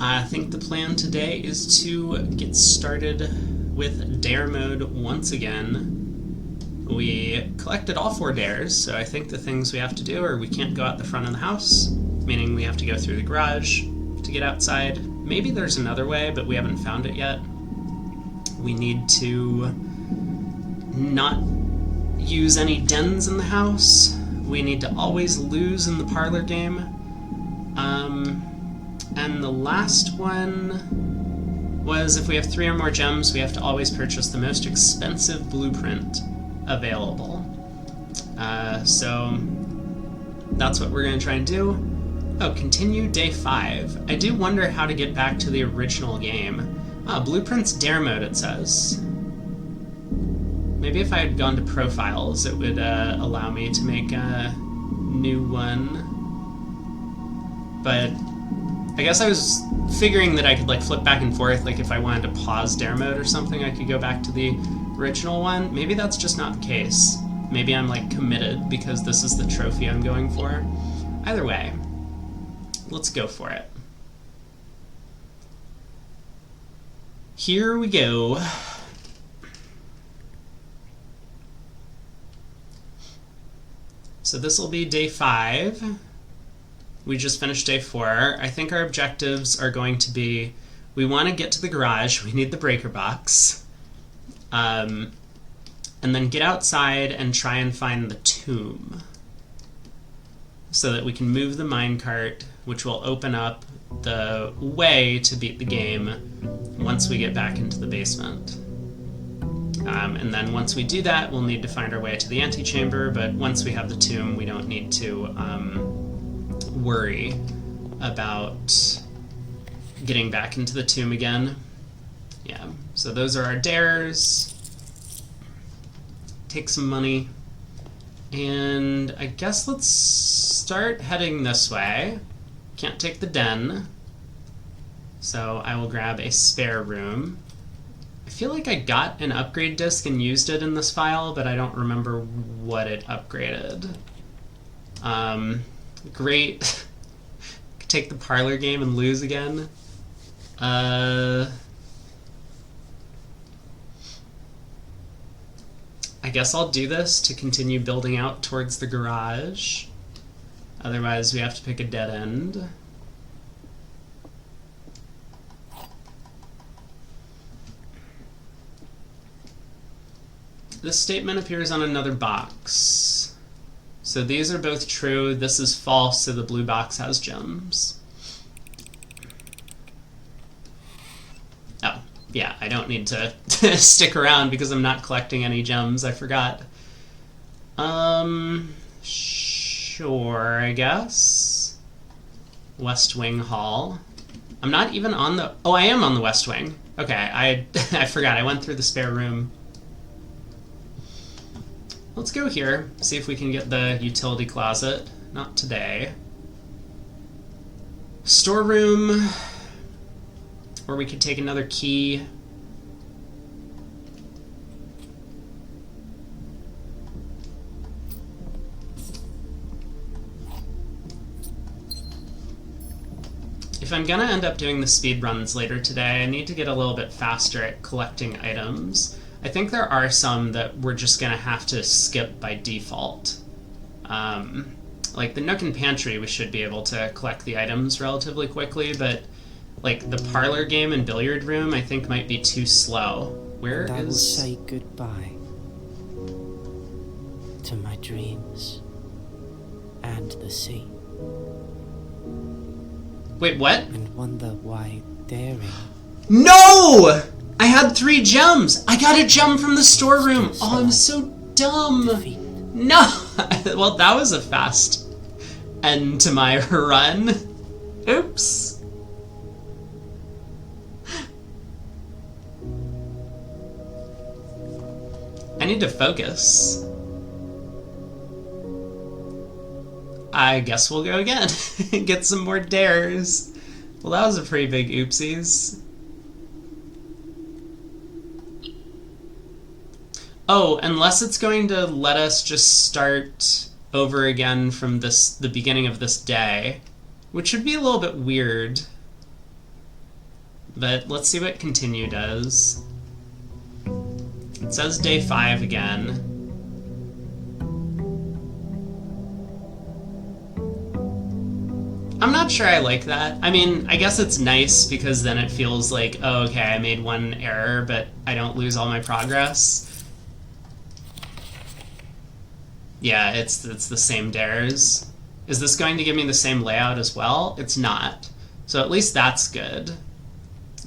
I think the plan today is to get started with dare mode once again. We collected all 4 dares, so I think the things we have to do are we can't go out the front of the house, meaning we have to go through the garage to get outside. Maybe there's another way, but we haven't found it yet. We need to not use any dens in the house. We need to always lose in the parlor game. And the last one was if we have 3 or more gems, we have to always purchase the most expensive blueprint available. So that's what we're going to try and do. Oh, continue day 5. I do wonder how to get back to the original game. Blueprints dare mode, it says. Maybe if I had gone to profiles, it would allow me to make a new one. But I guess I was figuring that I could like flip back and forth, like if I wanted to pause dare mode or something, I could go back to the original one. Maybe that's just not the case. Maybe I'm like committed because this is the trophy I'm going for. Either way, let's go for it. Here we go. So this will be day 5. We just finished day 4. I think our objectives are going to be, we want to get to the garage, we need the breaker box, and then get outside and try and find the tomb so that we can move the minecart, which will open up the way to beat the game once we get back into the basement. And then once we do that, we'll need to find our way to the antechamber, but once we have the tomb, we don't need to worry about getting back into the tomb again. Yeah, so those are our dares. Take some money. And I guess let's start heading this way. Can't take the den, so I will grab a spare room. I feel like I got an upgrade disc and used it in this file, but I don't remember what it upgraded. Great. Take the parlor game and lose again. I guess I'll do this to continue building out towards the garage. Otherwise, we have to pick a dead end. This statement appears on another box. So these are both true. This is false, so the blue box has gems. Oh, yeah, I don't need to stick around because I'm not collecting any gems. I forgot. Sure, I guess. West Wing Hall. I'm not even on the... Oh, I am on the West Wing. Okay, I forgot. I went through the spare room. Let's go here, see if we can get the utility closet. Not today. Storeroom, or we could take another key. If I'm gonna end up doing the speed runs later today, I need to get a little bit faster at collecting items. I think there are some that we're just going to have to skip by default. Like the Nook and Pantry, we should be able to collect the items relatively quickly, but like the parlor game and billiard room, I think might be too slow. Where is... I will say goodbye to my dreams and the sea. Wait, what? And wonder why daring... No! I had 3 gems! I got a gem from the storeroom! Oh, I'm so dumb! defeat. No! Well, that was a fast end to my run. Oops. I need to focus. I guess we'll go again. Get some more dares. Well, that was a pretty big oopsies. Oh, unless it's going to let us just start over again from the beginning of this day, which would be a little bit weird. But let's see what continue does. It says day 5 again. I'm not sure I like that. I mean, I guess it's nice because then it feels like, oh, okay, I made one error, but I don't lose all my progress. Yeah, it's the same dares. Is this going to give me the same layout as well? It's not. So at least that's good,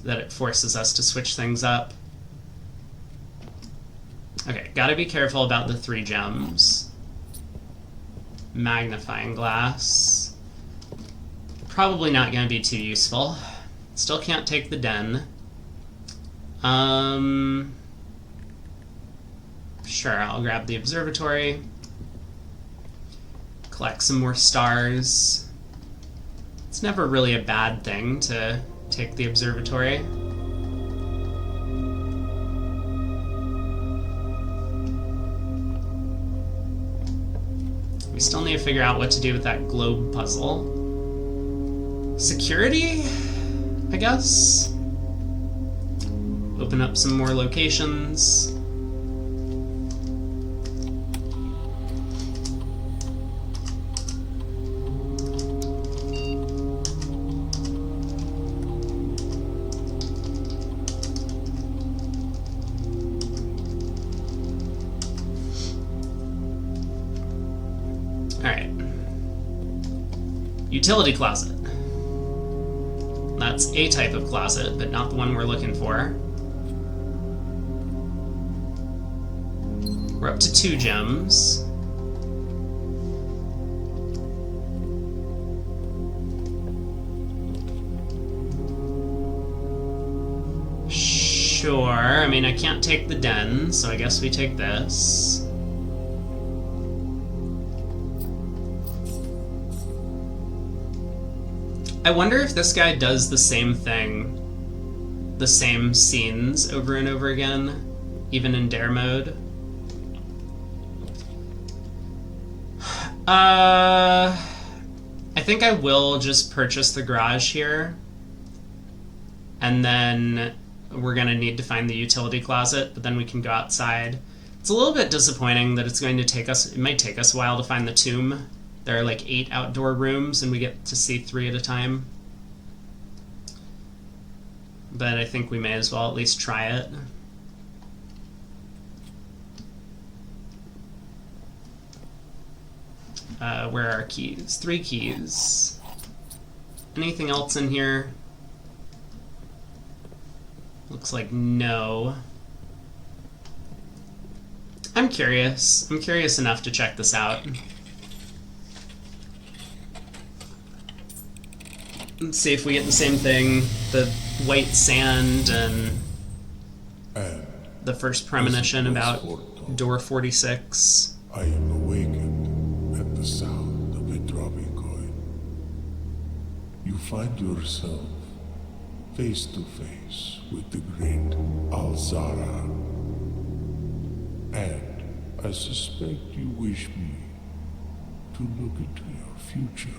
that it forces us to switch things up. Okay, gotta be careful about the 3 gems. Magnifying glass. Probably not going to be too useful. Still can't take the den. Sure, I'll grab the observatory. Collect some more stars. It's never really a bad thing to take the observatory. We still need to figure out what to do with that globe puzzle. Security, I guess. Open up some more locations. All right. Utility closet. That's a type of closet, but not the one we're looking for. We're up to 2 gems. Sure, I mean, I can't take the den, so I guess we take this. I wonder if this guy does the same thing, the same scenes over and over again, even in dare mode. I think I will just purchase the garage here, and then we're gonna need to find the utility closet, but then we can go outside. It's a little bit disappointing that it's going to take us, it might take us a while to find the tomb. There are like 8 outdoor rooms and we get to see 3 at a time. But I think we may as well at least try it. Where are our keys? 3 keys. Anything else in here? Looks like no. I'm curious. I'm curious enough to check this out. Let's see if we get the same thing. The white sand and the first premonition about door 46. I am awakened at the sound of a dropping coin. You find yourself face to face with the great Alzara. And I suspect you wish me to look into your future.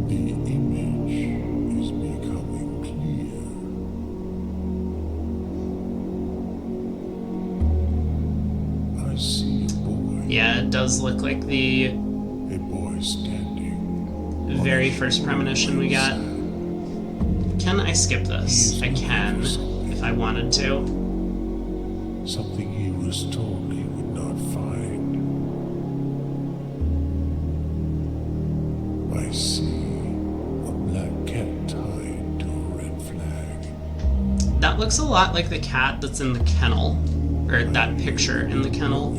The image is becoming clear. I see a boy. Yeah, it does look like the A boy standing. very first premonition we got. Can I skip this? I can, if I wanted to. Something he was told he would not find. I see a black cat tied to a red flag. That looks a lot like the cat that's in the kennel, or that picture in the kennel.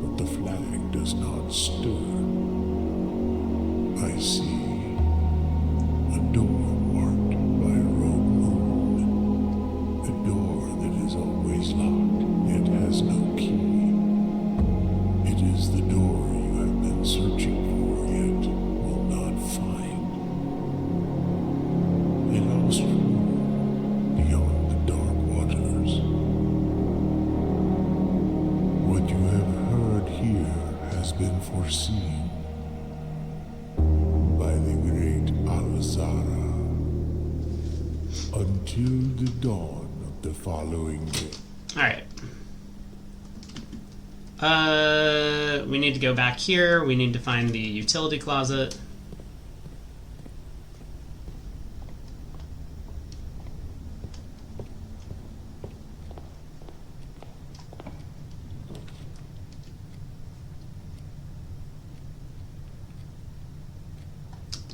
But the flag does not stir. I see a door marked by a rogue moon. A door that is always locked, yet has no key. It is the door you have been searching for, yet will not find. A lost room beyond the dark waters. What you have heard here has been foreseen. until the dawn of the following day. Alright. We need to go back here. We need to find the utility closet.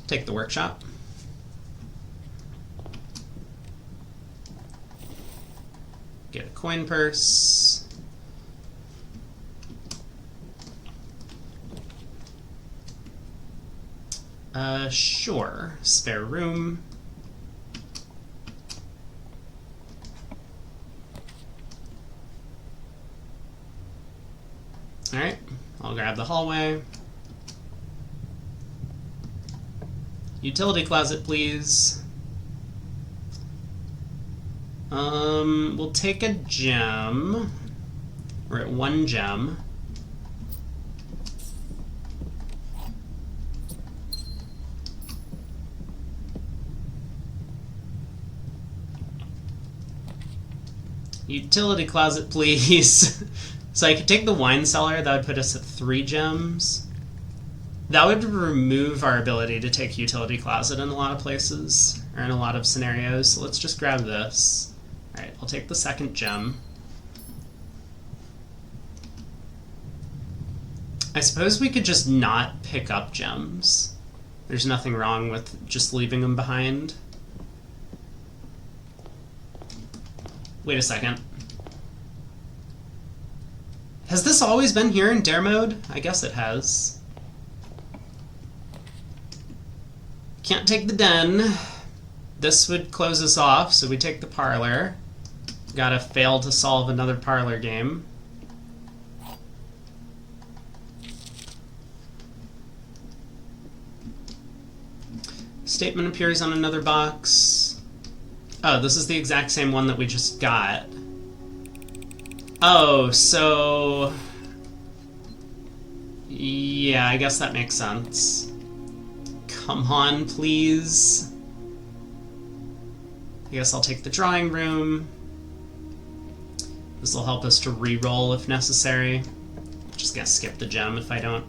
Take the workshop. Get a coin purse. Sure. Spare room. Alright, I'll grab the hallway. Utility closet, please. We'll take a gem. We're at 1 gem. Utility closet, please. So I could take the wine cellar. That would put us at 3 gems. That would remove our ability to take utility closet in a lot of places, or in a lot of scenarios. So let's just grab this. Alright, I'll take the 2nd gem. I suppose we could just not pick up gems. There's nothing wrong with just leaving them behind. Wait a second. Has this always been here in dare mode? I guess it has. Can't take the den. This would close us off, so we take the parlor. Gotta fail to solve another parlor game. Statement appears on another box. Oh, this is the exact same one that we just got. Oh, so... yeah, I guess that makes sense. Come on, please. I guess I'll take the drawing room. This will help us to re-roll if necessary. Just gonna skip the gem if I don't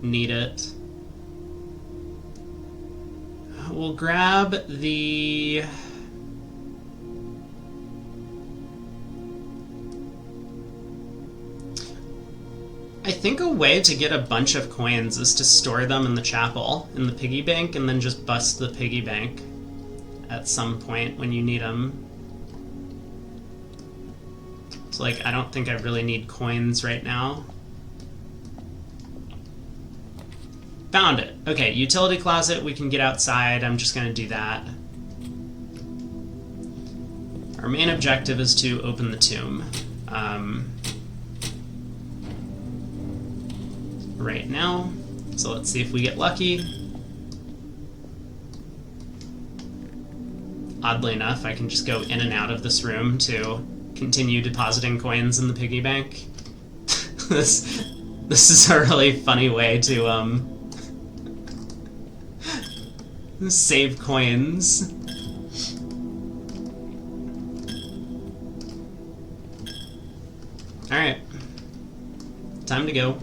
need it. We'll grab the... I think a way to get a bunch of coins is to store them in the chapel, in the piggy bank, and then just bust the piggy bank at some point when you need them. So, like, I don't think I really need coins right now. Found it. Okay, utility closet, we can get outside. I'm just gonna do that. Our main objective is to open the tomb. Right now. So let's see if we get lucky. Oddly enough, I can just go in and out of this room to continue depositing coins in the piggy bank. This is a really funny way to save coins. Alright. Time to go.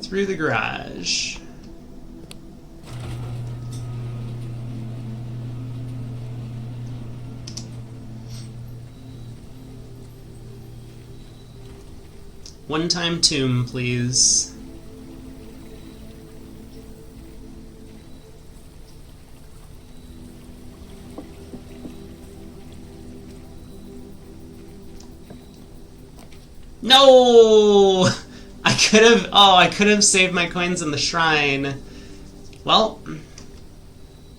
Through the garage. One-time tomb, please. No! I could have saved my coins in the shrine. Well,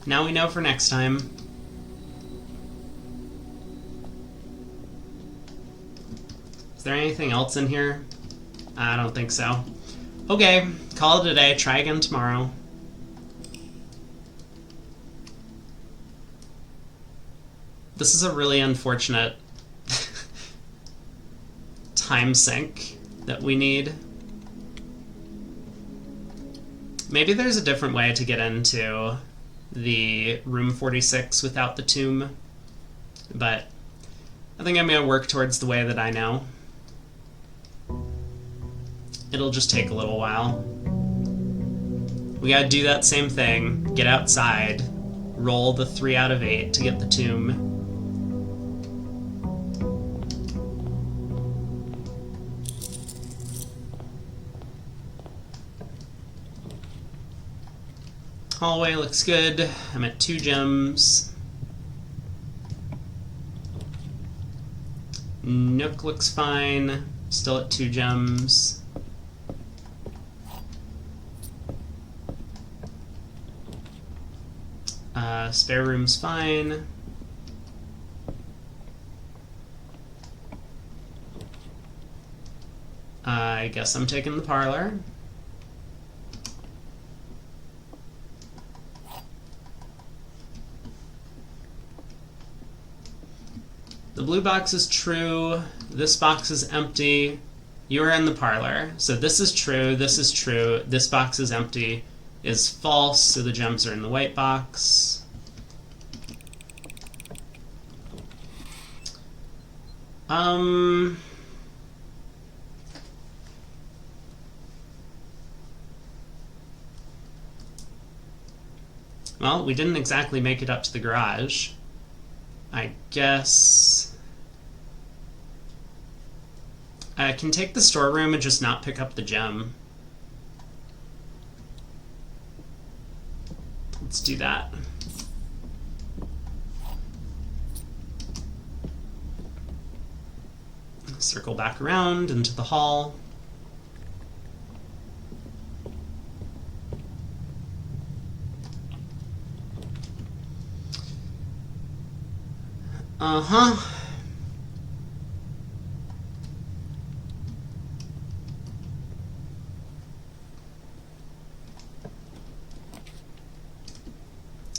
now we know for next time. Is there anything else in here? I don't think so. Okay, call it a day. Try again tomorrow. This is a really unfortunate time sink that we need. Maybe there's a different way to get into the room 46 without the tomb, but I think I'm going to work towards the way that I know. It'll just take a little while. We gotta do that same thing, get outside, roll the 3 out of 8 to get the tomb. Hallway looks good. I'm at 2 gems. Nook looks fine. Still at 2 gems. Spare room's fine. I guess I'm taking the parlor. The blue box is true. This box is empty. You're in the parlor. So this is true. This is true. This box is empty. Is false. So the gems are in the white box. Well, we didn't exactly make it up to the garage. I guess I can take the storeroom and just not pick up the gem. Let's do that. Circle back around into the hall. Uh-huh.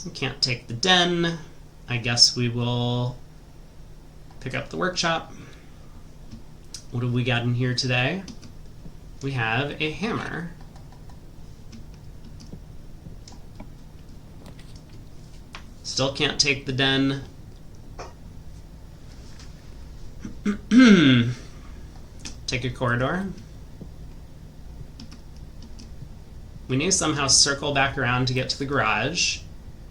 We can't take the den. I guess we will pick up the workshop. What have we got in here today? We have a hammer. Still can't take the den. Take a corridor. We need to somehow circle back around to get to the garage.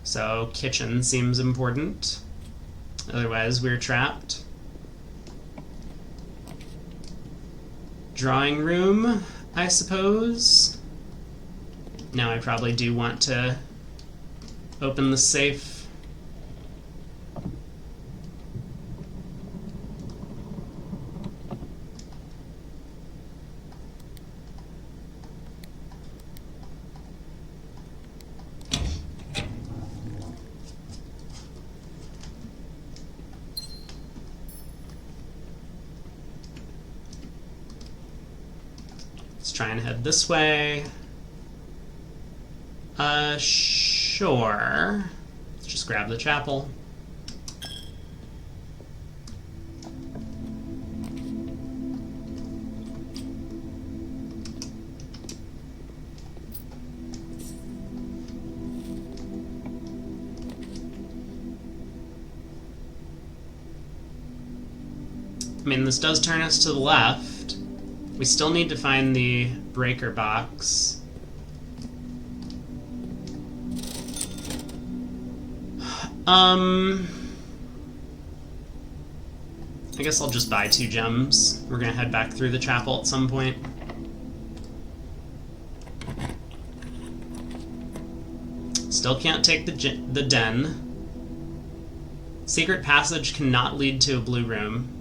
So kitchen seems important. Otherwise we're trapped. Drawing room, I suppose. Now I probably do want to open the safe. Let's try and head this way. Sure. Let's just grab the chapel. I mean, this does turn us to the left. We still need to find the breaker box. I guess I'll just buy 2 gems. We're gonna head back through the chapel at some point. Still can't take the den. Secret passage cannot lead to a blue room.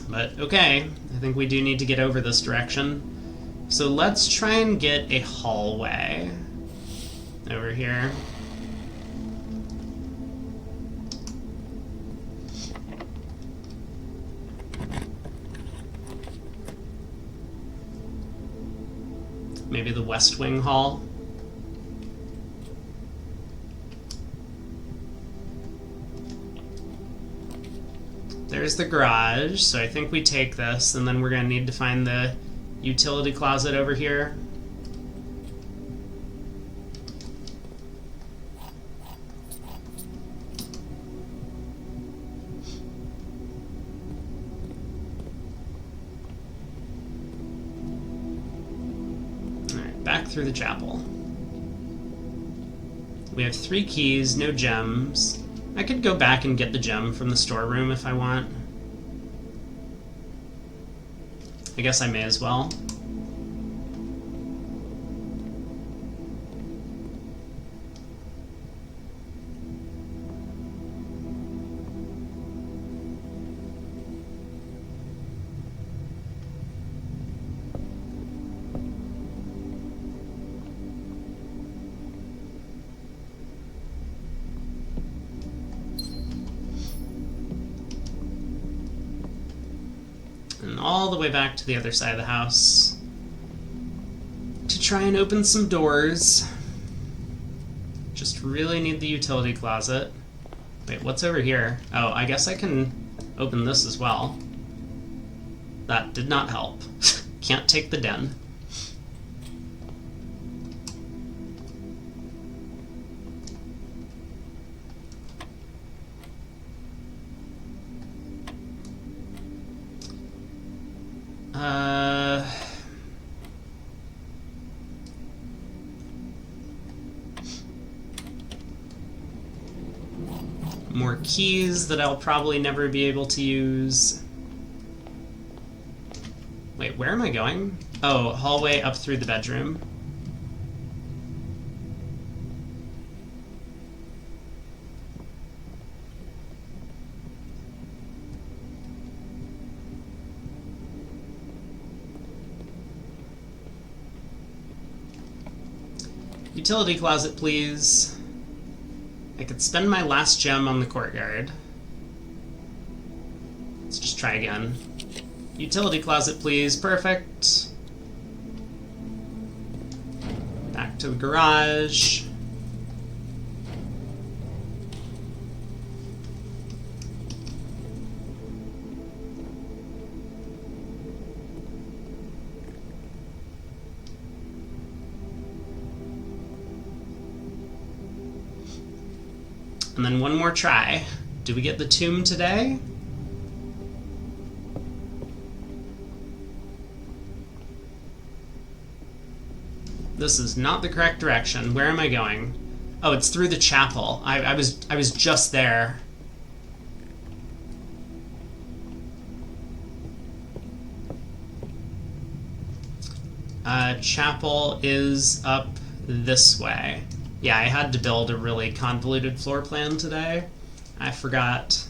But okay, I think we do need to get over this direction. So let's try and get a hallway over here. Maybe the West Wing Hall. There's the garage, so I think we take this, and then we're going to need to find the utility closet over here. Alright, back through the chapel. We have 3 keys, no gems. I could go back and get the gem from the storeroom if I want. I guess I may as well. And all the way back to the other side of the house to try and open some doors. Just really need the utility closet. Wait, what's over here? Oh, I guess I can open this as well. That did not help. Can't take the den. More keys that I'll probably never be able to use. Wait, where am I going? Oh, hallway up through the bedroom. Utility closet, please. I could spend my last gem on the courtyard. Let's just try again. Utility closet, please. Perfect. Back to the garage. And then one more try. Do we get the tomb today? This is not the correct direction. Where am I going? Oh, it's through the chapel. I was just there. Chapel is up this way. Yeah, I had to build a really convoluted floor plan today. I forgot.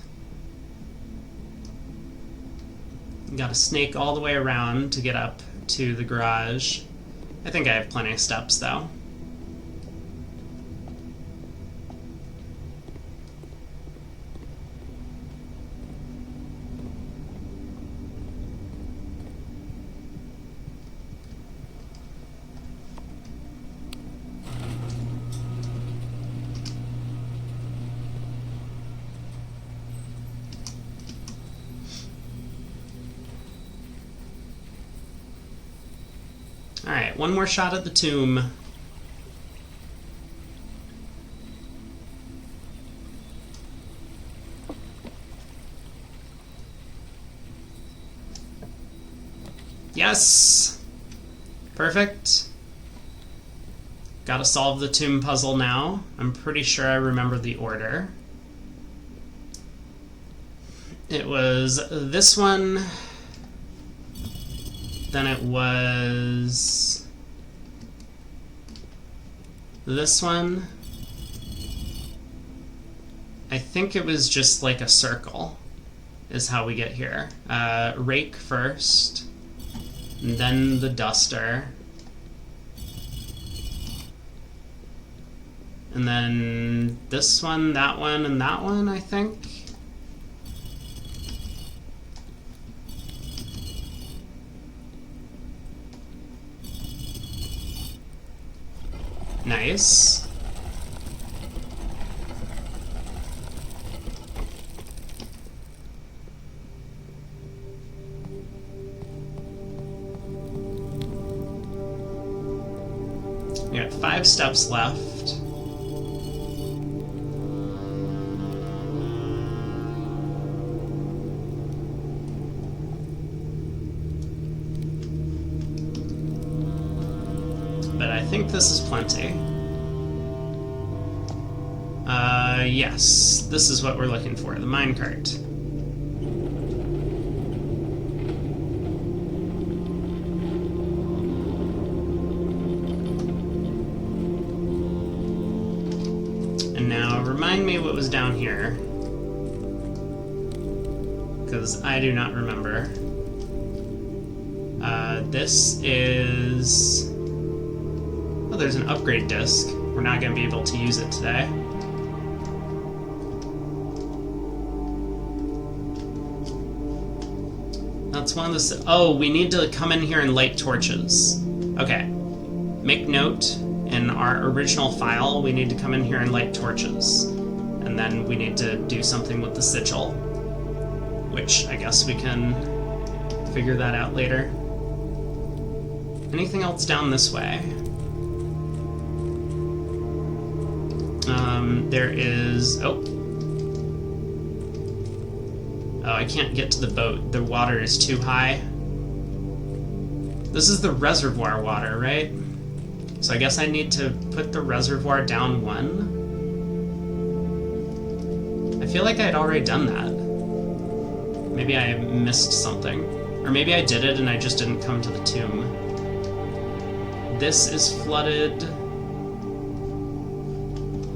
Got to snake all the way around to get up to the garage. I think I have plenty of steps, though. Alright, one more shot at the tomb. Yes! Perfect. Gotta solve the tomb puzzle now. I'm pretty sure I remember the order. It was this one. Then it was this one. I think it was just like a circle is how we get here. Rake first, and then the duster, and then this one, that one, and that one, I think. Nice. We got 5 steps left. But I think this is plenty. Yes, this is what we're looking for, the minecart. And now, remind me what was down here. Because I do not remember. This is... Oh, there's an upgrade disc. We're not going to be able to use it today. That's one of the... Oh, we need to come in here and light torches. Okay. Make note, in our original file, we need to come in here and light torches. And then we need to do something with the sigil. Which I guess we can figure that out later. Anything else down this way? There is... Oh, I can't get to the boat. The water is too high. This is the reservoir water, right? So I guess I need to put the reservoir down 1. I feel like I had already done that. Maybe I missed something. Or maybe I did it and I just didn't come to the tomb. This is flooded.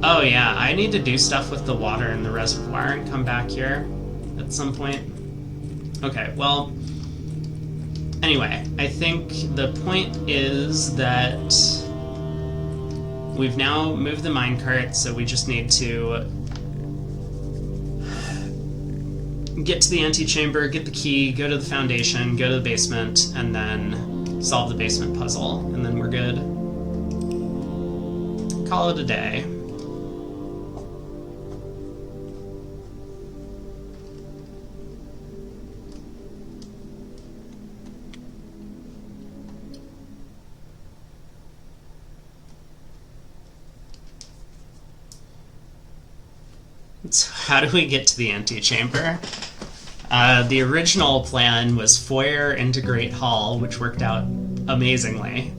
Oh yeah, I need to do stuff with the water in the reservoir and come back here at some point. Okay, well, anyway, I think the point is that we've now moved the minecart, so we just need to get to the antechamber, get the key, go to the foundation, go to the basement, and then solve the basement puzzle, and then we're good. Call it a day. So how do we get to the antechamber? The original plan was foyer into Great Hall, which worked out amazingly.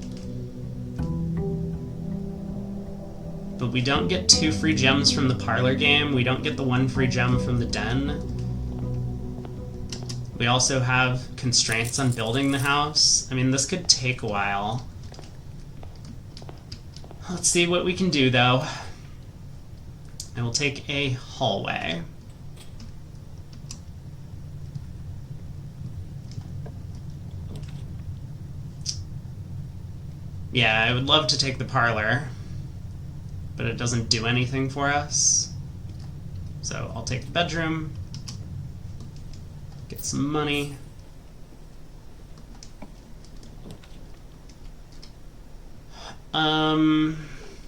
But we don't get 2 free gems from the parlor game. We don't get the 1 free gem from the den. We also have constraints on building the house. I mean, this could take a while. Let's see what we can do, though. I will take a hallway. Yeah, I would love to take the parlor, but it doesn't do anything for us. So I'll take the bedroom, get some money.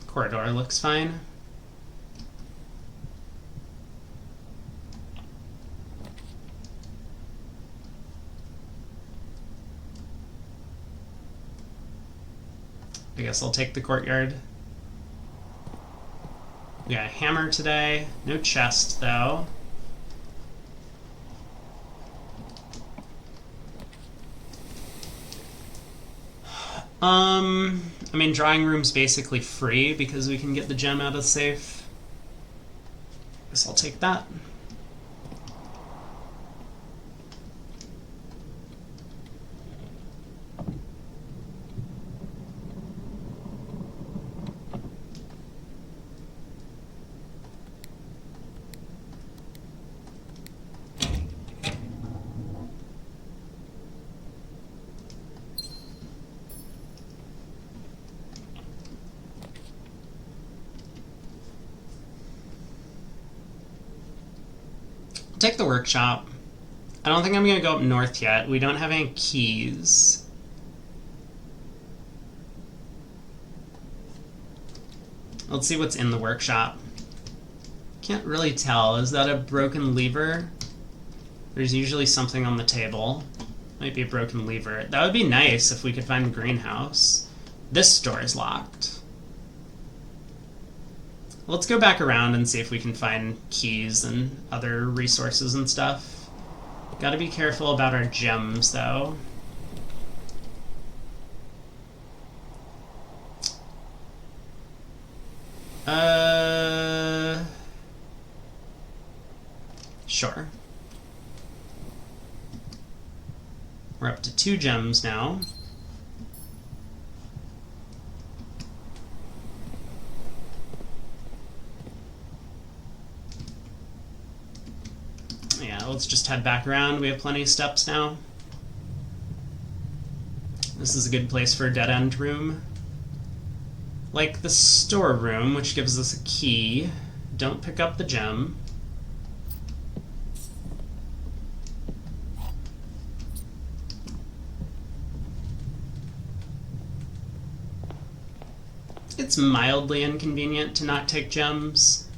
Corridor looks fine. I guess I'll take the courtyard. We got a hammer today. No chest, though. I mean, drawing room's basically free because we can get the gem out of the safe. Guess I'll take that. Take the workshop. I don't think I'm going to go up north yet. We don't have any keys. Let's see what's in the workshop. Can't really tell. Is that a broken lever? There's usually something on the table. Might be a broken lever. That would be nice if we could find the greenhouse. This door is locked. Let's go back around and see if we can find keys and other resources and stuff. Gotta be careful about our gems, though. Sure. We're up to 2 gems now. Yeah, let's just head back around. We have plenty of steps now. This is a good place for a dead-end room. Like the storeroom, which gives us a key. Don't pick up the gem. It's mildly inconvenient to not take gems.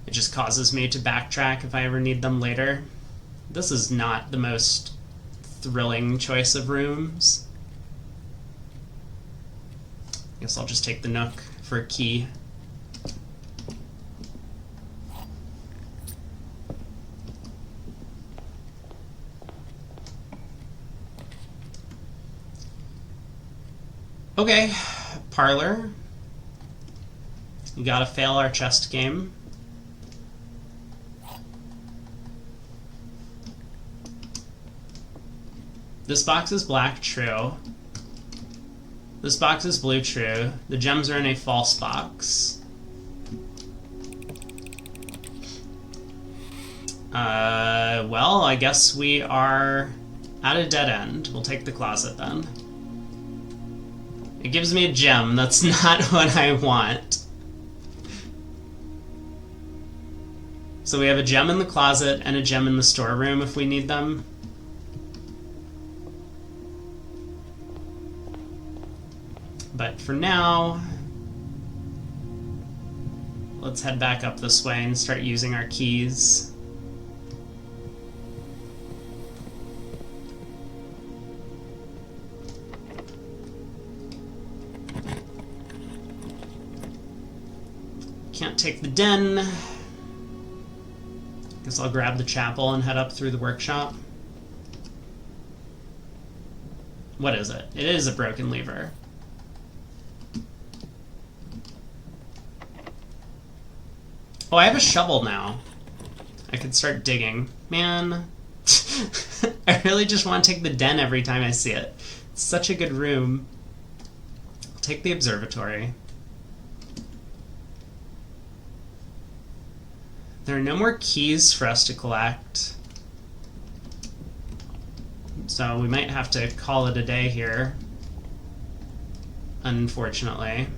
It just causes me to backtrack if I ever need them later. This is not the most thrilling choice of rooms. Guess I'll just take the nook for a key. Okay, parlor. We gotta fail our chest game. This box is black, true. This box is blue, true. The gems are in a false box. Well, I guess we are at a dead end. We'll take the closet then. It gives me a gem. That's not what I want. So we have a gem in the closet and a gem in the storeroom if we need them. But for now, let's head back up this way and start using our keys. Can't take the den. Guess I'll grab the chapel and head up through the workshop. What is it? It is a broken lever. Oh, I have a shovel now. I could start digging. Man, I really just want to take the den every time I see it. It's such a good room. I'll take the observatory. There are no more keys for us to collect. So we might have to call it a day here. Unfortunately.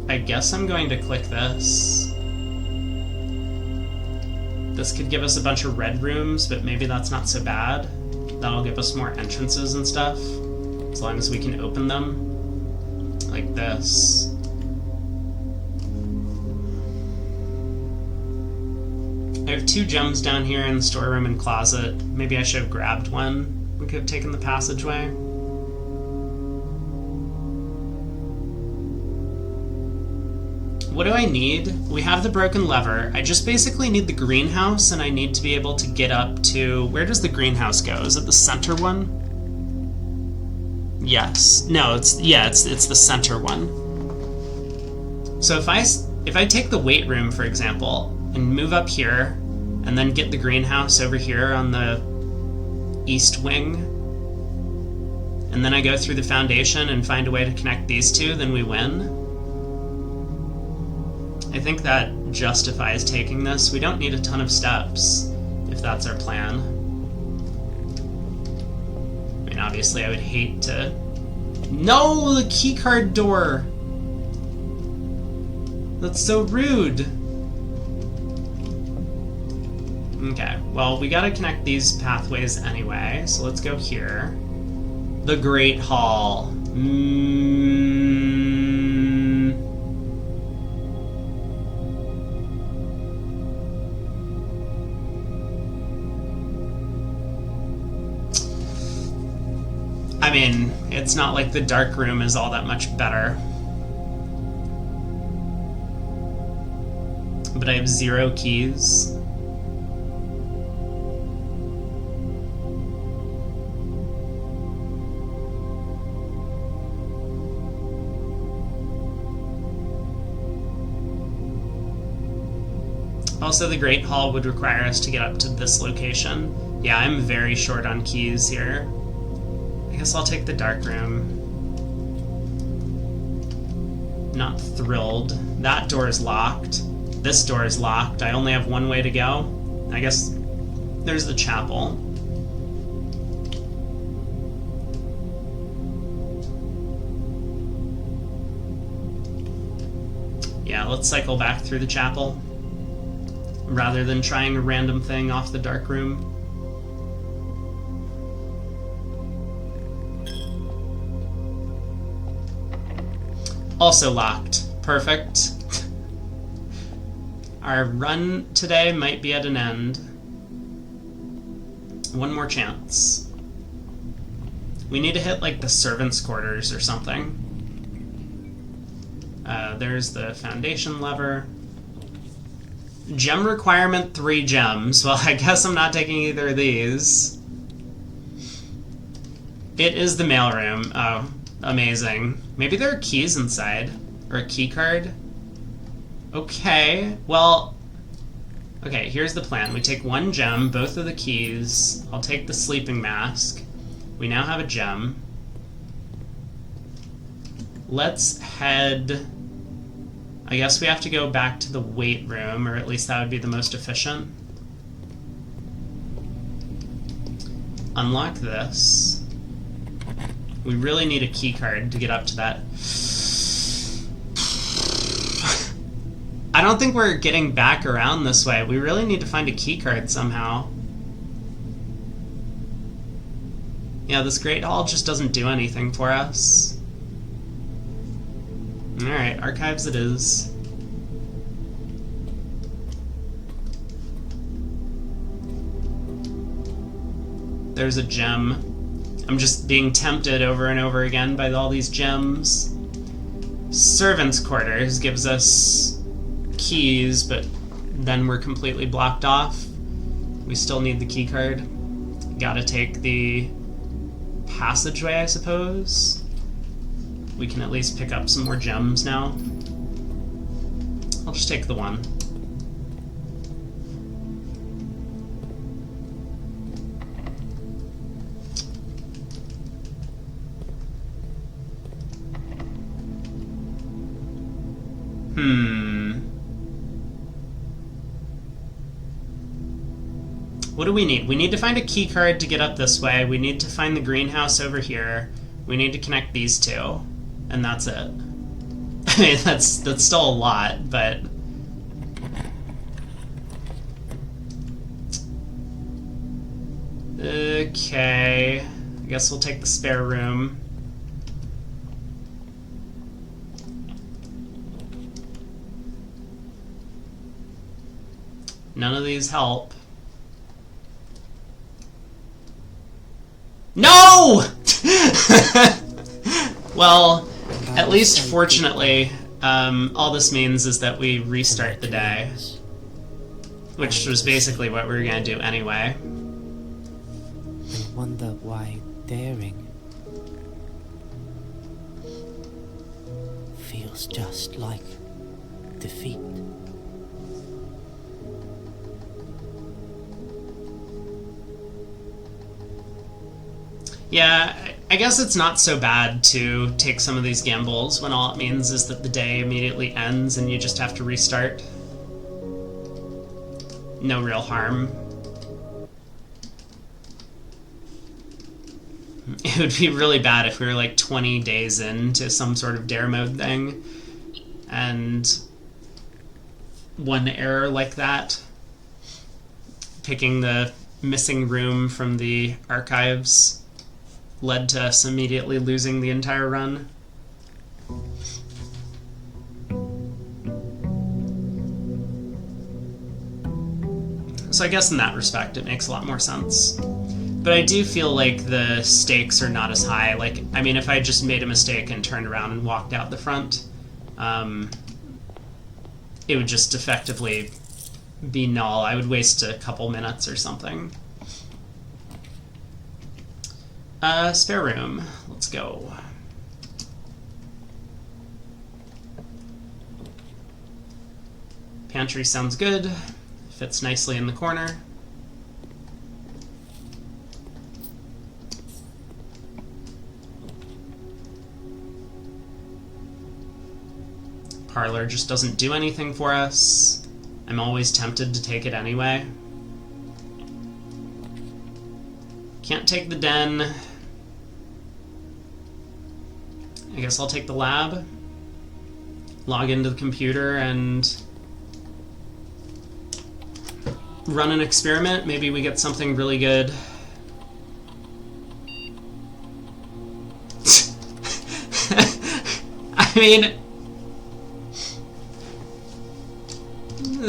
I guess I'm going to click this. This could give us a bunch of red rooms, but maybe that's not so bad. That'll give us more entrances and stuff, as long as we can open them. Like this. I have 2 gems down here in the storeroom and closet. Maybe I should have grabbed one. We could have taken the passageway. What do I need? We have the broken lever. I just basically need the greenhouse, and I need to be able to get up to... Where does the greenhouse go? Is it the center one? Yes. No, it's the center one. So if I take the weight room, for example, and move up here, and then get the greenhouse over here on the east wing, and then I go through the foundation and find a way to connect these two, then we win. I think that justifies taking this. We don't need a ton of steps, if that's our plan. I mean, obviously I would hate to... No! The keycard door! That's so rude! Okay, well, we gotta connect these pathways anyway, so let's go here. The Great Hall. mean, it's not like the dark room is all that much better. But I have 0 keys. Also, the Great Hall would require us to get up to this location. Yeah, I'm very short on keys here. I guess I'll take the dark room. Not thrilled. That door is locked. This door is locked. I only have one way to go. I guess there's the chapel. Yeah, let's cycle back through the chapel rather than trying a random thing off the dark room. Also locked. Perfect. Our run today might be at an end. One more chance. We need to hit like the servants' quarters or something. There's the foundation lever. Gem requirement 3 gems. Well, I guess I'm not taking either of these. It is the mailroom. Oh, amazing. Maybe there are keys inside. Or a key card. Okay, well... Okay, here's the plan. We take 1 gem, both of the keys. I'll take the sleeping mask. We now have a gem. Let's head... I guess we have to go back to the weight room, or at least that would be the most efficient. Unlock this. We really need a key card to get up to that. I don't think we're getting back around this way. We really need to find a key card somehow. Yeah, this Great Hall just doesn't do anything for us. Alright, archives it is. There's a gem. I'm just being tempted over and over again by all these gems. Servants' quarters gives us keys, but then we're completely blocked off. We still need the key card. Gotta take the passageway, I suppose. We can at least pick up some more gems now. I'll just take the 1. What do we need? We need to find a key card to get up this way. We need to find the greenhouse over here. We need to connect these 2. And that's it. I mean, that's still a lot, but... Okay. I guess we'll take the spare room. None of these help. No! Well, at least fortunately, all this means is that we restart the day. Which was basically what we were going to do anyway. I wonder why daring feels just like defeat. Yeah, I guess it's not so bad to take some of these gambles when all it means is that the day immediately ends and you just have to restart. No real harm. It would be really bad if we were like 20 days into some sort of dare mode thing and one error like that, picking the missing room from the archives, led to us immediately losing the entire run. So I guess in that respect it makes a lot more sense. But I do feel like the stakes are not as high. Like, I mean, if I just made a mistake and turned around and walked out the front, it would just effectively be null. I would waste a couple minutes or something. Spare room. Let's go. Pantry sounds good. Fits nicely in the corner. Parlor just doesn't do anything for us. I'm always tempted to take it anyway. Can't take the den. I guess I'll take the lab. Log into the computer and run an experiment. Maybe we get something really good. I mean,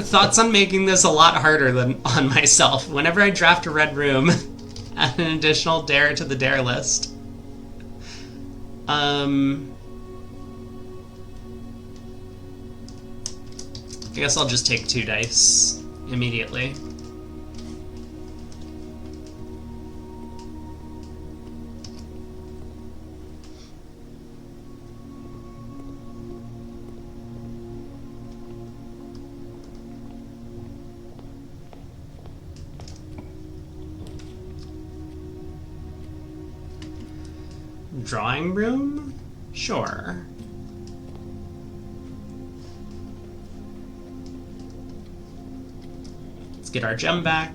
thoughts on making this a lot harder than on myself. Whenever I draft a red room, add an additional dare to the dare list. I guess I'll just take 2 dice immediately. Drawing room? Sure. Let's get our gem back.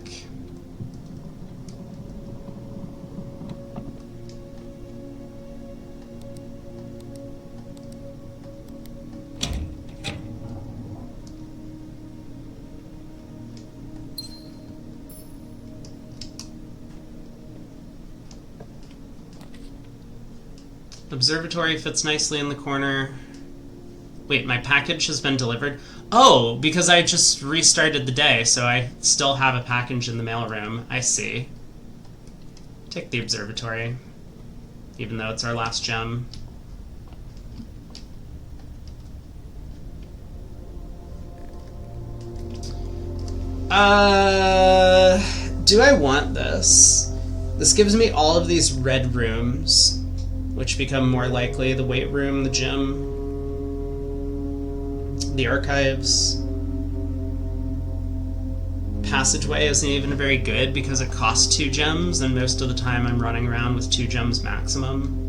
Observatory fits nicely in the corner. Wait, my package has been delivered? Oh, because I just restarted the day, so I still have a package in the mailroom. I see. Take the observatory, even though it's our last gem. Do I want this? This gives me all of these red rooms, which become more likely. The weight room, the gym, the archives. Passageway isn't even very good because it costs 2 gems, and most of the time I'm running around with 2 gems maximum.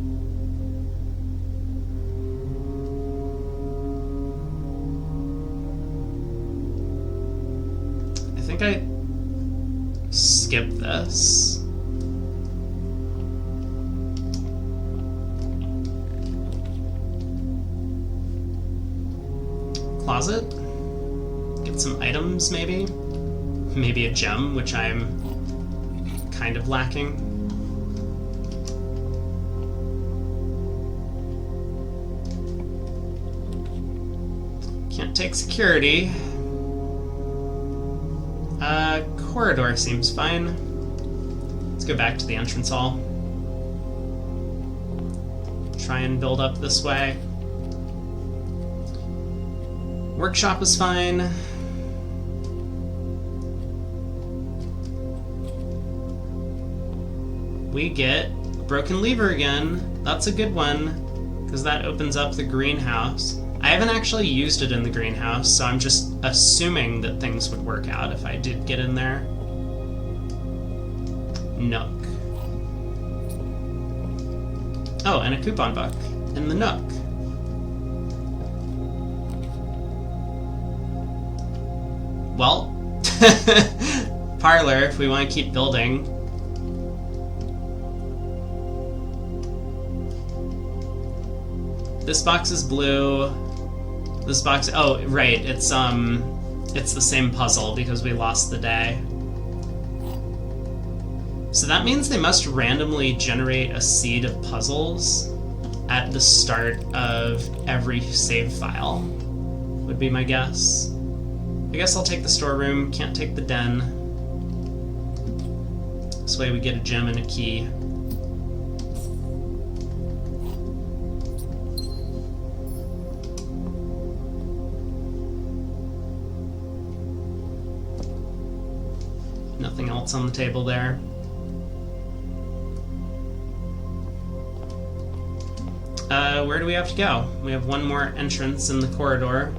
I think I skip this. Closet? Get some items, maybe? Maybe a gem, which I'm kind of lacking. Can't take security. Corridor seems fine. Let's go back to the entrance hall. Try and build up this way. Workshop is fine. We get broken lever again. That's a good one, because that opens up the greenhouse. I haven't actually used it in the greenhouse, so I'm just assuming that things would work out if I did get in there. Nook. Oh, and a coupon book in the Nook. Well, Parlor, if we want to keep building. This box is blue. This box, oh, right, it's the same puzzle because we lost the day. So that means they must randomly generate a seed of puzzles at the start of every save file, would be my guess. I guess I'll take the storeroom, can't take the den. This way we get a gem and a key. Nothing else on the table there. Where do we have to go? We have one more entrance in the corridor.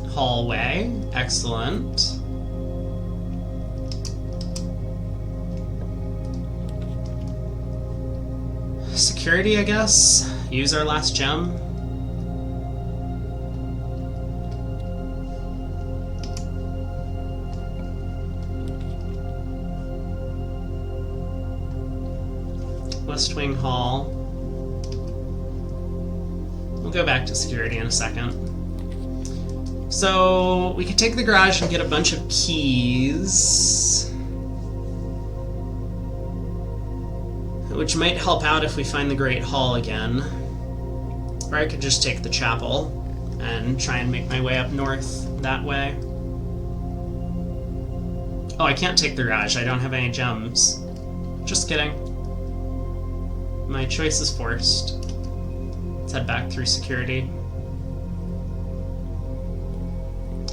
Hallway. Excellent. Security, I guess. Use our last gem. West Wing Hall. We'll go back to security in a second. So we could take the garage and get a bunch of keys, which might help out if we find the Great Hall again. Or I could just take the chapel and try and make my way up north that way. Oh, I can't take the garage. I don't have any gems. Just kidding. My choice is forced. Let's head back through security.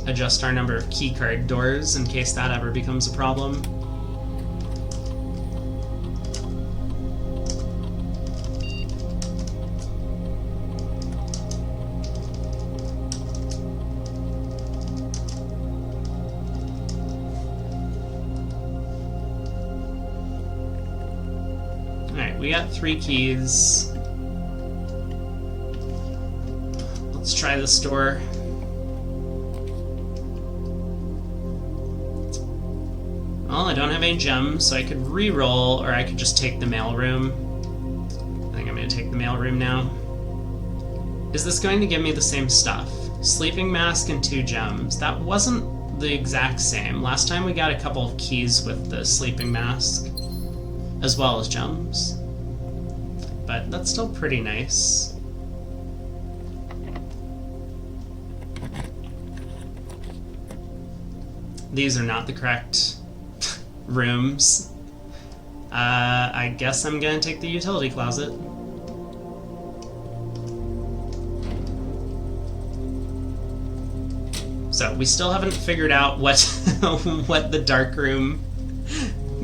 Adjust our number of keycard doors in case that ever becomes a problem. Alright, we got 3 keys. Let's try this door. Well, I don't have any gems, so I could re-roll, or I could just take the mailroom. I think I'm going to take the mailroom now. Is this going to give me the same stuff? Sleeping mask and 2 gems. That wasn't the exact same. Last time we got a couple of keys with the sleeping mask, as well as gems. But that's still pretty nice. These are not the correct rooms. I guess I'm gonna take the utility closet. So we still haven't figured out what what the dark room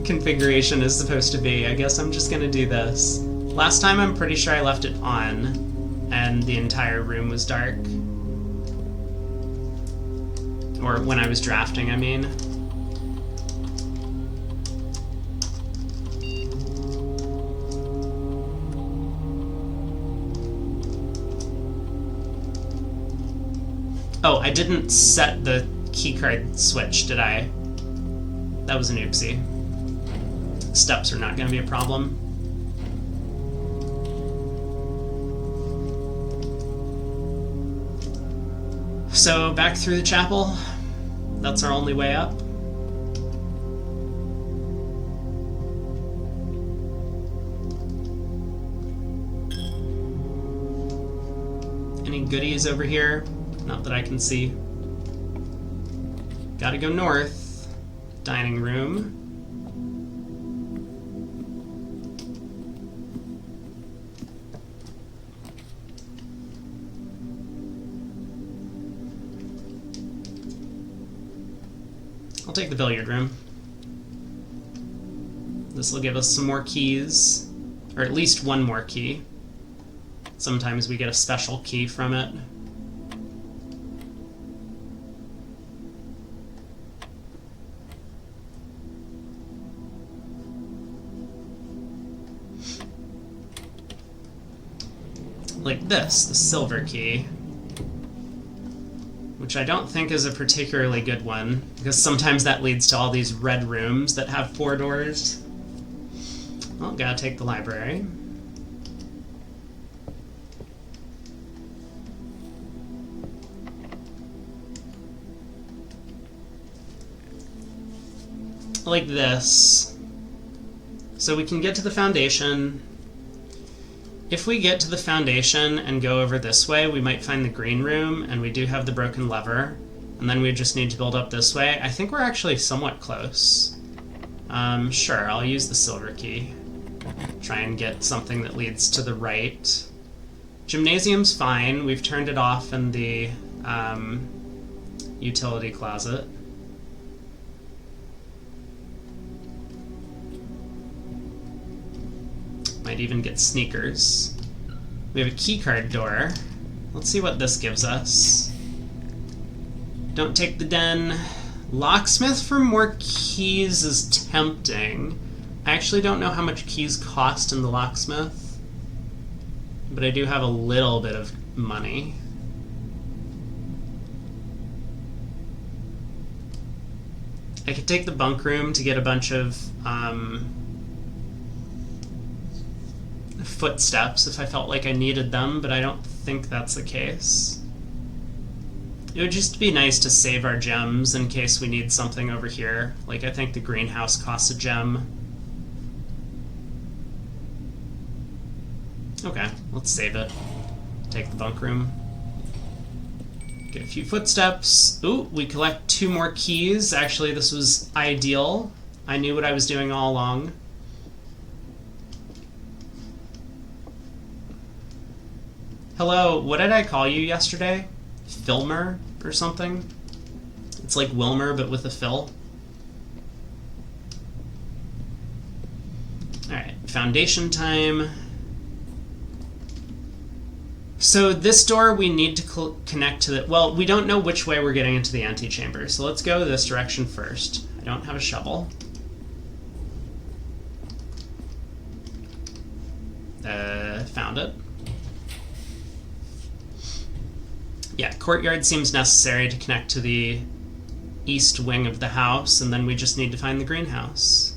configuration is supposed to be. I guess I'm just gonna do this. Last time I'm pretty sure I left it on and the entire room was dark. Or when I was drafting, I mean. Oh, I didn't set the keycard switch, did I? That was an oopsie. Steps are not going to be a problem. So, back through the chapel. That's our only way up. Any goodies over here? Not that I can see. Gotta go north. Dining room. I'll take the billiard room. This will give us some more keys, or at least one more key. Sometimes we get a special key from it. Like this, the silver key. Which I don't think is a particularly good one, because sometimes that leads to all these red rooms that have 4 doors. Well, gotta take the library. Like this. So we can get to the foundation. If we get to the foundation and go over this way, we might find the green room, and we do have the broken lever. And then we just need to build up this way. I think we're actually somewhat close. Sure, I'll use the silver key. Try and get something that leads to the right. Gymnasium's fine. We've turned it off in the utility closet. Might even get sneakers. We have a keycard door. Let's see what this gives us. Don't take the den. Locksmith for more keys is tempting. I actually don't know how much keys cost in the locksmith, but I do have a little bit of money. I could take the bunk room to get a bunch of footsteps if I felt like I needed them, but I don't think that's the case. It would just be nice to save our gems in case we need something over here. Like, I think the greenhouse costs a gem. Okay, let's save it. Take the bunk room. Get a few footsteps. Ooh, we collect 2 more keys. Actually, this was ideal. I knew what I was doing all along. Hello, what did I call you yesterday? Filmer or something? It's like Wilmer, but with a fill. Alright, foundation time. So this door we need to connect to the... Well, we don't know which way we're getting into the antechamber, so let's go this direction first. I don't have a shovel. Found it. Yeah, courtyard seems necessary to connect to the east wing of the house, and then we just need to find the greenhouse.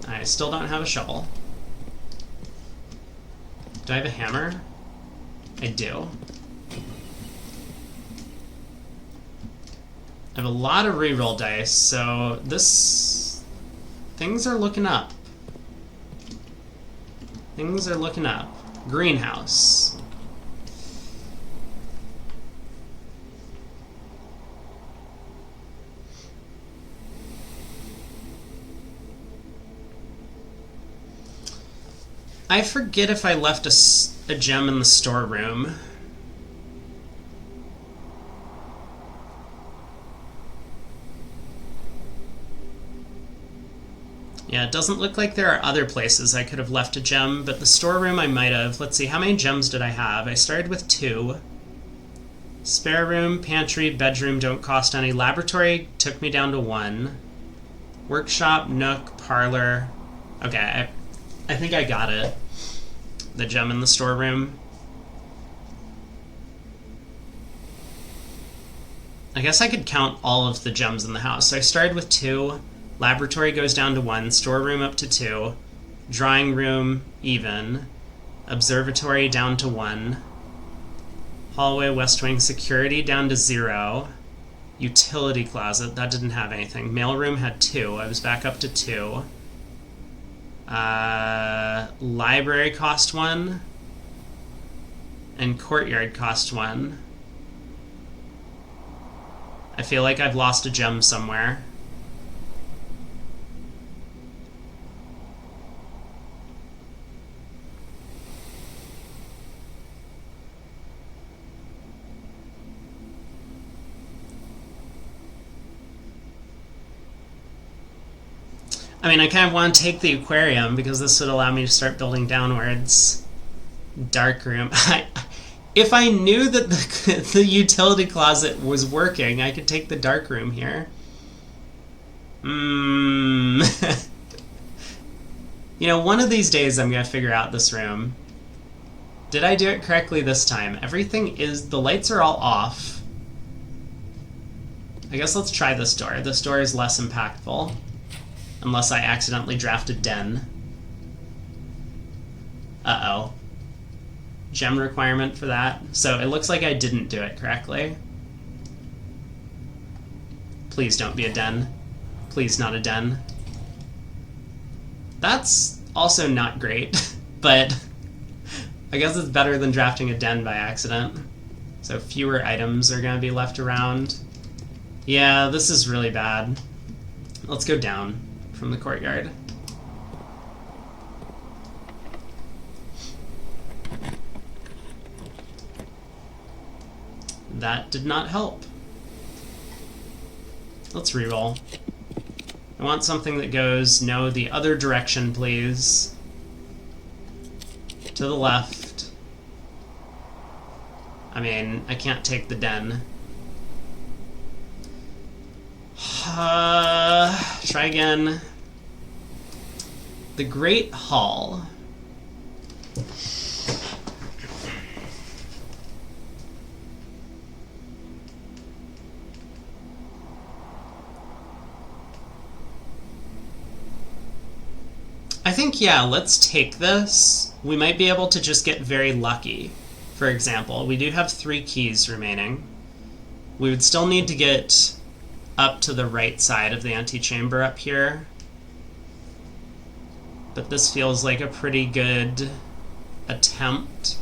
I still don't have a shovel. Do I have a hammer? I do. I have a lot of reroll dice, so this... things are looking up. Things are looking up. Greenhouse. I forget if I left a gem in the storeroom. Yeah, it doesn't look like there are other places I could have left a gem, but the storeroom I might have. Let's see, how many gems did I have? I started with 2. Spare room, pantry, bedroom don't cost any. Laboratory took me down to 1. Workshop, nook, parlor. Okay, I think I got it. The gem in the storeroom. I guess I could count all of the gems in the house. So I started with 2. Laboratory goes down to 1, storeroom up to 2, drawing room even, observatory down to 1, hallway, west wing, security down to 0, utility closet, that didn't have anything, mailroom had 2, I was back up to 2, library cost 1, and courtyard cost 1. I feel like I've lost a gem somewhere. I mean, I kind of want to take the aquarium because this would allow me to start building downwards. Dark room. If I knew that the utility closet was working, I could take the dark room here. You know, one of these days I'm going to figure out this room. Did I do it correctly this time? Everything is... the lights are all off. I guess let's try this door. This door is less impactful. Unless I accidentally drafted den. Uh-oh. Gem requirement for that. So it looks like I didn't do it correctly. Please don't be a den. Please not a den. That's also not great, but I guess it's better than drafting a den by accident. So fewer items are going to be left around. Yeah, this is really bad. Let's go down from the courtyard. That did not help. Let's reroll. I want something that goes, no, the other direction, please. To the left. I mean, I can't take the den. Try again. The Great Hall. I think, yeah, let's take this. We might be able to just get very lucky. For example, we do have 3 keys remaining. We would still need to get up to the right side of the antechamber up here. But this feels like a pretty good attempt.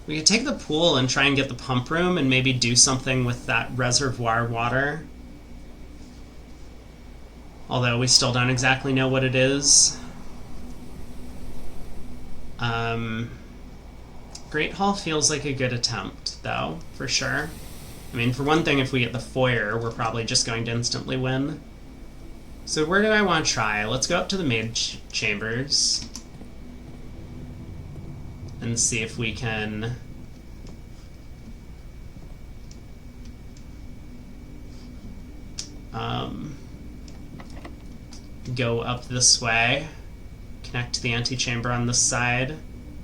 We could take the pool and try and get the pump room and maybe do something with that reservoir water. Although we still don't exactly know what it is. Great Hall feels like a good attempt, though, for sure. I mean, for one thing, if we get the foyer, we're probably just going to instantly win. So where do I want to try? Let's go up to the maid chambers. And see if we can go up this way, connect to the antechamber on this side.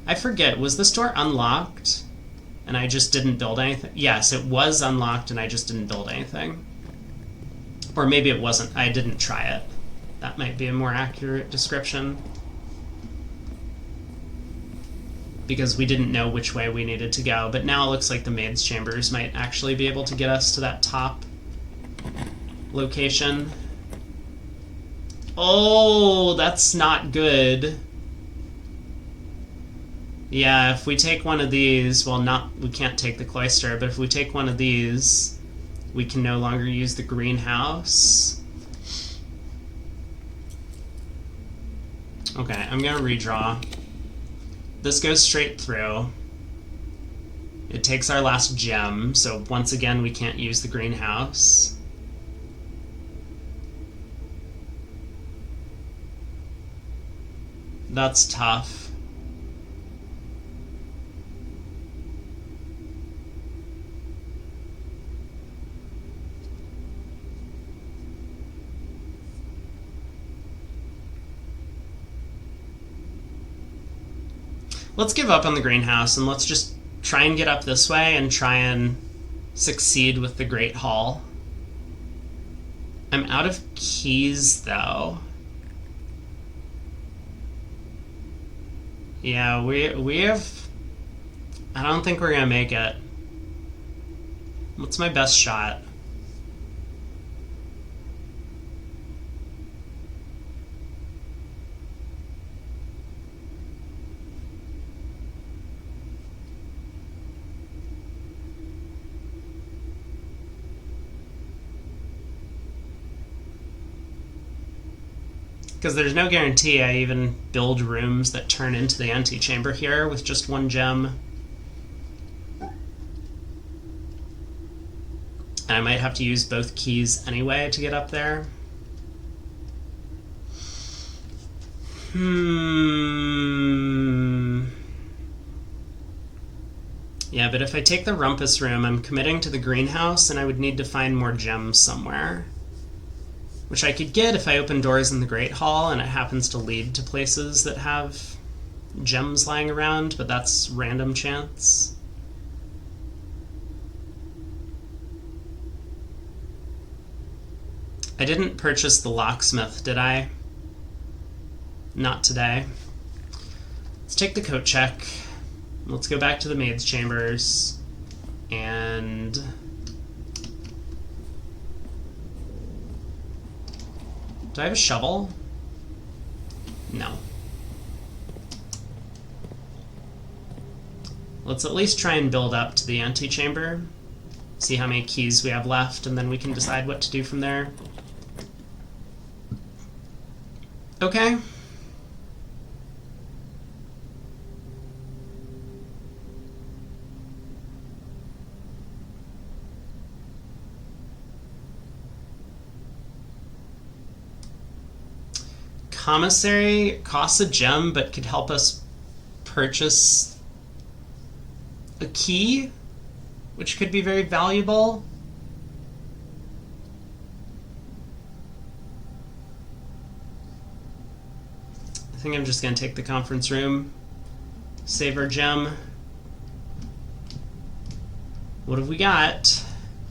I forget, was this door unlocked and I just didn't build anything? Yes, it was unlocked and I just didn't build anything. Or maybe it wasn't, I didn't try it. That might be a more accurate description. Because we didn't know which way we needed to go, but now it looks like the maid's chambers might actually be able to get us to that top location. Oh, that's not good. Yeah, if we take one of these, well, we can't take the cloister, but if we take one of these, we can no longer use the greenhouse. Okay, I'm gonna redraw. This goes straight through. It takes our last gem, so once again we can't use the greenhouse. That's tough. Let's give up on the greenhouse and let's just try and get up this way and try and succeed with the Great Hall. I'm out of keys, though. Yeah, we have... I don't think we're gonna make it. What's my best shot? Because there's no guarantee I even build rooms that turn into the antechamber here with just 1 gem. And I might have to use both keys anyway to get up there. Yeah, but if I take the rumpus room, I'm committing to the greenhouse and I would need to find more gems somewhere. Which I could get if I open doors in the Great Hall and it happens to lead to places that have gems lying around, but that's random chance. I didn't purchase the locksmith, did I? Not today. Let's take the coat check. Let's go back to the maid's chambers. And do I have a shovel? No. Let's at least try and build up to the antechamber. See how many keys we have left, and then we can decide what to do from there. Okay. Commissary costs a gem, but could help us purchase a key, which could be very valuable. I think I'm just going to take the conference room, save our gem. What have we got?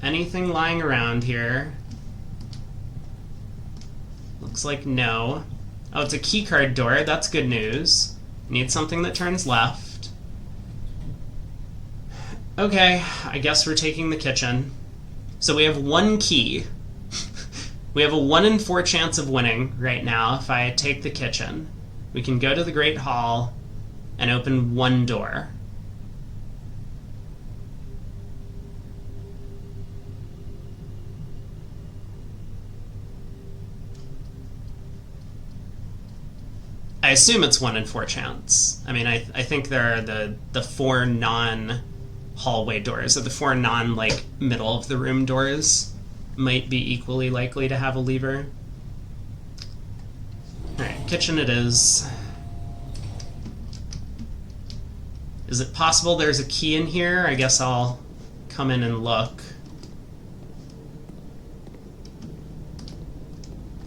Anything lying around here? Looks like no. Oh, it's a keycard door. That's good news. Need something that turns left. Okay, I guess we're taking the kitchen. So we have one key. We have a 1 in 4 chance of winning right now if I take the kitchen. We can go to the Great Hall and open one door. I assume it's 1 in 4 chance. I mean, I think there are the 4 non-hallway doors, or the 4 non, middle of the room doors might be equally likely to have a lever. Alright, kitchen it is. Is it possible there's a key in here? I guess I'll come in and look.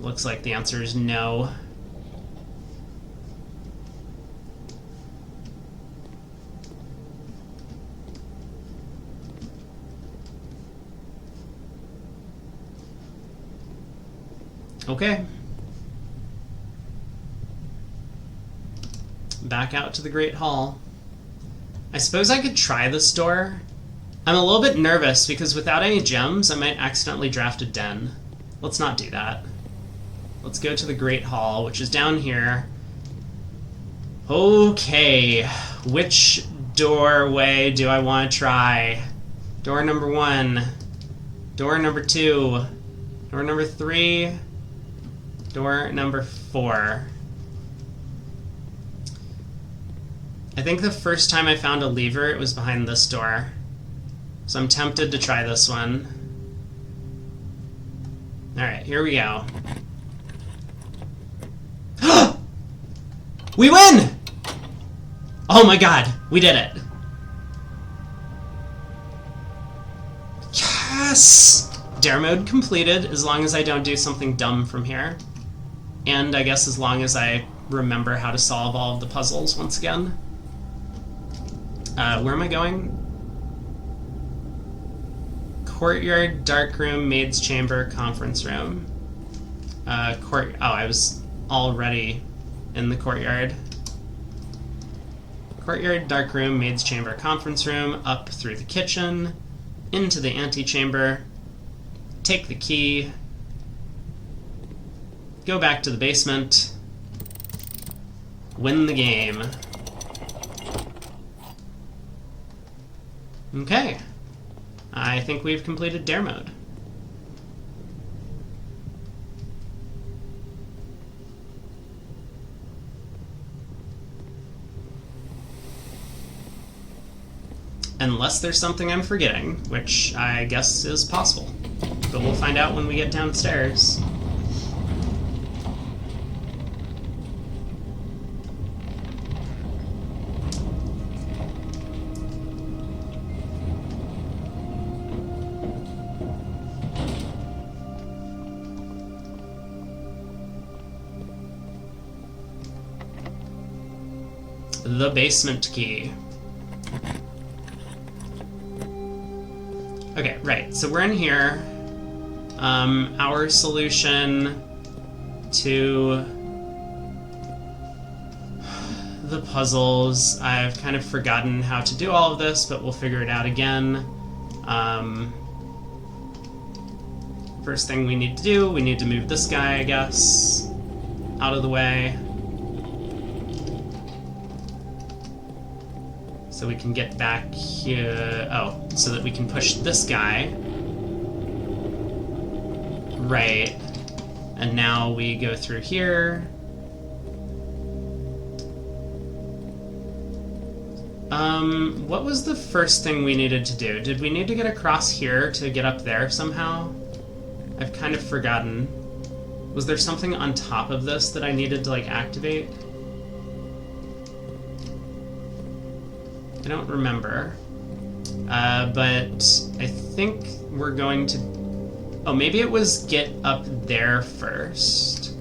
Looks like the answer is no. Okay. Back out to the Great Hall. I suppose I could try this door. I'm a little bit nervous because without any gems, I might accidentally draft a den. Let's not do that. Let's go to the Great Hall, which is down here. Okay, which doorway do I want to try? Door number 1. Door number 2. Door number 3. Door number 4. I think the first time I found a lever, it was behind this door. So I'm tempted to try this one. Alright, here we go. We win! Oh my god, we did it. Yes! Dare mode completed, as long as I don't do something dumb from here. And I guess as long as I remember how to solve all of the puzzles once again. Where am I going? Courtyard, dark room, maid's chamber, conference room. Oh, I was already in the courtyard. Courtyard, dark room, maid's chamber, conference room, up through the kitchen, into the antechamber, take the key, go back to the basement, win the game. Okay. I think we've completed Dare mode. Unless there's something I'm forgetting, which I guess is possible. But we'll find out when we get downstairs. The basement key. Okay, right, so we're in here. Our solution to the puzzles. I've kind of forgotten how to do all of this, but we'll figure it out again. First thing we need to do, we need to move this guy, I guess, out of the way. So we can get back here. Oh, so that we can push this guy. Right. And now we go through here. What was the first thing we needed to do? Did we need to get across here to get up there somehow? I've kind of forgotten. Was there something on top of this that I needed to, like, activate? I don't remember. But I think we're going to... Oh, maybe it was get up there first.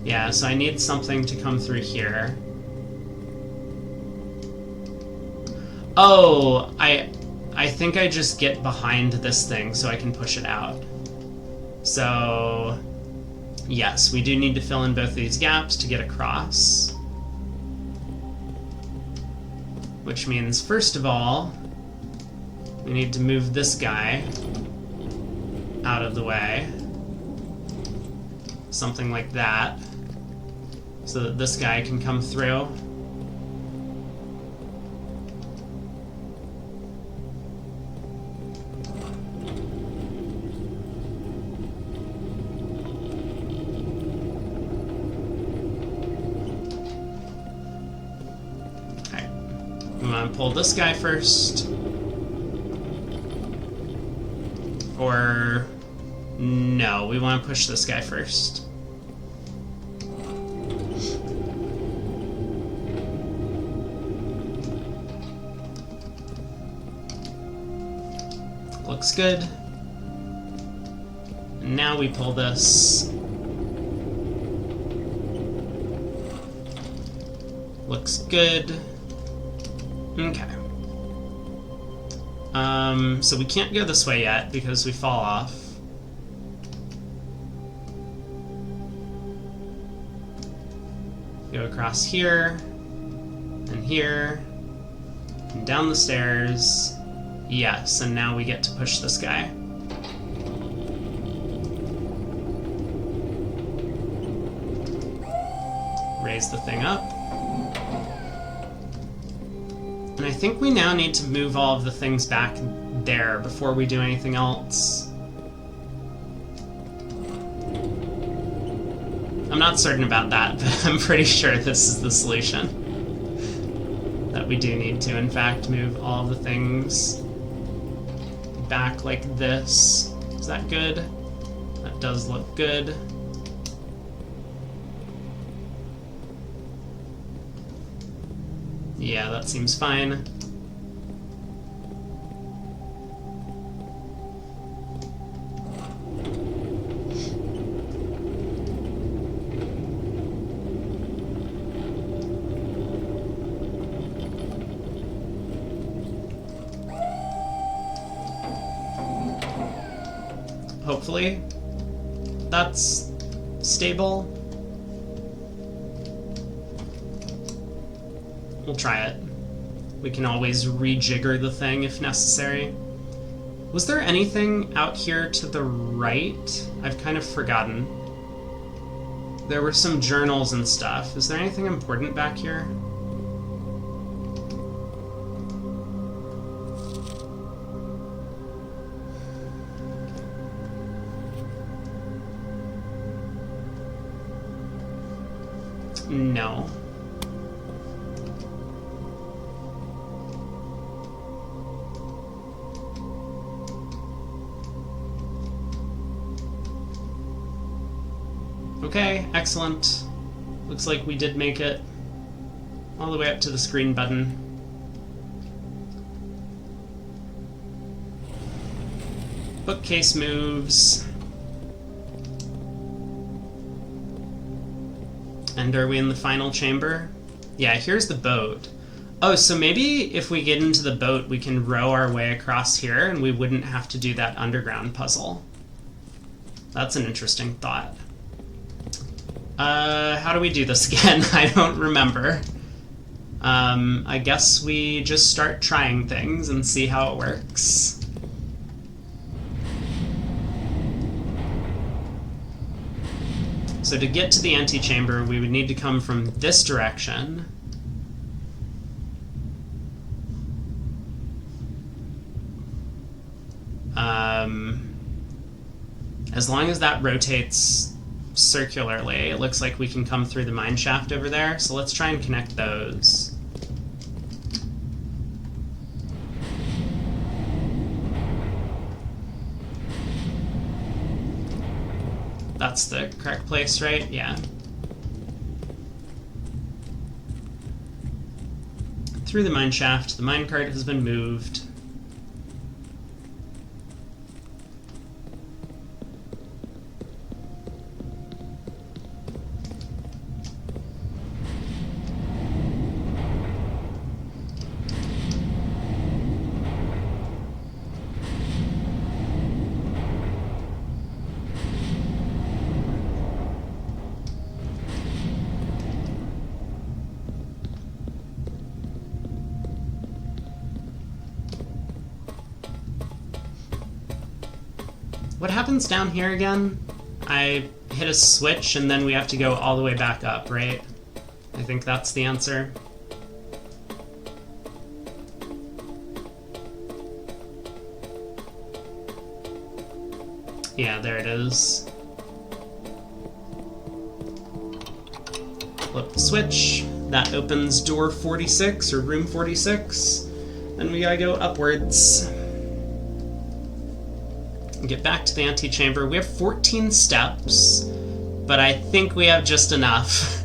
Yeah, so I need something to come through here. Oh, I think I just get behind this thing so I can push it out. So, yes, we do need to fill in both these gaps to get across. Which means, first of all, we need to move this guy out of the way. Something like that. So that this guy can come through. Pull this guy first. Or... no, we want to push this guy first. Looks good. And now we pull this. Looks good. Okay. So we can't go this way yet because we fall off. Go across here, and here, and down the stairs. Yes, and now we get to push this guy. Raise the thing up. And I think we now need to move all of the things back there before we do anything else. I'm not certain about that, but I'm pretty sure this is the solution. That we do need to, in fact, move all of the things back like this. Is that good? That does look good. Yeah, that seems fine. Hopefully, that's stable. We'll try it. We can always rejigger the thing if necessary. Was there anything out here to the right? I've kind of forgotten. There were some journals and stuff. Is there anything important back here? No. Okay, excellent. Looks like we did make it all the way up to the screen button. Bookcase moves. And are we in the final chamber? Yeah, here's the boat. Oh, so maybe if we get into the boat, we can row our way across here and we wouldn't have to do that underground puzzle. That's an interesting thought. How do we do this again? I don't remember. I guess we just start trying things and see how it works. So to get to the antechamber, we would need to come from this direction. As long as that rotates circularly, it looks like we can come through the mine shaft over there. So let's try and connect those. That's the correct place, right? Yeah. Through the mine shaft, the minecart has been moved. What happens down here again? I hit a switch and then we have to go all the way back up, right? I think that's the answer. Yeah, there it is. Flip the switch. That opens door 46, or room 46. Then we gotta go upwards. Get back to the antechamber. We have 14 steps, but I think we have just enough.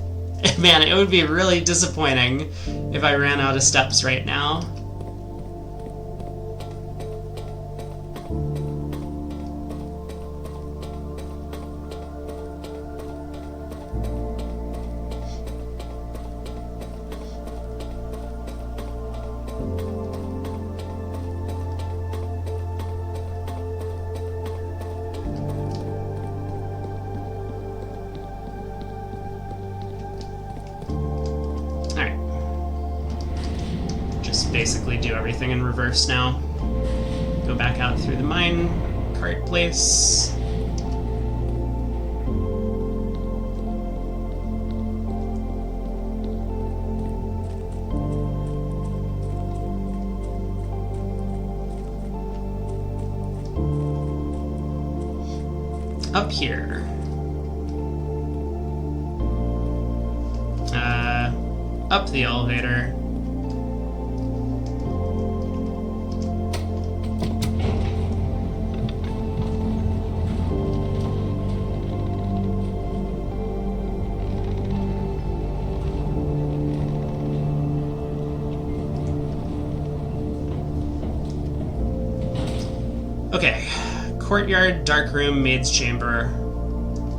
Man, it would be really disappointing if I ran out of steps right now. Basically do everything in reverse now. Go back out through the mine cart place. Up here. Up the elevator. Okay, courtyard, dark room, maid's chamber,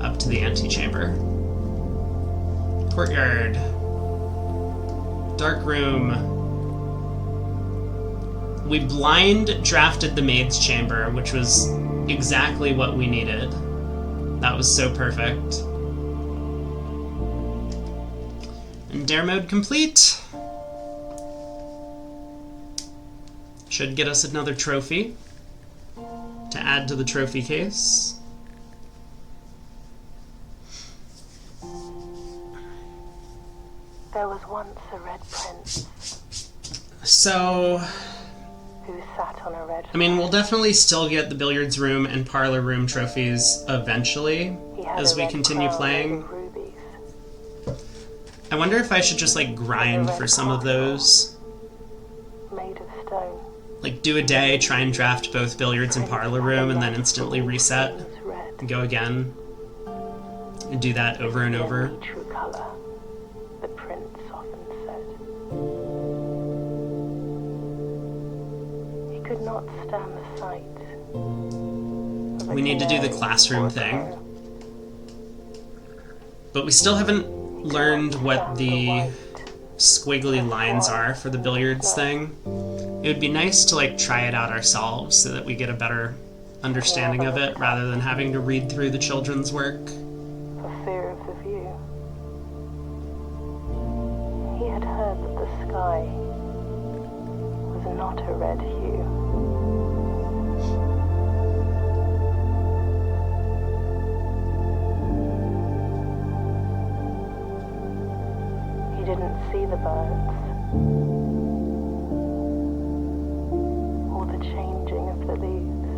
up to the antechamber. Courtyard, dark room. We blind drafted the maid's chamber, which was exactly what we needed. That was so perfect. And dare mode complete. Should get us another trophy to add to the trophy case. There was once a red prince So, who sat on a red I mean, we'll definitely still get the billiards room and parlor room trophies eventually He had as a we red continue crown playing. made of rubies. I wonder if I should just like grind for some of those. Made of stone. Like do a day, try and draft both billiards and parlor room, and then instantly reset Red. and go again. And do that over and over. The true color, the prince often said. He could not stand the sight. of a We need to do the canary classroom or a thing. crow. But we still haven't learned what the squiggly lines are for the billiards thing. It would be nice to like try it out ourselves so that we get a better understanding of it rather than having to read through the children's work. For fear of the view. He had heard that the sky was not a red hue. He didn't see the birds or the changing of the leaves,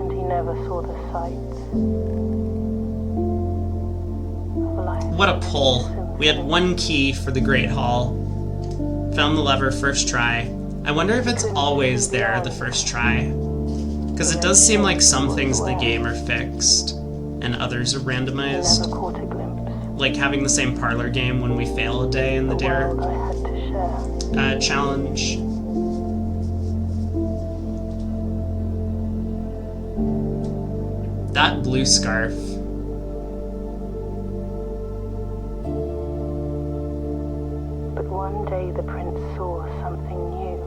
and he never saw the sights of life. What a pull. We had one key for the Great Hall. Found the lever first try. I wonder if it's always there the first try. Because it does seem like some things in the game are fixed and others are He randomized. never caught a glimpse Like having the same parlor game when we fail a day in the of the Dare world I had to share. challenge. That blue scarf. But one day the prince saw something new.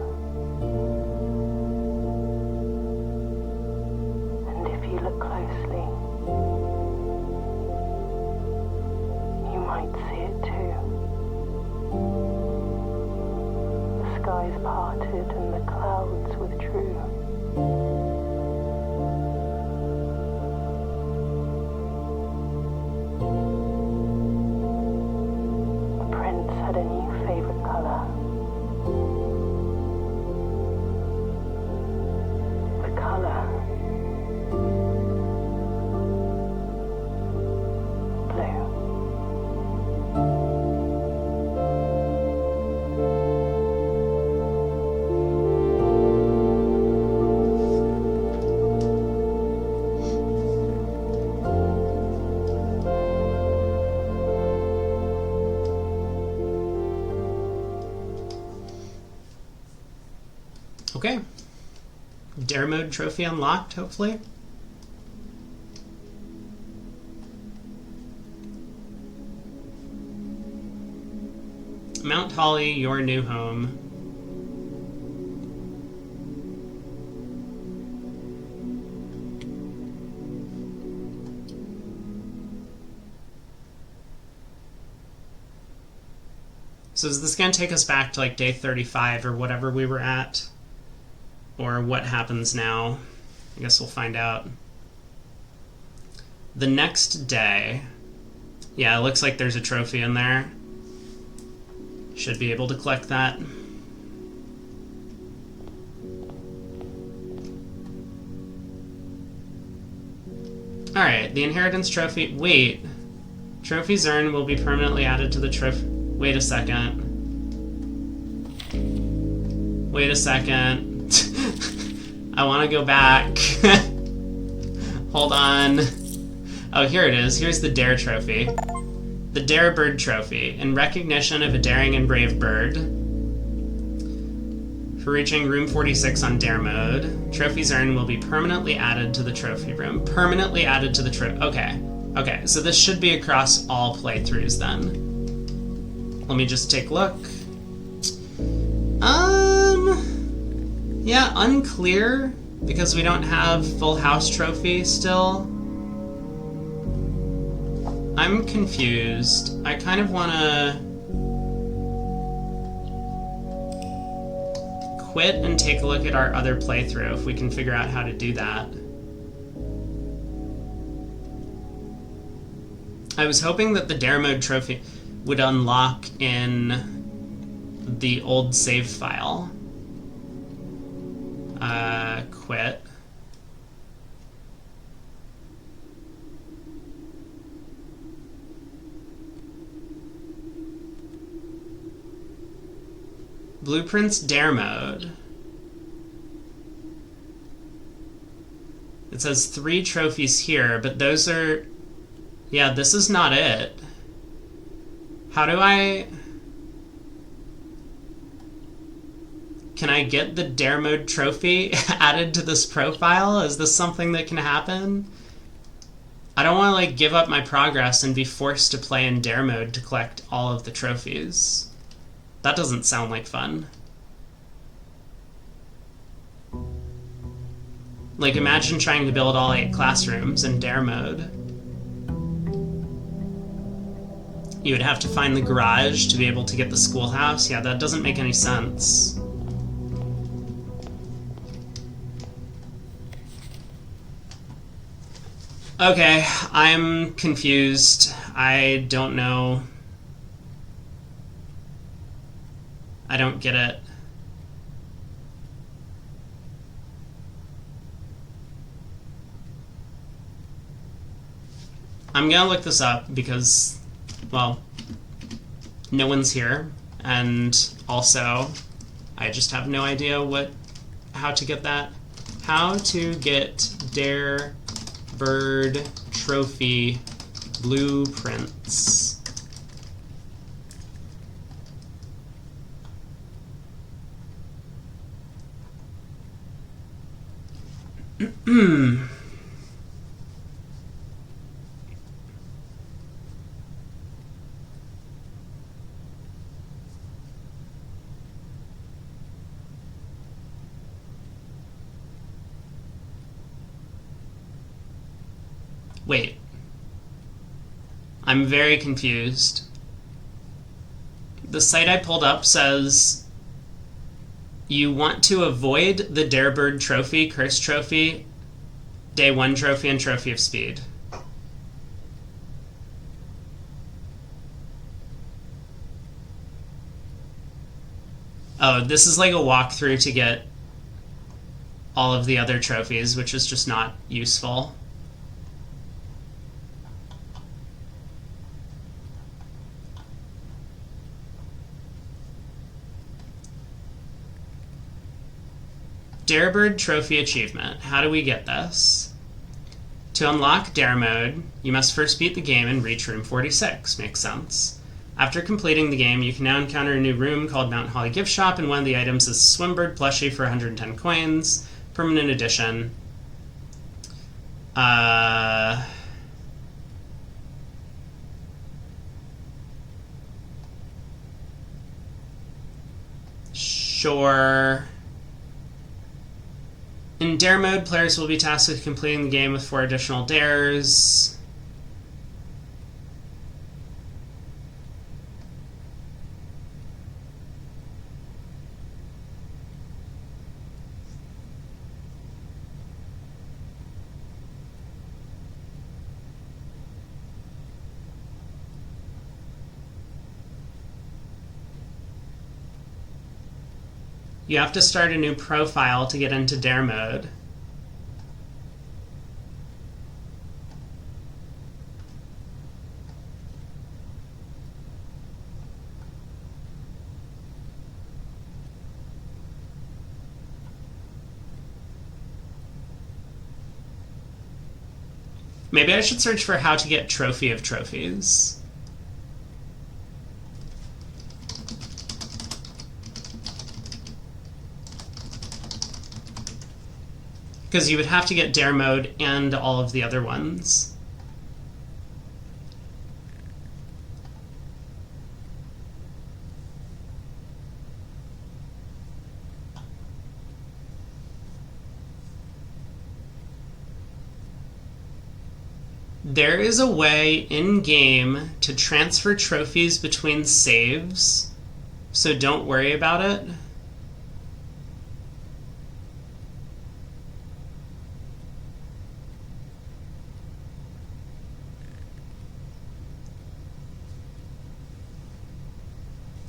And if you look closely, you might see it too. The skies parted and the clouds withdrew. The prince had a new favorite color. The color blue. Okay. Dare mode trophy unlocked, hopefully. Mount Holly, your new home. So is this going to take us back to like day 35 or whatever we were at? Or what happens now? I guess we'll find out. The next day. Yeah, it looks like there's a trophy in there. Should be able to collect that. Alright, the inheritance trophy. Wait. Trophies earned will be permanently added to the trophy. Wait a second. Wait a second. I want to go back. Hold on. Oh, here it is. Here's the Dare trophy. The Dare Bird trophy. In recognition of a daring and brave bird. For reaching room 46 on Dare mode, trophies earned will be permanently added to the trophy room. Permanently added to the trophy. Okay. Okay, so this should be across all playthroughs then. Let me just take a look. Yeah, unclear, because we don't have full house trophy still. I'm confused. I kind of want to quit and take a look at our other playthrough if we can figure out how to do that. I was hoping that the Dare mode trophy would unlock in the old save file. Quit. Blueprints Dare mode. It says 3 trophies here, but those are... Yeah, this is not it. How do I... Can I get the Dare mode trophy added to this profile? Is this something that can happen? I don't want to like give up my progress and be forced to play in Dare mode to collect all of the trophies. That doesn't sound like fun. Like imagine trying to build all 8 classrooms in Dare mode. You would have to find the garage to be able to get the schoolhouse. Yeah, that doesn't make any sense. Okay, I'm confused. I don't know. I don't get it. I'm gonna look this up because, well, no one's here, and also I just have no idea how to get that. How to get Dare Bird Trophy blueprints. Wait. I'm very confused. The site I pulled up says you want to avoid the Darebird Trophy, Curse Trophy, Day 1 Trophy, and Trophy of Speed. Oh, this is like a walkthrough to get all of the other trophies, which is just not useful. Darebird Trophy Achievement. How do we get this? To unlock Dare Mode, you must first beat the game and reach room 46. Makes sense. After completing the game, you can now encounter a new room called Mount Holly Gift Shop, and one of the items is Swimbird plushie for 110 coins. Permanent edition. Sure. In Dare Mode, players will be tasked with completing the game with 4 additional dares. You have to start a new profile to get into Dare Mode. Maybe I should search for how to get Trophy of Trophies. Because you would have to get Dare Mode and all of the other ones. There is a way in-game to transfer trophies between saves, so don't worry about it.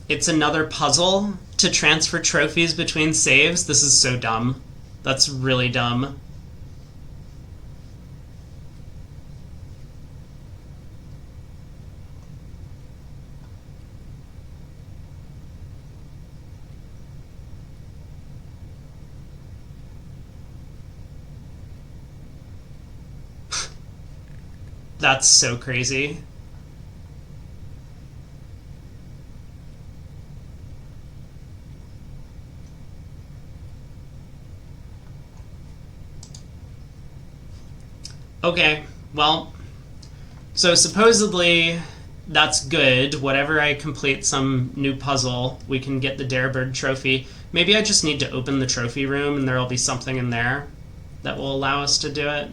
It's another puzzle to transfer trophies between saves. This is so dumb. That's really dumb. That's so crazy. Okay, well, so supposedly that's good. Whatever I complete some new puzzle, we can get the Darebird trophy. Maybe I just need to open the trophy room and there'll be something in there that will allow us to do it.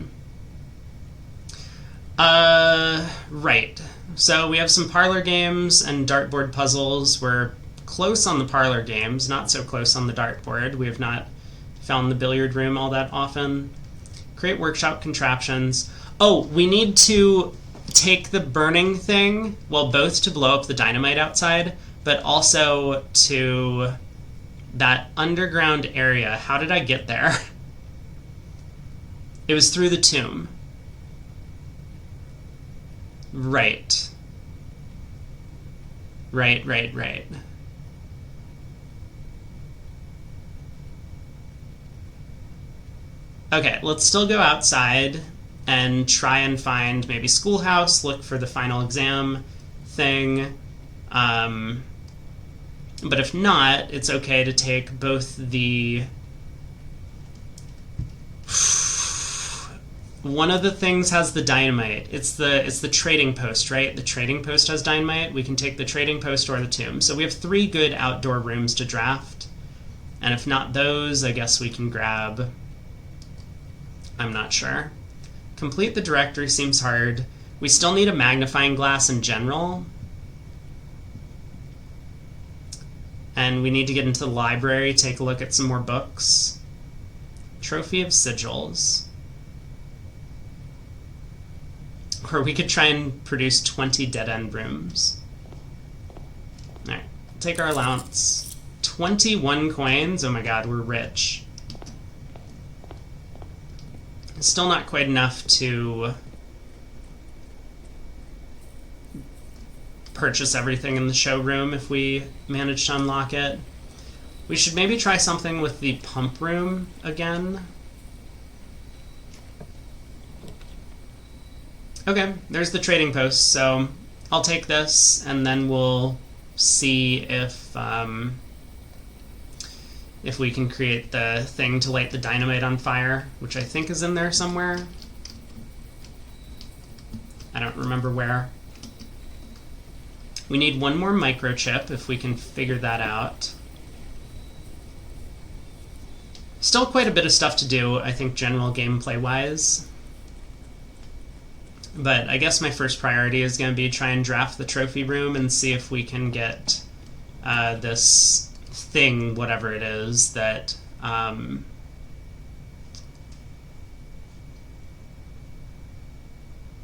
Right. So we have some parlor games and dartboard puzzles. We're close on the parlor games, not so close on the dartboard. We have not found the billiard room all that often. Create workshop contraptions. Oh, we need to take the burning thing, well, both to blow up the dynamite outside, but also to that underground area. How did I get there? It was through the tomb. Right. Right. Okay, let's still go outside and try and find maybe schoolhouse, look for the final exam thing. But if not, it's okay to take both the... One of the things has the dynamite. It's the trading post, right? The trading post has dynamite. We can take the trading post or the tomb. So we have 3 good outdoor rooms to draft. And if not those, I guess we can grab... I'm not sure. Complete the directory seems hard. We still need a magnifying glass in general. And we need to get into the library, take a look at some more books. Trophy of Sigils. Or we could try and produce 20 dead-end rooms. Alright, take our allowance. 21 coins? Oh my god, we're rich. Still not quite enough to purchase everything in the showroom if we manage to unlock it. We should maybe try something with the pump room again. Okay, there's the trading post, so I'll take this and then we'll see if we can create the thing to light the dynamite on fire, which I think is in there somewhere. I don't remember where. We need one more microchip if we can figure that out. Still quite a bit of stuff to do, I think, general gameplay-wise. But I guess my first priority is going to be try and draft the trophy room and see if we can get this thing, whatever it is, that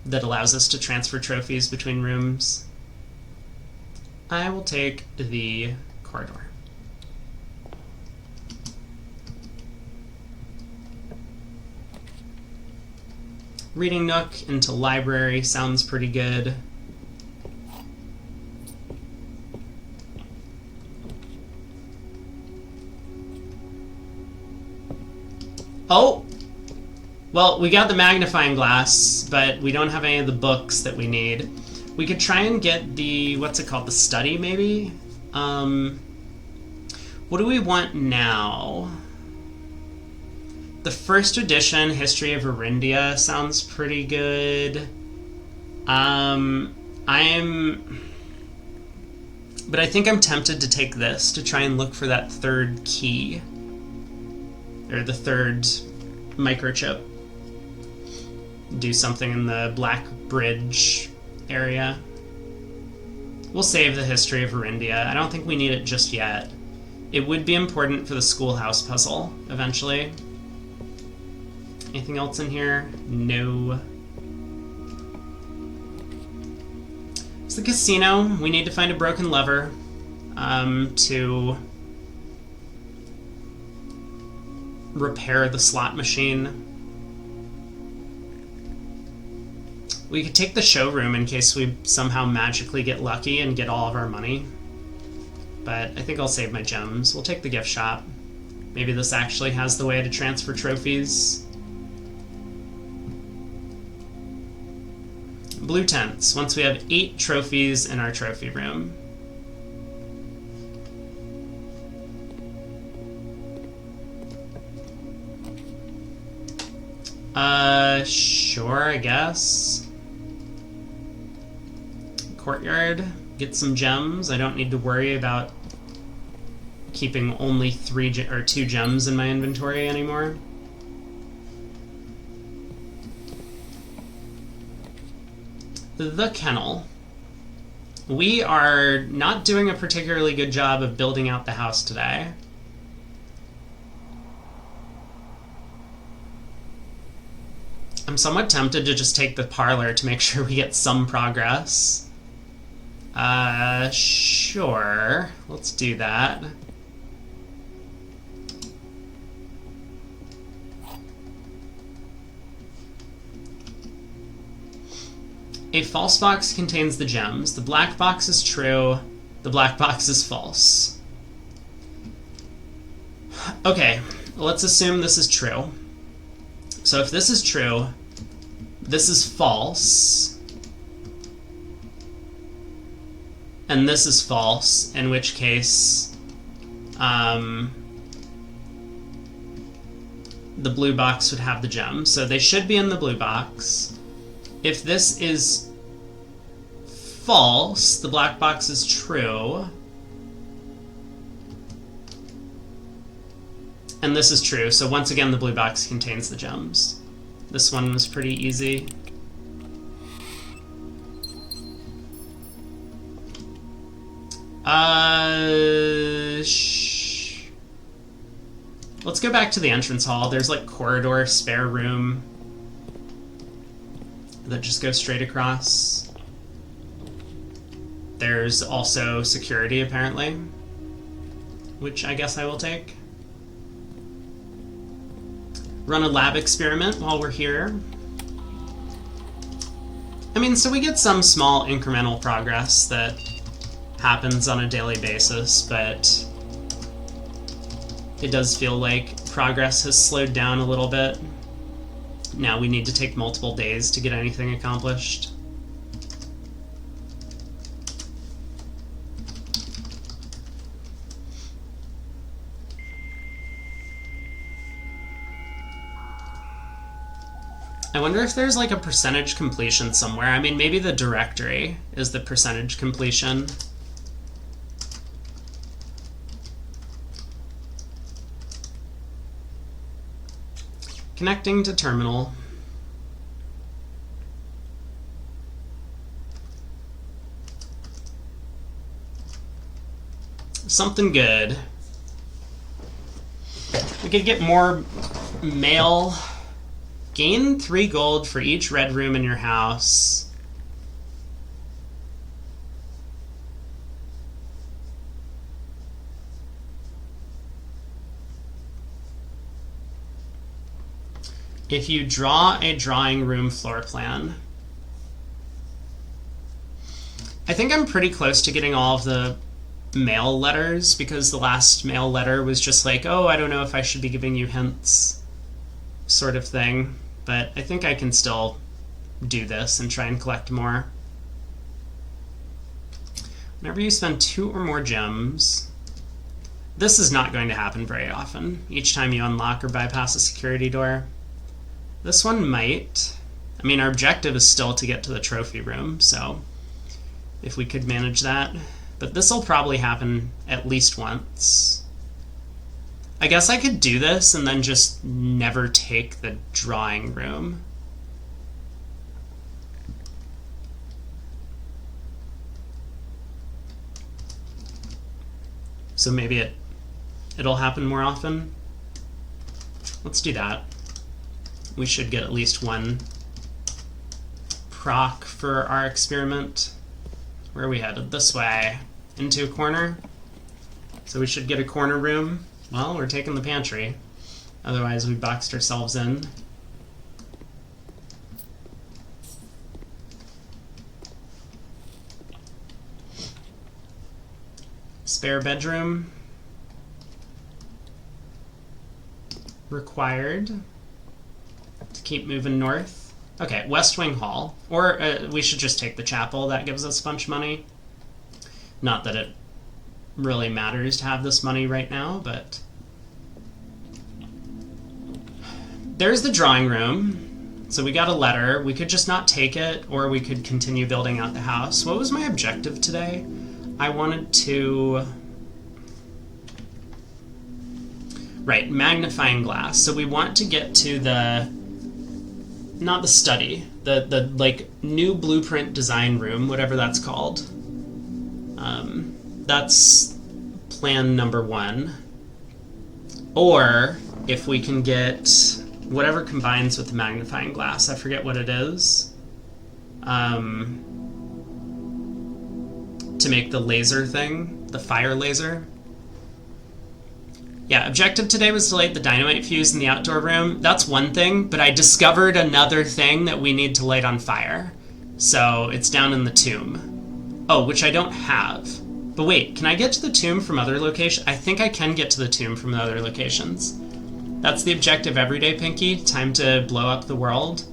that allows us to transfer trophies between rooms. I will take the corridor. Reading nook into library sounds pretty good. Oh! Well, we got the magnifying glass, but we don't have any of the books that we need. We could try and get the, what's it called, the study, maybe? What do we want now? The first edition, History of Arindia, sounds pretty good. But I think I'm tempted to take this to try and look for that third key. Or the third microchip. Do something in the Black Bridge area. We'll save the History of Arindia. I don't think we need it just yet. It would be important for the schoolhouse puzzle, eventually. Anything else in here? No. It's the casino. We need to find a broken lever to repair the slot machine. We could take the showroom in case we somehow magically get lucky and get all of our money. But I think I'll save my gems. We'll take the gift shop. Maybe this actually has the way to transfer trophies. Blue tents. Once we have 8 trophies in our trophy room. Sure, I guess. Courtyard. Get some gems. I don't need to worry about keeping only 2 gems in my inventory anymore. the kennel. We are not doing a particularly good job of building out the house today. I'm somewhat tempted to just take the parlor to make sure we get some progress. Sure. Let's do that. A false box contains the gems. The black box is true. The black box is false. Okay, let's assume this is true. So if this is true, this is false. And this is false, in which case the blue box would have the gems. So they should be in the blue box. If this is false, the black box is true. And this is true, so once again the blue box contains the gems. This one was pretty easy. Let's go back to the entrance hall. There's like corridor, spare room that just goes straight across. There's also security, apparently, which I guess I will take. Run a lab experiment while we're here. I mean, so we get some small incremental progress that happens on a daily basis, but it does feel like progress has slowed down a little bit. Now we need to take multiple days to get anything accomplished. I wonder if there's like a percentage completion somewhere. I mean, maybe the directory is the percentage completion. Connecting to terminal. Something good. We could get more mail. Gain 3 gold for each red room in your house. If you draw a drawing room floor plan. I think I'm pretty close to getting all of the mail letters, because the last mail letter was just like, oh, I don't know if I should be giving you hints, sort of thing. But I think I can still do this and try and collect more. Whenever you spend 2 or more gems, this is not going to happen very often, each time you unlock or bypass a security door. This one might. I mean, our objective is still to get to the trophy room, so if we could manage that. But this will probably happen at least once. I guess I could do this and then just never take the drawing room. So maybe it'll happen more often. Let's do that. We should get at least 1 proc for our experiment. Where are we headed? This way. Into a corner. So we should get a corner room. Well, we're taking the pantry. Otherwise, we boxed ourselves in. Spare bedroom. Required. To keep moving north. Okay, West Wing Hall. Or we should just take the chapel. That gives us a bunch of money. Not that it really matters to have this money right now, but there's the drawing room. So we got a letter. We could just not take it, or we could continue building out the house. What was my objective today? I wanted to... Right, magnifying glass. So we want to get to the not the study, the like new blueprint design room, whatever that's called. That's plan number 1. Or if we can get whatever combines with the magnifying glass, I forget what it is, to make the laser thing, the fire laser. Yeah, objective today was to light the dynamite fuse in the outdoor room. That's one thing, but I discovered another thing that we need to light on fire. So it's down in the tomb. Oh, which I don't have. But wait, can I get to the tomb from other locations? I think I can get to the tomb from other locations. That's the objective every day, Pinky. Time to blow up the world.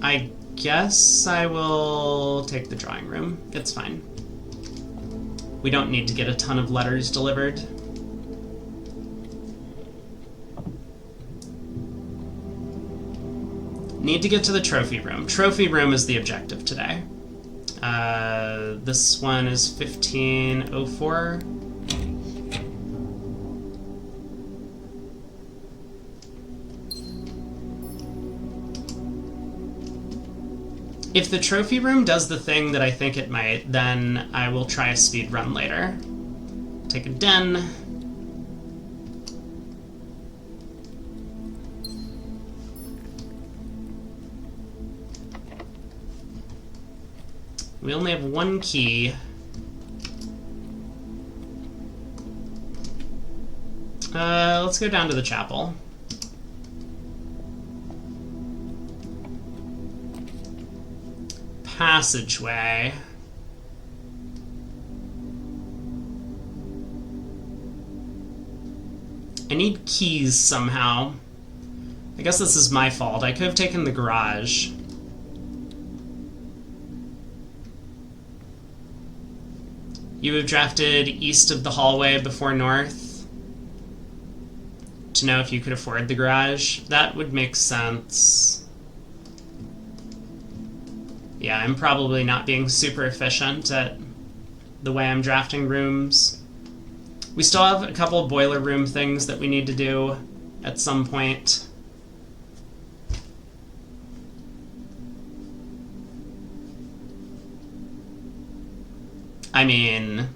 I guess I will take the drawing room. It's fine. We don't need to get a ton of letters delivered. Need to get to the trophy room. Trophy room is the objective today. This one is 1504. If the trophy room does the thing that I think it might, then I will try a speed run later. Take a den. We only have one key. Let's go down to the chapel. Passageway. I need keys somehow. I guess this is my fault. I could have taken the garage. You have drafted east of the hallway before north to know if you could afford the garage. That would make sense. Yeah, I'm probably not being super efficient at the way I'm drafting rooms. We still have a couple boiler room things that we need to do at some point. I mean,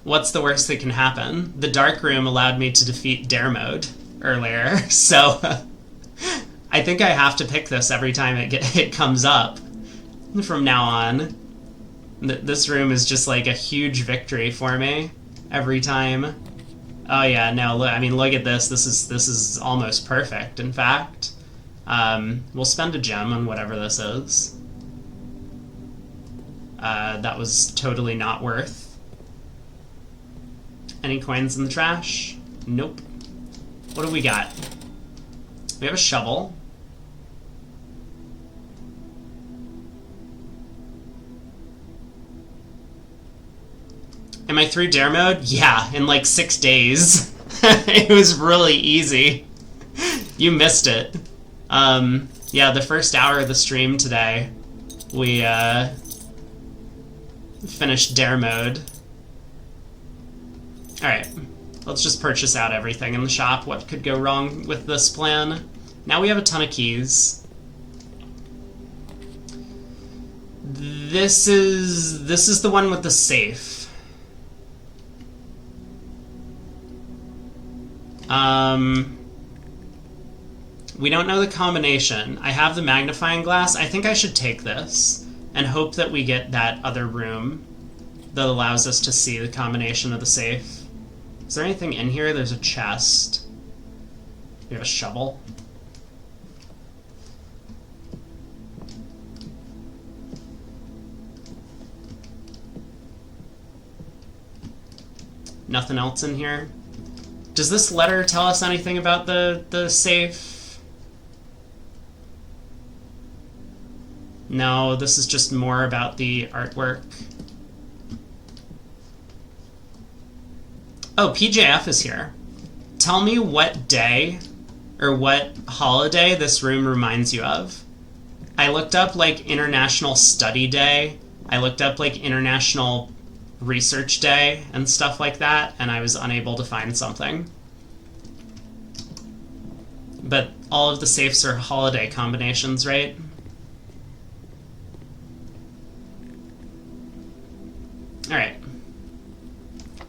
what's the worst that can happen? The dark room allowed me to defeat dare mode earlier, so I think I have to pick this every time it comes up from now on. This room is just like a huge victory for me every time. Oh yeah, no, I mean, look at this. This is almost perfect, in fact. We'll spend a gem on whatever this is. That was totally not worth. Any coins in the trash? Nope. What do we got? We have a shovel. Am I through dare mode? Yeah, in like 6 days. It was really easy. You missed it. Yeah, the first hour of the stream today, we finished dare mode. Alright, let's just purchase out everything in the shop. What could go wrong with this plan? Now we have a ton of keys. This is the one with the safe. We don't know the combination. I have the magnifying glass. I think I should take this and hope that we get that other room that allows us to see the combination of the safe. Is there anything in here? There's a chest. We have a shovel. Nothing else in here? Does this letter tell us anything about the safe? No, this is just more about the artwork. Oh, PJF is here. Tell me what day or what holiday this room reminds you of. I looked up like International Study Day. I looked up like International Research Day and stuff like that, and I was unable to find something. But all of the safes are holiday combinations, right? Alright.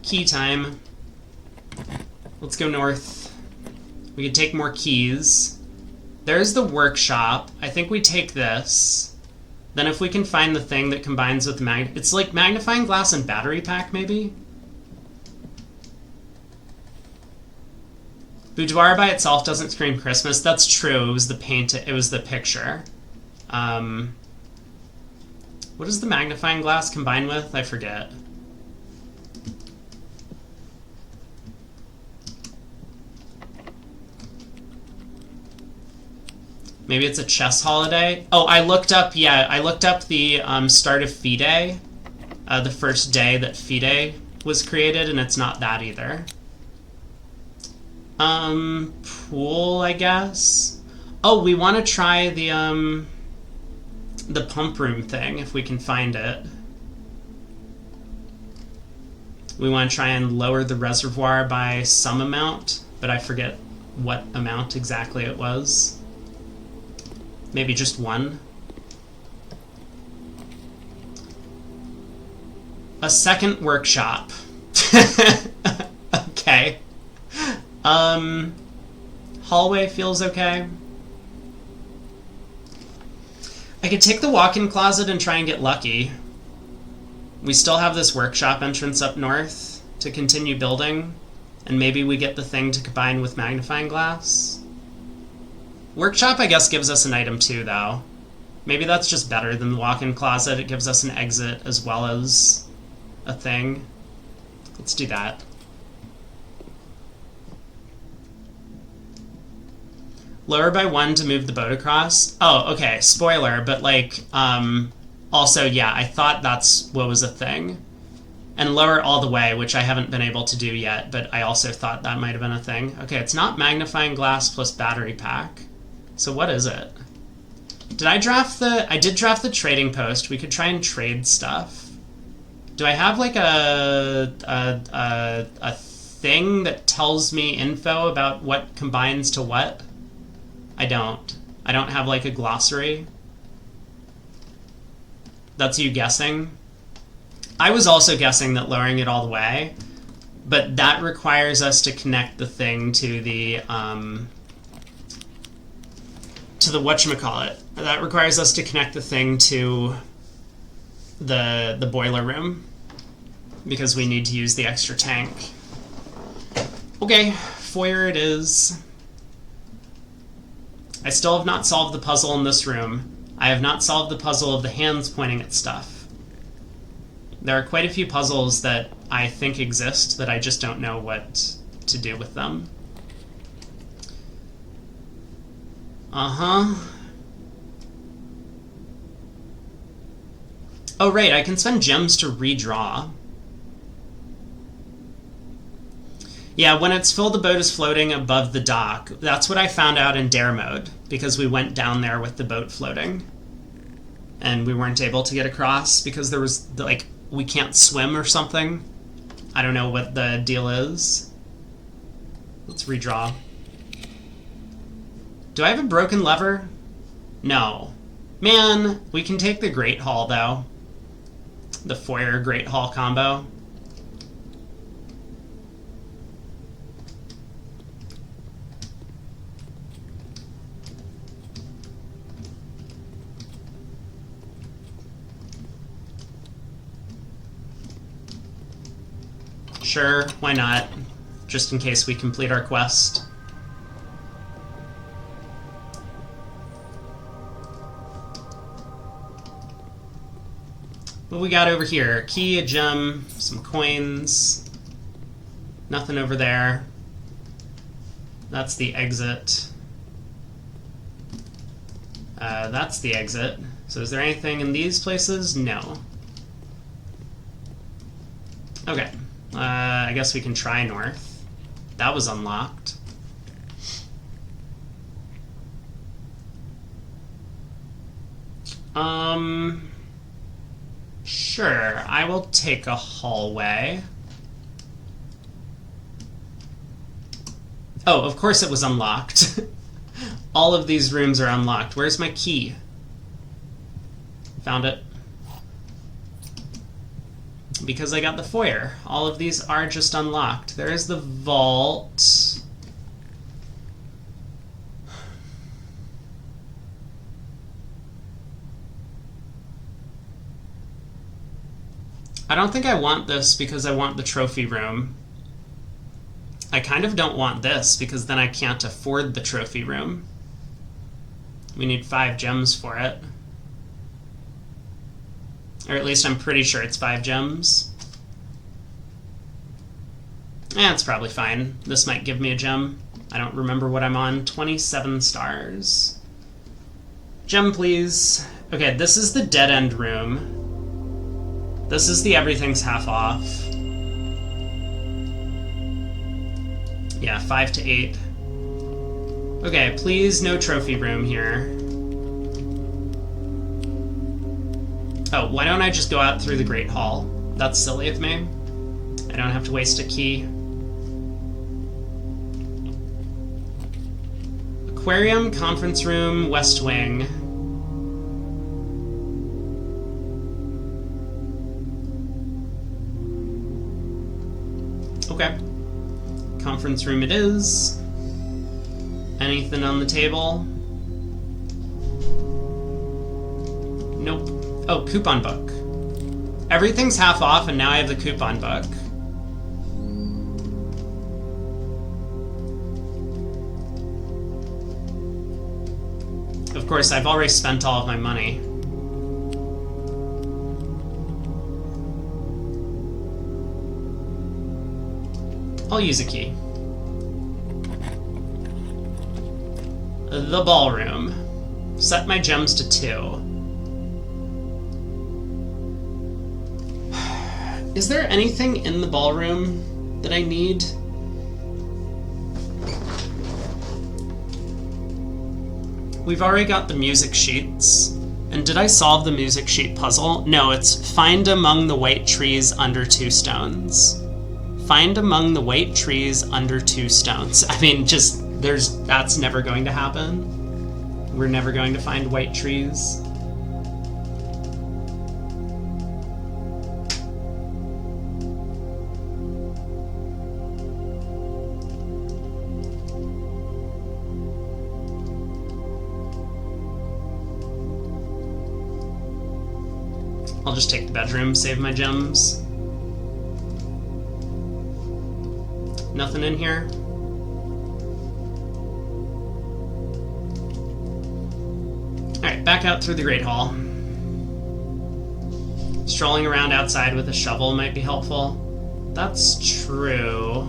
Key time. Let's go north. We could take more keys. There's the workshop. I think we take this. Then if we can find the thing that combines with it's like magnifying glass and battery pack, maybe? Boudoir by itself doesn't scream Christmas. That's true. It was the it was the picture. What does the magnifying glass combine with? I forget. Maybe it's a chess holiday? Oh, I looked up, yeah, I looked up the start of FIDE, the first day that FIDE was created, and it's not that either. Pool, I guess? Oh, we want to try the pump room thing, if we can find it. We want to try and lower the reservoir by some amount, but I forget what amount exactly it was. Maybe just one. A second workshop. Okay. Hallway feels okay. I could take the walk-in closet and try and get lucky. We still have this workshop entrance up north to continue building, and maybe we get the thing to combine with magnifying glass. Workshop, I guess, gives us an item too, though. Maybe that's just better than the walk-in closet. It gives us an exit as well as a thing. Let's do that. Lower by 1 to move the boat across. Oh, okay, spoiler, but like, also, yeah, I thought that's what was a thing. And lower all the way, which I haven't been able to do yet, but I also thought that might have been a thing. Okay, it's not magnifying glass plus battery pack. So what is it? Did I draft the... I did draft the trading post. We could try and trade stuff. Do I have like a thing that tells me info about what combines to what? I don't. I don't have like a glossary. That's you guessing? I was also guessing that lowering it all the way, but that requires us to connect the thing to the whatchamacallit. That requires us to connect the thing to the boiler room because we need to use the extra tank. Okay, foyer it is. I still have not solved the puzzle in this room. I have not solved the puzzle of the hands pointing at stuff. There are quite a few puzzles that I think exist that I just don't know what to do with them. Uh-huh. Oh, right, I can spend gems to redraw. Yeah, when it's full, the boat is floating above the dock. That's what I found out in dare mode, because we went down there with the boat floating. And we weren't able to get across because there was, like, we can't swim or something. I don't know what the deal is. Let's redraw. Do I have a broken lever? No. Man, we can take the Great Hall, though. The foyer Great Hall combo. Sure, why not? Just in case we complete our quest. What we got over here? A key, a gem, some coins. Nothing over there. That's the exit. That's the exit. So is there anything in these places? No. Okay. I guess we can try north. That was unlocked. Sure, I will take a hallway. Oh, of course it was unlocked. all of these rooms are unlocked. Where's my key? Found it. Because I got the foyer. All of these are just unlocked. There is the vault. I don't think I want this because I want the trophy room. I kind of don't want this because then I can't afford the trophy room. We need 5 gems for it. Or at least I'm pretty sure it's 5 gems. It's probably fine. This might give me a gem. I don't remember what I'm on. 27 stars. Gem, please. Okay, this is the dead end room. This is the everything's half off. Yeah, 5 to 8. Okay, please no trophy room here. Oh, why don't I just go out through the Great Hall? That's silly of me. I don't have to waste a key. Aquarium, conference room, west wing. Okay. Conference room it is. Anything on the table? Nope. Oh, coupon book. Everything's half off and now I have the coupon book. Of course, I've already spent all of my money. I'll use a key. The ballroom. Set my gems to 2. Is there anything in the ballroom that I need? We've already got the music sheets. And did I solve the music sheet puzzle? No, it's find among the white trees under 2 stones. Find among the white trees under 2 stones. I mean, just, that's never going to happen. We're never going to find white trees. I'll just take the bedroom, save my gems. Nothing in here. Alright, back out through the Great Hall. Strolling around outside with a shovel might be helpful. That's true.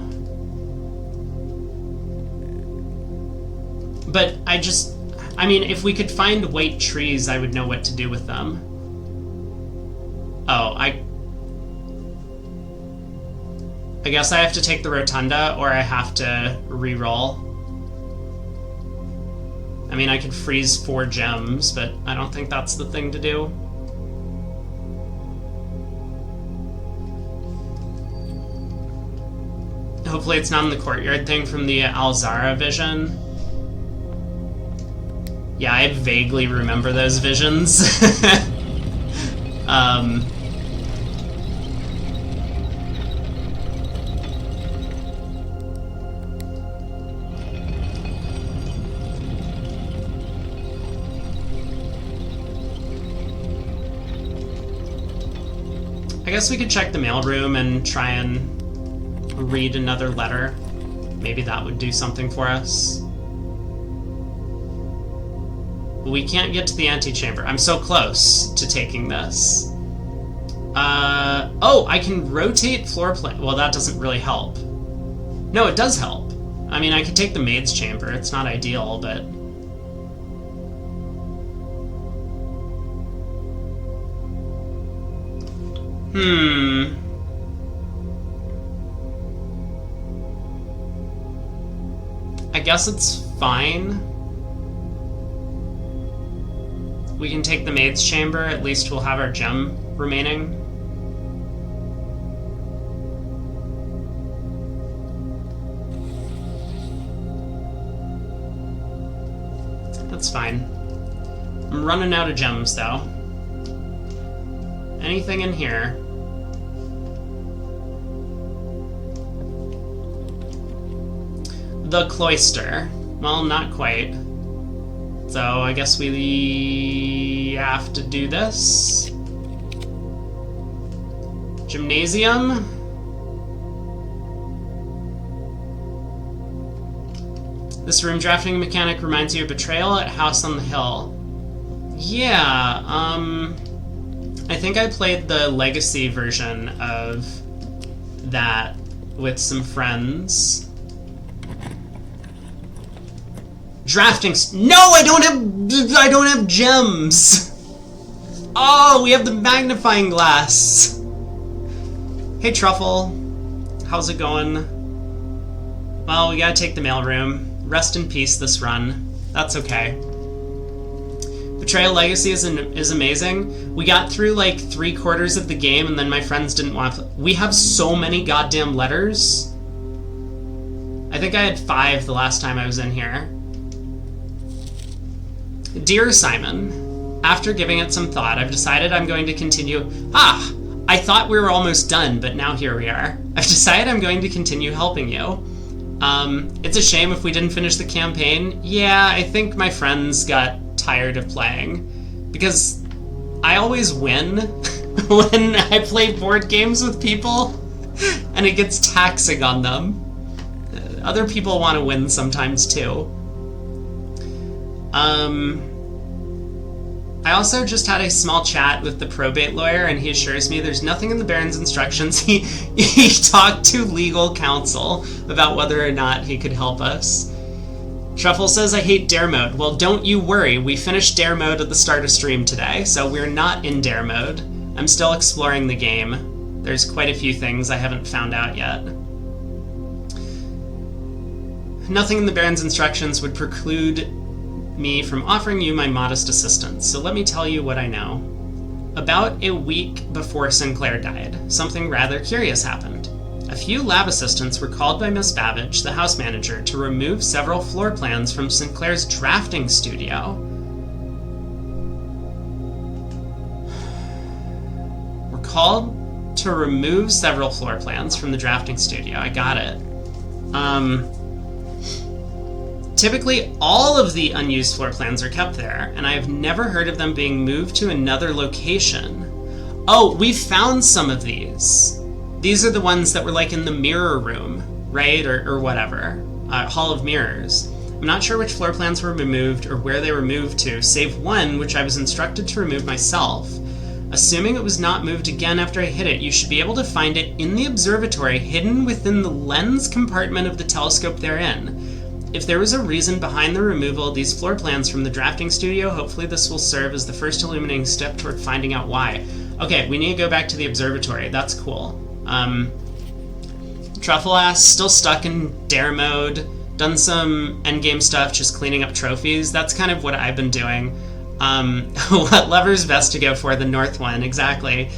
But I mean, if we could find white trees, I would know what to do with them. Oh, I guess I have to take the rotunda, or I have to re-roll. I mean, I could freeze 4 gems, but I don't think that's the thing to do. Hopefully it's not in the courtyard thing from the Alzara vision. Yeah, I vaguely remember those visions. I guess we could check the mailroom and try and read another letter. Maybe that would do something for us. We can't get to the antechamber. I'm so close to taking this. Oh, I can rotate floor plan. Well, that doesn't really help. No, it does help. I mean, I could take the maid's chamber. It's not ideal, but... I guess it's fine. We can take the maid's chamber. At least we'll have our gem remaining. That's fine. I'm running out of gems, though. Anything in here? The cloister. Well, not quite. So I guess we have to do this. Gymnasium. This room drafting mechanic reminds you of Betrayal at House on the Hill. Yeah, I think I played the Legacy version of that with some friends. Drafting. No, I don't have gems. Oh, we have the magnifying glass. Hey, Truffle. How's it going? Well, we gotta take the mailroom. Rest in peace this run. That's okay. Betrayal Legacy is amazing. We got through like 3/4 of the game and then my friends didn't want to play. We have so many goddamn letters. I think I had 5 the last time I was in here. Dear Simon, after giving it some thought, I've decided I'm going to continue... I thought we were almost done, but now here we are. I've decided I'm going to continue helping you. It's a shame if we didn't finish the campaign. Yeah, I think my friends got tired of playing. Because I always win when I play board games with people, and it gets taxing on them. Other people want to win sometimes, too. I also just had a small chat with the probate lawyer, and he assures me there's nothing in the Baron's instructions. He talked to legal counsel about whether or not he could help us. Truffle says I hate dare mode. Well, don't you worry. We finished dare mode at the start of stream today, so we're not in dare mode. I'm still exploring the game. There's quite a few things I haven't found out yet. Nothing in the Baron's instructions would preclude me from offering you my modest assistance, so let me tell you what I know. About a week before Sinclair died, something rather curious happened. A few lab assistants were called by Miss Babbage, the house manager, to remove several floor plans from Sinclair's drafting studio. We're called to remove several floor plans from the drafting studio. I got it. Typically, all of the unused floor plans are kept there, and I have never heard of them being moved to another location. Oh, we found some of these. These are the ones that were like in the mirror room, right? Or whatever. Hall of Mirrors. I'm not sure which floor plans were removed or where they were moved to, save one which I was instructed to remove myself. Assuming it was not moved again after I hit it, you should be able to find it in the observatory, hidden within the lens compartment of the telescope therein. If there was a reason behind the removal of these floor plans from the drafting studio, hopefully this will serve as the first illuminating step toward finding out why. Okay, we need to go back to the observatory. That's cool. Truffle ass, still stuck in dare mode. Done some endgame stuff, just cleaning up trophies. That's kind of what I've been doing. What lever's best to go for? The north one, exactly.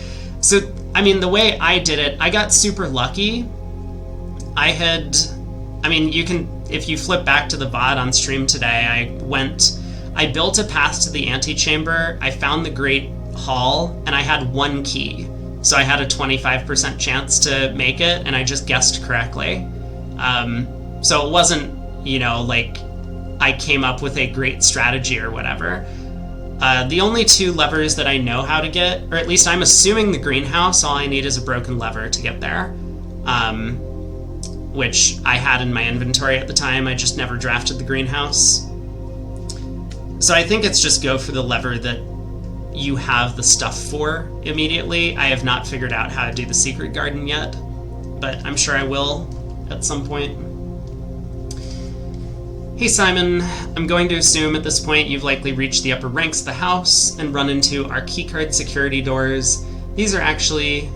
So, I mean, the way I did it, I got super lucky. You can, if you flip back to the VOD on stream today, I built a path to the antechamber, I found the Great Hall, and I had 1 key. So I had a 25% chance to make it, and I just guessed correctly. So it wasn't, like I came up with a great strategy or whatever. The only 2 levers that I know how to get, or at least I'm assuming the greenhouse, all I need is a broken lever to get there. Which I had in my inventory at the time, I just never drafted the greenhouse. So I think it's just go for the lever that you have the stuff for immediately. I have not figured out how to do the secret garden yet, but I'm sure I will at some point. Hey Simon, I'm going to assume at this point you've likely reached the upper ranks of the house and run into our keycard security doors. These are actually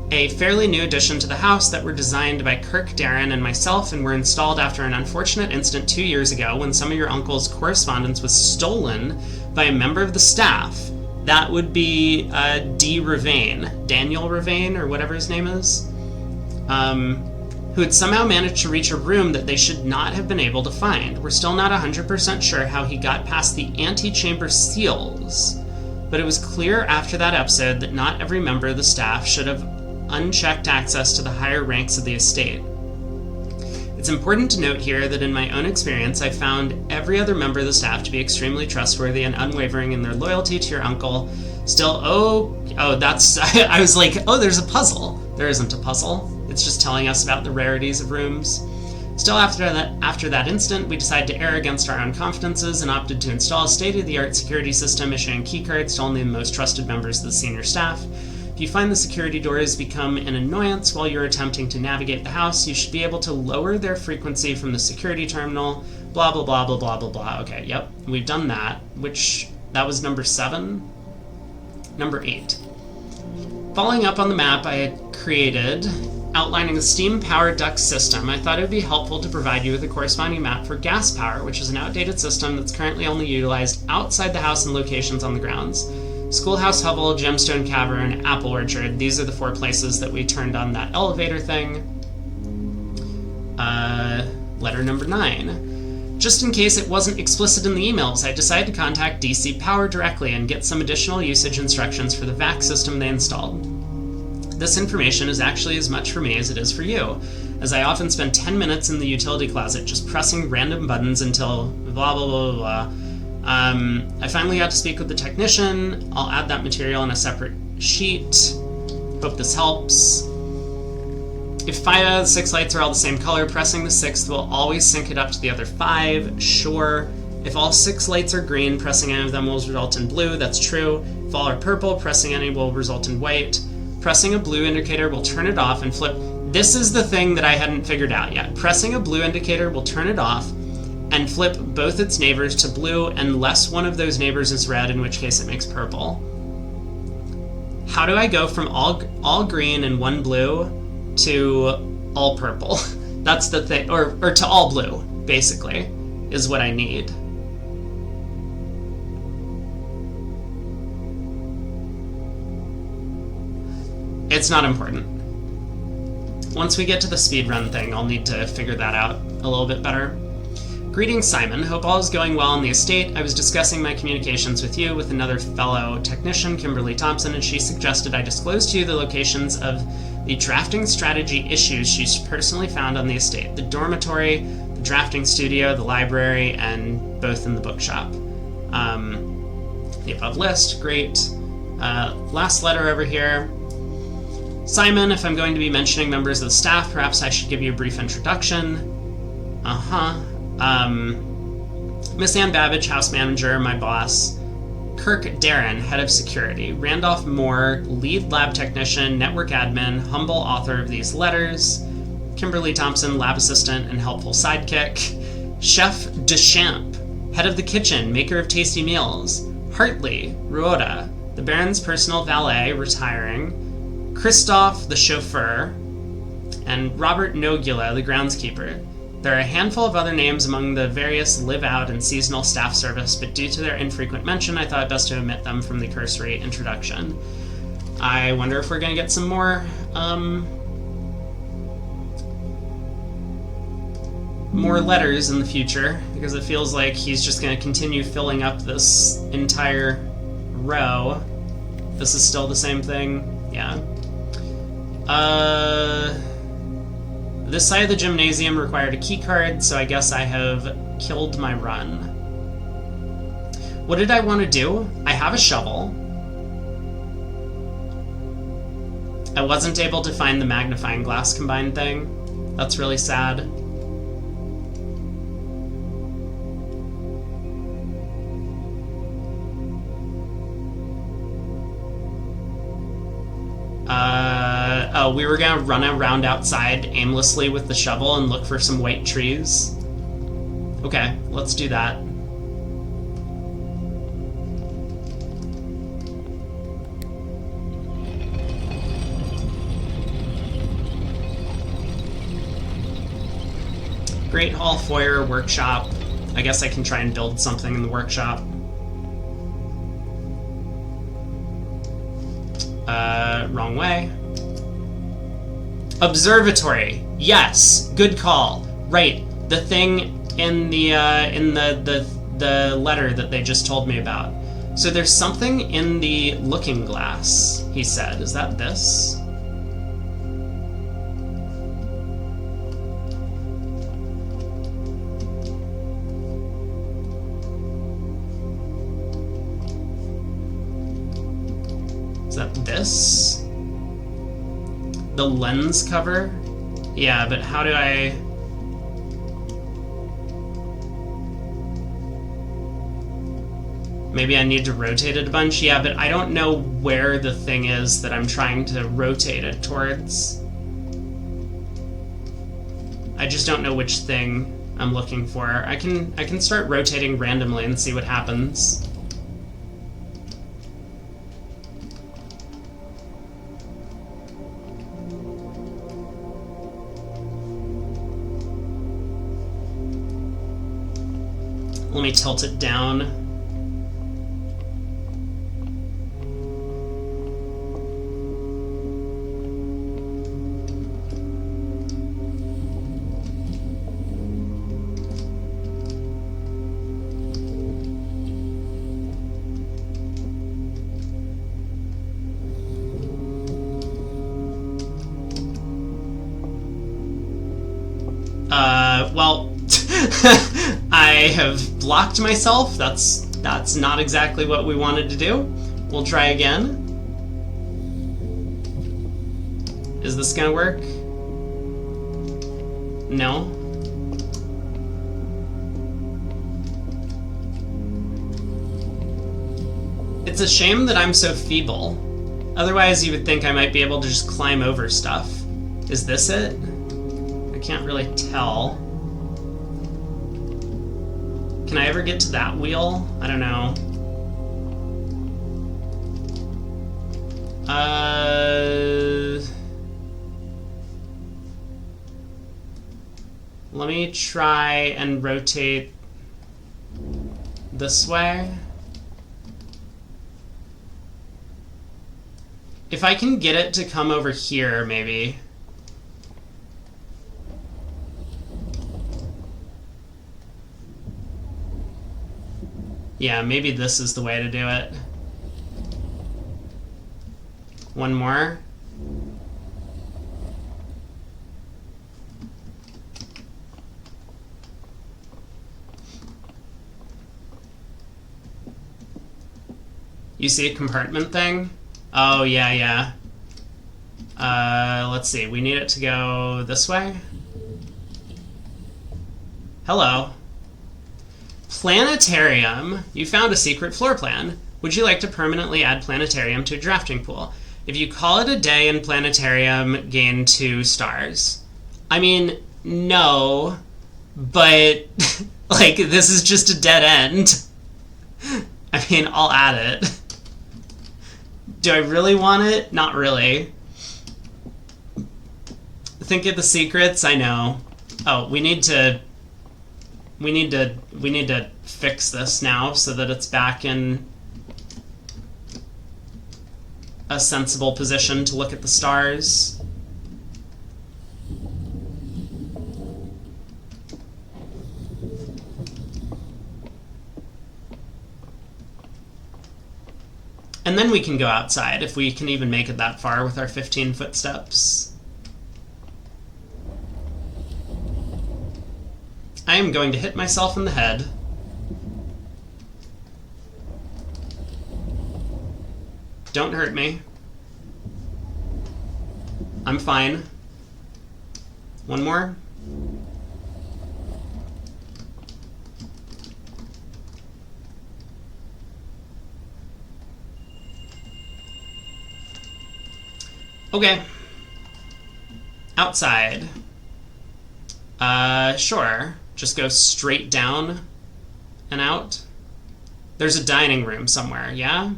a fairly new addition to the house that were designed by Kirk Darren and myself and were installed after an unfortunate incident 2 years ago when some of your uncle's correspondence was stolen by a member of the staff. That would be Daniel Ravane, or whatever his name is. who had somehow managed to reach a room that they should not have been able to find. We're still not 100% sure how he got past the antechamber seals, but it was clear after that episode that not every member of the staff should have unchecked access to the higher ranks of the estate. It's important to note here that in my own experience, I found every other member of the staff to be extremely trustworthy and unwavering in their loyalty to your uncle. Still, that's, I was like, oh, there's a puzzle. There isn't a puzzle. It's just telling us about the rarities of rooms. Still, after that instant, we decided to err against our own confidences and opted to install a state-of-the-art security system issuing keycards to only the most trusted members of the senior staff. If you find the security doors become an annoyance while you're attempting to navigate the house, you should be able to lower their frequency from the security terminal, blah, blah, blah, blah, blah, blah, blah. Okay, yep, we've done that, that was number 7. Number 8. Following up on the map I had created, outlining a steam-powered duct system, I thought it would be helpful to provide you with a corresponding map for gas power, which is an outdated system that's currently only utilized outside the house and locations on the grounds. Schoolhouse Hovel, Gemstone Cavern, Apple Orchard, these are the 4 places that we turned on that elevator thing. Letter number 9. Just in case it wasn't explicit in the emails, I decided to contact DC Power directly and get some additional usage instructions for the VAC system they installed. This information is actually as much for me as it is for you, as I often spend 10 minutes in the utility closet just pressing random buttons until blah blah blah blah blah. I finally got to speak with the technician. I'll add that material in a separate sheet. Hope this helps. If 5 out of the 6 lights are all the same color, pressing the 6th will always sync it up to the other 5. Sure. If all 6 lights are green, pressing any of them will result in blue. That's true. If all are purple, pressing any will result in white. Pressing a blue indicator will turn it off and flip. This is the thing that I hadn't figured out yet. Pressing a blue indicator will turn it off and flip both its neighbors to blue unless one of those neighbors is red, in which case it makes purple. How do I go from all green and 1 blue to all purple? That's the thing, or to all blue, basically, is what I need. It's not important. Once we get to the speedrun thing, I'll need to figure that out a little bit better. Greetings, Simon. Hope all is going well on the estate. I was discussing my communications with you with another fellow technician, Kimberly Thompson, and she suggested I disclose to you the locations of the drafting strategy issues she's personally found on the estate. The dormitory, the drafting studio, the library, and both in the bookshop. The above list, great. Last letter over here. Simon, if I'm going to be mentioning members of the staff, perhaps I should give you a brief introduction. Miss Ann Babbage, house manager, my boss. Kirk Darren, head of security. Randolph Moore, lead lab technician, network admin, humble author of these letters. Kimberly Thompson, lab assistant and helpful sidekick. Chef Deschamps, head of the kitchen, maker of tasty meals. Hartley Ruoda, the Baron's personal valet, retiring. Christoph, the chauffeur. And Robert Nogula, the groundskeeper. There are a handful of other names among the various live-out and seasonal staff service, but due to their infrequent mention, I thought it best to omit them from the cursory introduction. I wonder if we're going to get some more letters in the future, because it feels like he's just going to continue filling up this entire row. This is still the same thing? Yeah. This side of the gymnasium required a key card, so I guess I have killed my run. What did I want to do? I have a shovel. I wasn't able to find the magnifying glass combined thing. That's really sad. We were gonna run around outside aimlessly with the shovel and look for some white trees. Okay, let's do that. Great Hall Foyer Workshop. I guess I can try and build something in the workshop. Wrong way. Observatory. Yes, good call. Right, the thing in the letter that they just told me about. So there's something in the looking glass, he said. Is that this? Is that this? The lens cover? Yeah, but how do I... Maybe I need to rotate it a bunch? Yeah, but I don't know where the thing is that I'm trying to rotate it towards. I just don't know which thing I'm looking for. I can start rotating randomly and see what happens. Let me tilt it down. Well, I have blocked myself. That's not exactly what we wanted to do. We'll try again. Is this gonna work? No. It's a shame that I'm so feeble. Otherwise, you would think I might be able to just climb over stuff. Is this it? I can't really tell. Can I ever get to that wheel? I don't know. Let me try and rotate this way. If I can get it to come over here, maybe. Yeah, maybe this is the way to do it. One more. You see a compartment thing? Oh, yeah. Let's see. We need it to go this way. Hello. Planetarium. You found a secret floor plan. Would you like to permanently add planetarium to a drafting pool? If you call it a day in planetarium, gain 2 stars. I mean, no, but like this is just a dead end. I mean, I'll add it. Do I really want it? Not really. Think of the secrets, I know. Oh, we need to fix this now so that it's back in a sensible position to look at the stars. And then we can go outside if we can even make it that far with our 15 footsteps. I am going to hit myself in the head. Don't hurt me. I'm fine. One more. Okay. Outside. Sure. Just go straight down and out. There's a dining room somewhere, yeah?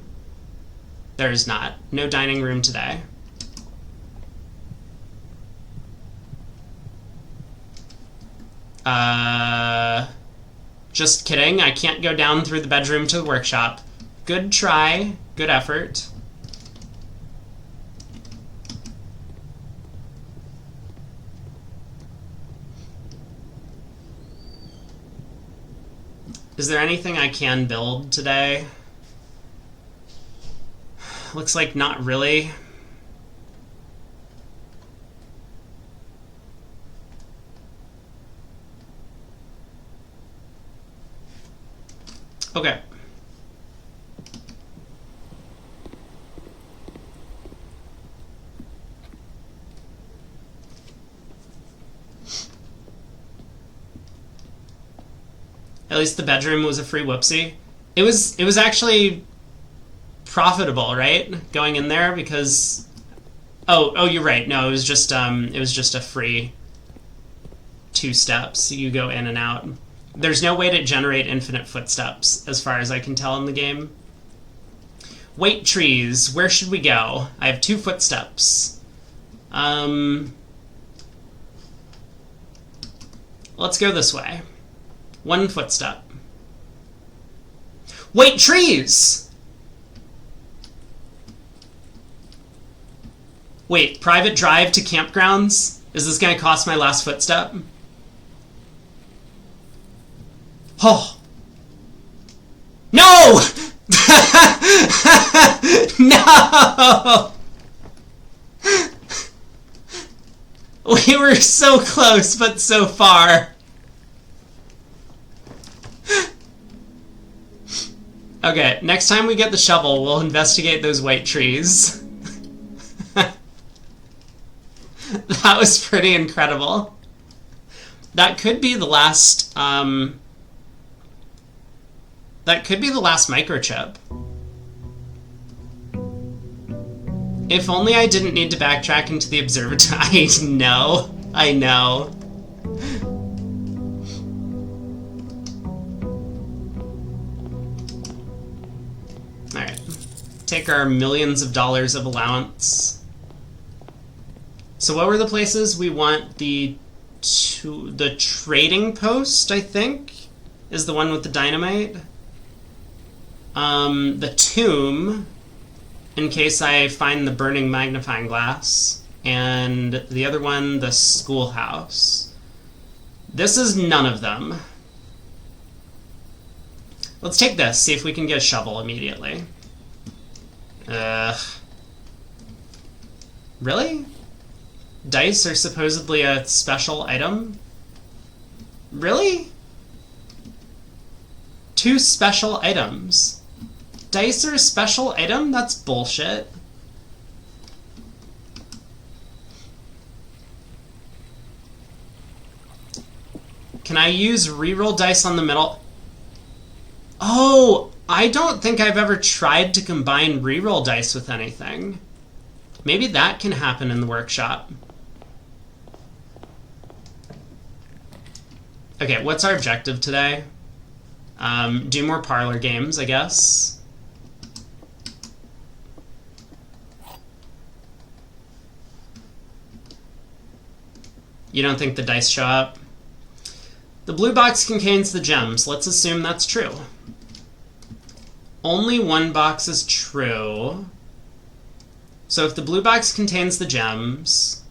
There's not. No dining room today. Just kidding. I can't go down through the bedroom to the workshop. Good try. Good effort. Is there anything I can build today? Looks like not really. Okay. At least the bedroom was a free whoopsie. It was actually profitable, right? Going in there because oh, you're right. No, it was just a free 2 steps. You go in and out. There's no way to generate infinite footsteps, as far as I can tell in the game. Wait trees, where should we go? I have 2 footsteps. Let's go this way. 1 footstep. Wait trees! Wait, private drive to campgrounds? Is this gonna cost my last footstep? Oh! No! No! We were so close, but so far. Okay, next time we get the shovel, we'll investigate those white trees. That was pretty incredible. That could be the last, that could be the last microchip. If only I didn't need to backtrack into the observatory. I know. Alright. Take our millions of dollars of allowance. So what were the places? We want the trading post, I think, is the one with the dynamite. The tomb, in case I find the burning magnifying glass. And the other one, the schoolhouse. This is none of them. Let's take this, see if we can get a shovel immediately. Really? Dice are supposedly a special item? Really? 2 special items. Dice are a special item? That's bullshit. Can I use reroll dice on the middle? Oh, I don't think I've ever tried to combine reroll dice with anything. Maybe that can happen in the workshop. Okay, what's our objective today? Do more parlor games, I guess. You don't think the dice show up? The blue box contains the gems. Let's assume that's true. Only 1 box is true. So if the blue box contains the gems,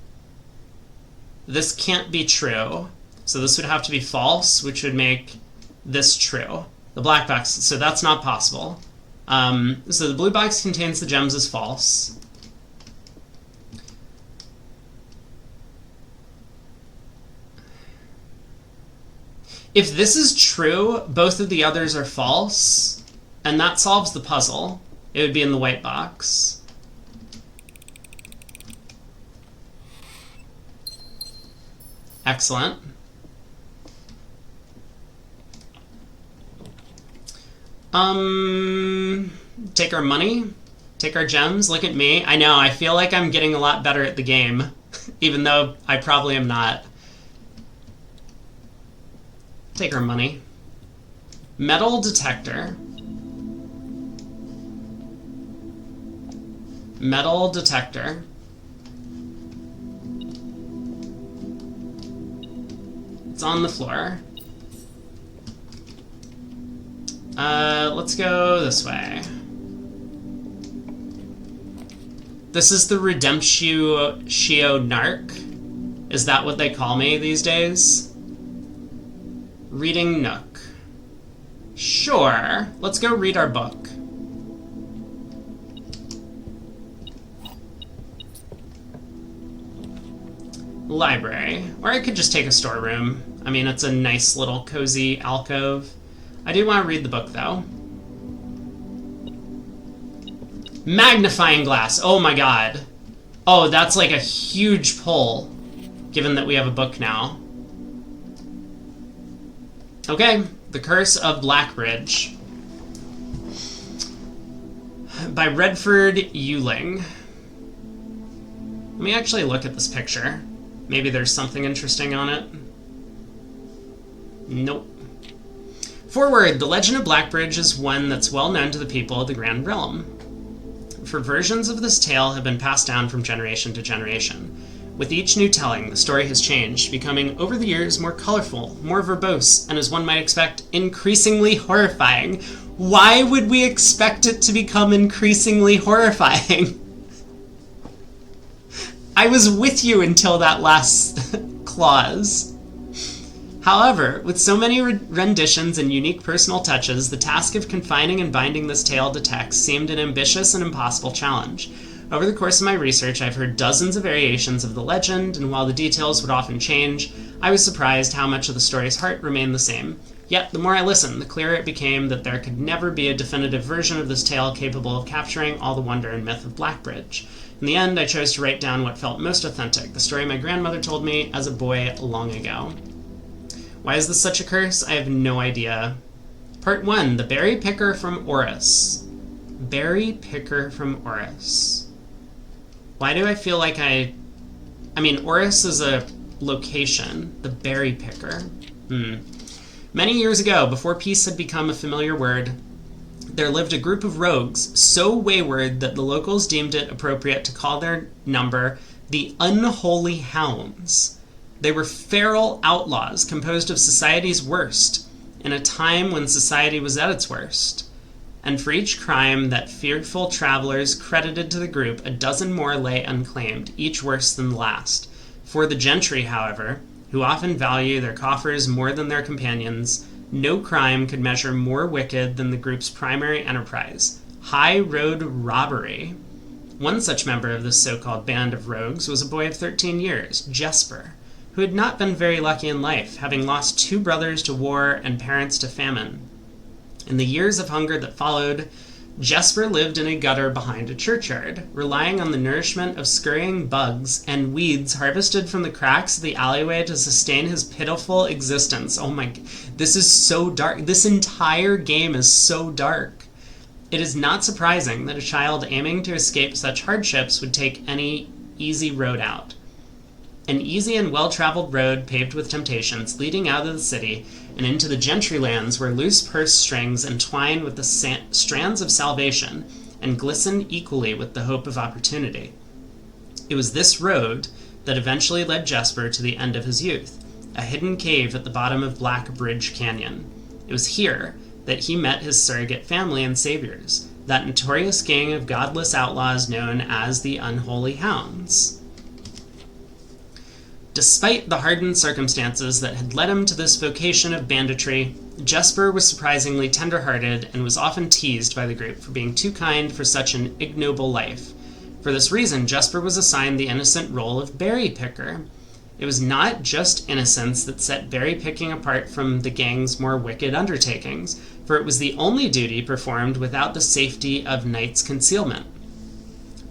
this can't be true. So this would have to be false, which would make this true. The black box, so that's not possible. So the blue box contains the gems is false. If this is true, both of the others are false, and that solves the puzzle. It would be in the white box. Excellent. Take our money, take our gems. Look at me. I know, I feel like I'm getting a lot better at the game, even though I probably am not. Take our money. Metal detector. Metal detector. It's on the floor. Let's go this way. This is the Redemptio Narc. Is that what they call me these days? Reading Nook. Sure. Let's go read our book. Library. Or I could just take a storeroom. I mean, it's a nice little cozy alcove. I do want to read the book, though. Magnifying glass. Oh my god. Oh, that's like a huge pull, given that we have a book now. Okay, The Curse of Blackbridge by Redford Ewing. Let me actually look at this picture. Maybe there's something interesting on it. Nope. Forward, the legend of Blackbridge is one that's well known to the people of the Grand Realm. For versions of this tale have been passed down from generation to generation. With each new telling, the story has changed, becoming, over the years, more colorful, more verbose, and as one might expect, increasingly horrifying. Why would we expect it to become increasingly horrifying? I was with you until that last clause. However, with so many renditions and unique personal touches, the task of confining and binding this tale to text seemed an ambitious and impossible challenge. Over the course of my research, I've heard dozens of variations of the legend, and while the details would often change, I was surprised how much of the story's heart remained the same. Yet, the more I listened, the clearer it became that there could never be a definitive version of this tale capable of capturing all the wonder and myth of Blackbridge. In the end, I chose to write down what felt most authentic, the story my grandmother told me as a boy long ago. Why is this such a curse? I have no idea. Part 1, The Berry Picker from Oris. Berry Picker from Oris. Why do I feel like I mean, Oris is a location. The Berry Picker. Many years ago, before peace had become a familiar word, there lived a group of rogues so wayward that the locals deemed it appropriate to call their number the Unholy Hounds. They were feral outlaws composed of society's worst, in a time when society was at its worst. And for each crime that fearful travelers credited to the group, a dozen more lay unclaimed, each worse than the last. For the gentry, however, who often value their coffers more than their companions, no crime could measure more wicked than the group's primary enterprise, high road robbery. One such member of this so-called band of rogues was a boy of 13 years, Jesper, who had not been very lucky in life, having lost 2 brothers to war and parents to famine. In the years of hunger that followed, Jesper lived in a gutter behind a churchyard, relying on the nourishment of scurrying bugs and weeds harvested from the cracks of the alleyway to sustain his pitiful existence. Oh my, this is so dark. This entire game is so dark. It is not surprising that a child aiming to escape such hardships would take any easy road out. An easy and well-traveled road paved with temptations, leading out of the city and into the gentry lands where loose purse strings entwine with the strands of salvation and glisten equally with the hope of opportunity. It was this road that eventually led Jesper to the end of his youth, a hidden cave at the bottom of Blackbridge Canyon. It was here that he met his surrogate family and saviors, that notorious gang of godless outlaws known as the Unholy Hounds. Despite the hardened circumstances that had led him to this vocation of banditry, Jesper was surprisingly tender-hearted and was often teased by the group for being too kind for such an ignoble life. For this reason, Jesper was assigned the innocent role of berry picker. It was not just innocence that set berry picking apart from the gang's more wicked undertakings, for it was the only duty performed without the safety of night's concealment.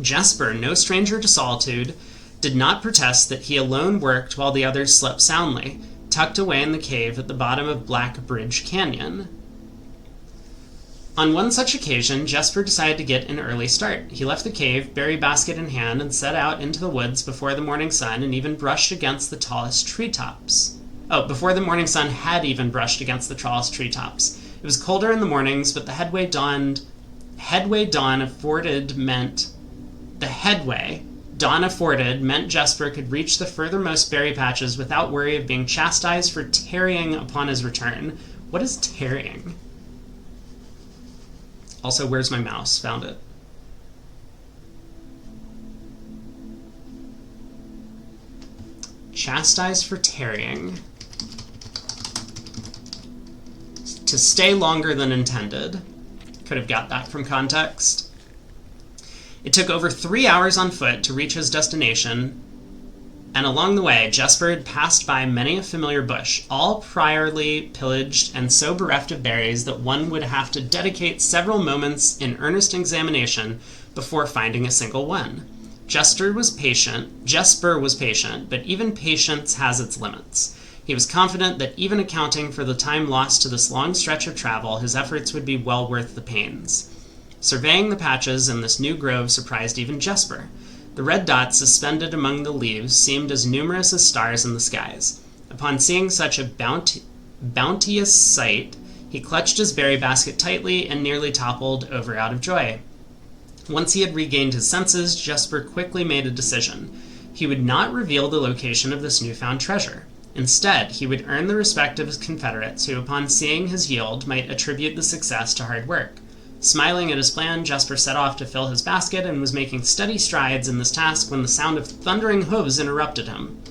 Jesper, no stranger to solitude, did not protest that he alone worked while the others slept soundly, tucked away in the cave at the bottom of Blackbridge Canyon. On one such occasion, Jesper decided to get an early start. He left the cave, berry basket in hand, and set out into the woods before the morning sun and even brushed against the tallest treetops. Before the morning sun had even brushed against the tallest treetops. It was colder in the mornings, but the headway dawn afforded meant Jesper could reach the furthermost berry patches without worry of being chastised for tarrying upon his return. What is tarrying? Also, where's my mouse? Found it. Chastised for tarrying. to stay longer than intended. Could have got that from context. It took over 3 hours on foot to reach his destination, and along the way, Jesper had passed by many a familiar bush, all priorly pillaged and so bereft of berries that one would have to dedicate several moments in earnest examination before finding a single one. Jesper was patient, but even patience has its limits. He was confident that even accounting for the time lost to this long stretch of travel, his efforts would be well worth the pains. Surveying the patches in this new grove surprised even Jesper. The red dots suspended among the leaves seemed as numerous as stars in the skies. Upon seeing such a bounteous sight, he clutched his berry basket tightly and nearly toppled over out of joy. Once he had regained his senses, Jesper quickly made a decision. He would not reveal the location of this newfound treasure. Instead, he would earn the respect of his confederates who, upon seeing his yield, might attribute the success to hard work. Smiling at his plan, Jesper set off to fill his basket and was making steady strides in this task when the sound of thundering hooves interrupted him.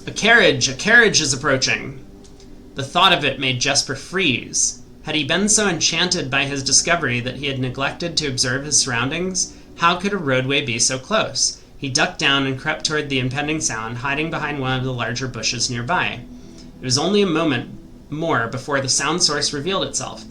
A carriage is approaching. The thought of it made Jesper freeze. Had he been so enchanted by his discovery that he had neglected to observe his surroundings? How could a roadway be so close? He ducked down and crept toward the impending sound, hiding behind one of the larger bushes nearby. It was only a moment more before the sound source revealed itself.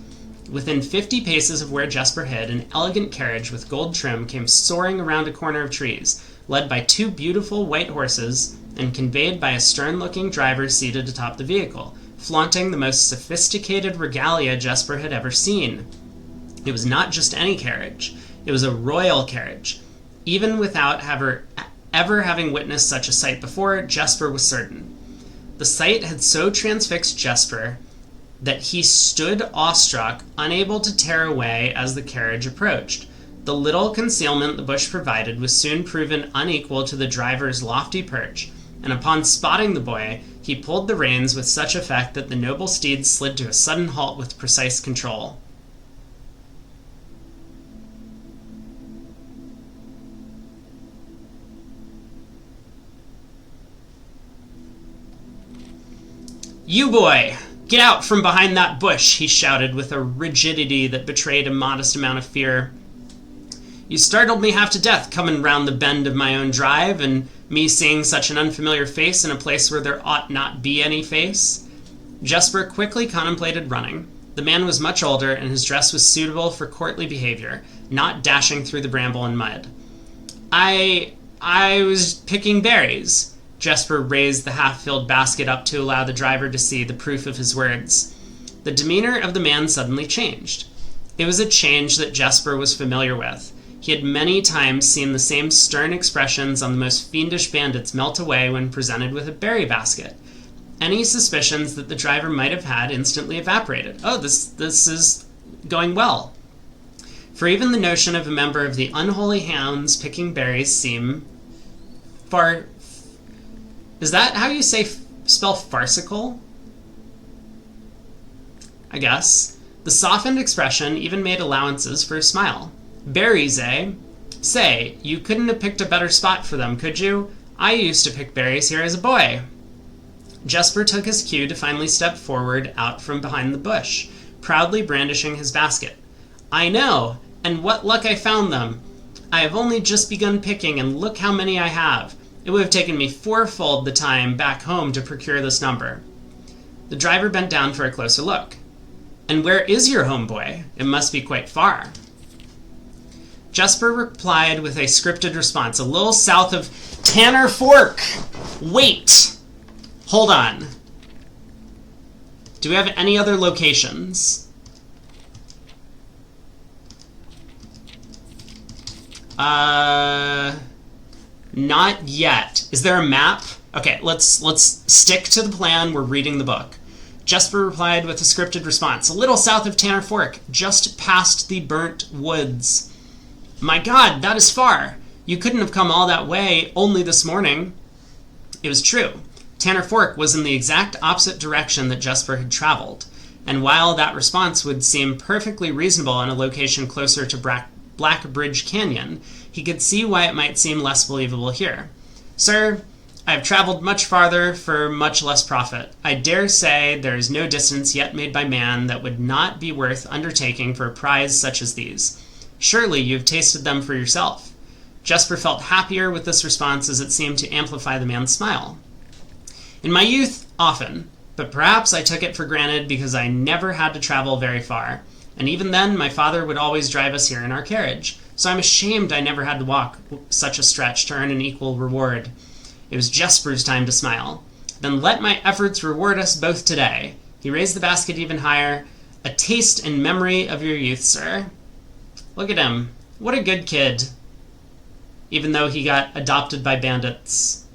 Within 50 paces of where Jesper hid, an elegant carriage with gold trim came soaring around a corner of trees, led by 2 beautiful white horses and conveyed by a stern-looking driver seated atop the vehicle, flaunting the most sophisticated regalia Jesper had ever seen. It was not just any carriage. It was a royal carriage. Even without ever having witnessed such a sight before, Jesper was certain. The sight had so transfixed Jesper that he stood awestruck, unable to tear away as the carriage approached. The little concealment the bush provided was soon proven unequal to the driver's lofty perch, and upon spotting the boy, he pulled the reins with such effect that the noble steed slid to a sudden halt with precise control. "You boy, get out from behind that bush," he shouted with a rigidity that betrayed a modest amount of fear. "You startled me half to death coming round the bend of my own drive, and me seeing such an unfamiliar face in a place where there ought not be any face." Jesper quickly contemplated running. The man was much older, and his dress was suitable for courtly behavior, not dashing through the bramble and mud. I was picking berries." Jesper raised the half-filled basket up to allow the driver to see the proof of his words. The demeanor of the man suddenly changed. It was a change that Jesper was familiar with. He had many times seen the same stern expressions on the most fiendish bandits melt away when presented with a berry basket. Any suspicions that the driver might have had instantly evaporated. Oh, this is going well. For even the notion of a member of the unholy hounds picking berries seemed far... Is that how you spell farcical? I guess. The softened expression even made allowances for a smile. "Berries, eh? Say, you couldn't have picked a better spot for them, could you? I used to pick berries here as a boy." Jesper took his cue to finally step forward out from behind the bush, proudly brandishing his basket. "I know, and what luck I found them. I have only just begun picking, and look how many I have. It would have taken me 4-fold the time back home to procure this number." The driver bent down for a closer look. "And where is your home, boy? It must be quite far." Jesper replied with a scripted response, "A little south of Tanner Fork." "Wait! Hold on. Do we have any other locations?" Not yet. Is there a map? Okay, let's stick to the plan. We're reading the book. Jesper replied with a scripted response. "A little south of Tanner Fork, just past the burnt woods." "My God, that is far. You couldn't have come all that way only this morning." It was true. Tanner Fork was in the exact opposite direction that Jesper had traveled. and while that response would seem perfectly reasonable in a location closer to Black Bridge Canyon, he could see why it might seem less believable here. Sir, I have traveled much farther for much less profit. I dare say there is no distance yet made by man that would not be worth undertaking for a prize such as these. Surely you have tasted them for yourself. Jesper felt happier with this response as it seemed to amplify the man's smile. In my youth, often, but perhaps I took it for granted because I never had to travel very far, and even then my father would always drive us here in our carriage, so I'm ashamed I never had to walk such a stretch to earn an equal reward. It was Jesper's time to smile. Then let my efforts reward us both today. He raised the basket even higher. A taste and memory of your youth, sir. Look at him. What a good kid. Even though he got adopted by bandits.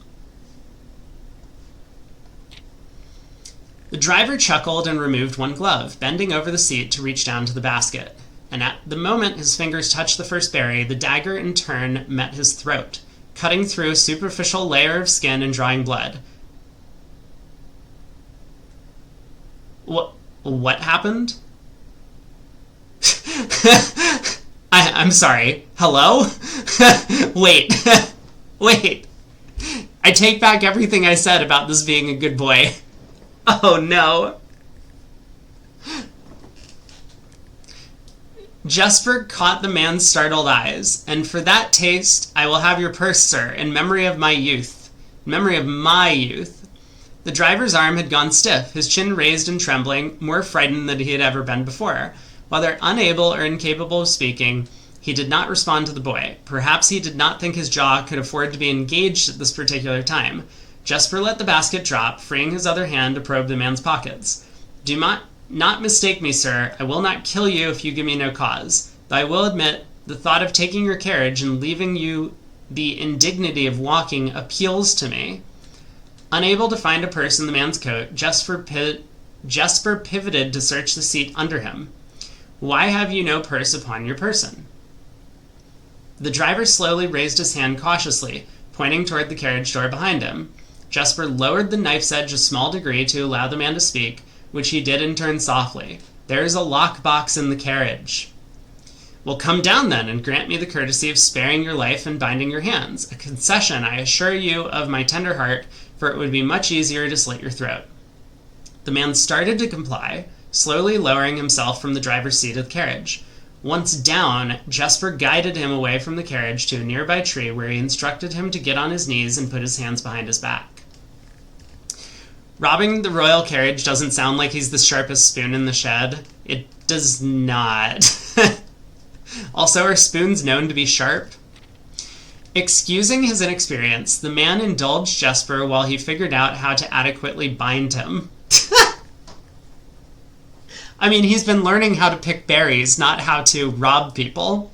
The driver chuckled and removed one glove, bending over the seat to reach down to the basket. And at the moment his fingers touched the first berry, the dagger in turn met his throat, cutting through a superficial layer of skin and drawing blood. What happened? I'm sorry. Hello? Wait. Wait. I take back everything I said about this being a good boy. Oh no. Jesper caught the man's startled eyes, and for that taste I will have your purse, sir, in memory of my youth. In memory of my youth. The driver's arm had gone stiff, his chin raised and trembling, more frightened than he had ever been before. Whether unable or incapable of speaking, he did not respond to the boy. Perhaps he did not think his jaw could afford to be engaged at this particular time. Jesper let the basket drop, freeing his other hand to probe the man's pockets. Do not mistake me, sir. I will not kill you if you give me no cause. Though I will admit, the thought of taking your carriage and leaving you the indignity of walking appeals to me. Unable to find a purse in the man's coat, Jesper pivoted to search the seat under him. Why have you no purse upon your person? The driver slowly raised his hand cautiously, pointing toward the carriage door behind him. Jesper lowered the knife's edge a small degree to allow the man to speak, which he did in turn softly. There is a lockbox in the carriage. Well, come down then, and grant me the courtesy of sparing your life and binding your hands. A concession, I assure you, of my tender heart, for it would be much easier to slit your throat. The man started to comply, slowly lowering himself from the driver's seat of the carriage. Once down, Jesper guided him away from the carriage to a nearby tree where he instructed him to get on his knees and put his hands behind his back. Robbing the royal carriage doesn't sound like he's the sharpest spoon in the shed. It does not. Also, are spoons known to be sharp? Excusing his inexperience, the man indulged Jesper while he figured out how to adequately bind him. I mean, he's been learning how to pick berries, not how to rob people.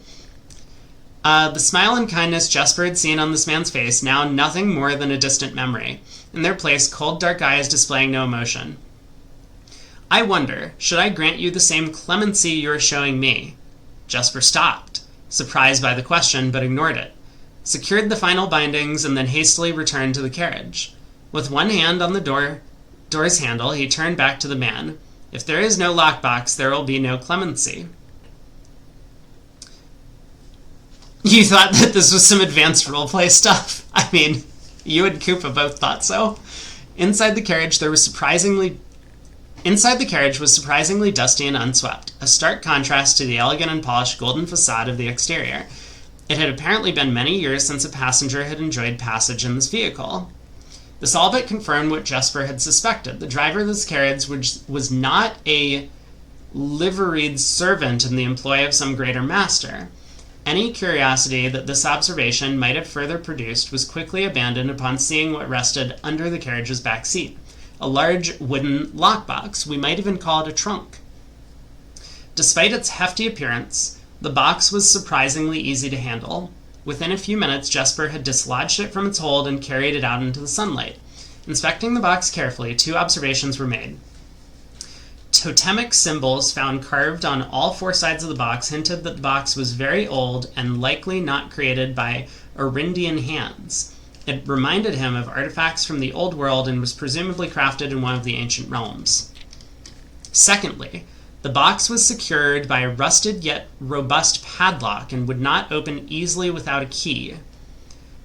The smile and kindness Jesper had seen on this man's face, now nothing more than a distant memory. In their place, cold dark eyes displaying no emotion. I wonder, should I grant you the same clemency you are showing me? Jesper stopped, surprised by the question, but ignored it. Secured the final bindings, and then hastily returned to the carriage. With one hand on the door's handle, he turned back to the man. If there is no lockbox, there will be no clemency. You thought that this was some advanced roleplay stuff? I mean, you and Koopa both thought so. Inside the carriage was surprisingly dusty and unswept, a stark contrast to the elegant and polished golden facade of the exterior. It had apparently been many years since a passenger had enjoyed passage in this vehicle. This all but confirmed what Jesper had suspected. The driver of this carriage was not a liveried servant in the employ of some greater master. Any curiosity that this observation might have further produced was quickly abandoned upon seeing what rested under the carriage's back seat. A large wooden lockbox, we might even call it a trunk. Despite its hefty appearance, the box was surprisingly easy to handle. Within a few minutes, Jesper had dislodged it from its hold and carried it out into the sunlight. Inspecting the box carefully, two observations were made. Totemic symbols found carved on all four sides of the box hinted that the box was very old and likely not created by Arindian hands. It reminded him of artifacts from the old world and was presumably crafted in one of the ancient realms. Secondly, the box was secured by a rusted yet robust padlock and would not open easily without a key.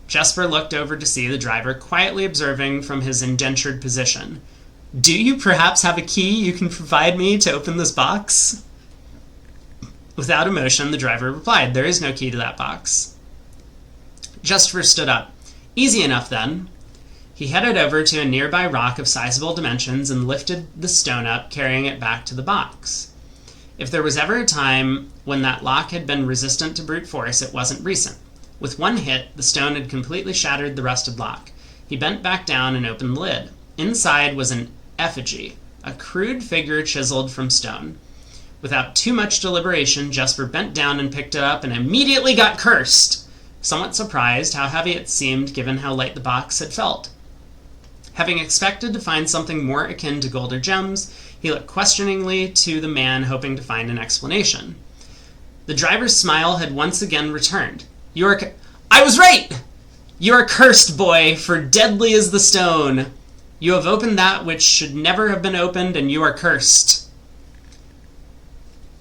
Jesper looked over to see the driver quietly observing from his indentured position. "Do you perhaps have a key you can provide me to open this box?" Without emotion, the driver replied, "There is no key to that box." Jesper stood up. "Easy enough, then." He headed over to a nearby rock of sizable dimensions and lifted the stone up, carrying it back to the box. If there was ever a time when that lock had been resistant to brute force, it wasn't recent. With one hit, the stone had completely shattered the rusted lock. He bent back down and opened the lid. Inside was an effigy, a crude figure chiseled from stone. Without too much deliberation, Jesper bent down and picked it up and immediately got cursed, somewhat surprised how heavy it seemed given how light the box had felt. Having expected to find something more akin to gold or gems, he looked questioningly to the man, hoping to find an explanation. The driver's smile had once again returned. "I was right! You are cursed, boy, for deadly is the stone. You have opened that which should never have been opened, and you are cursed."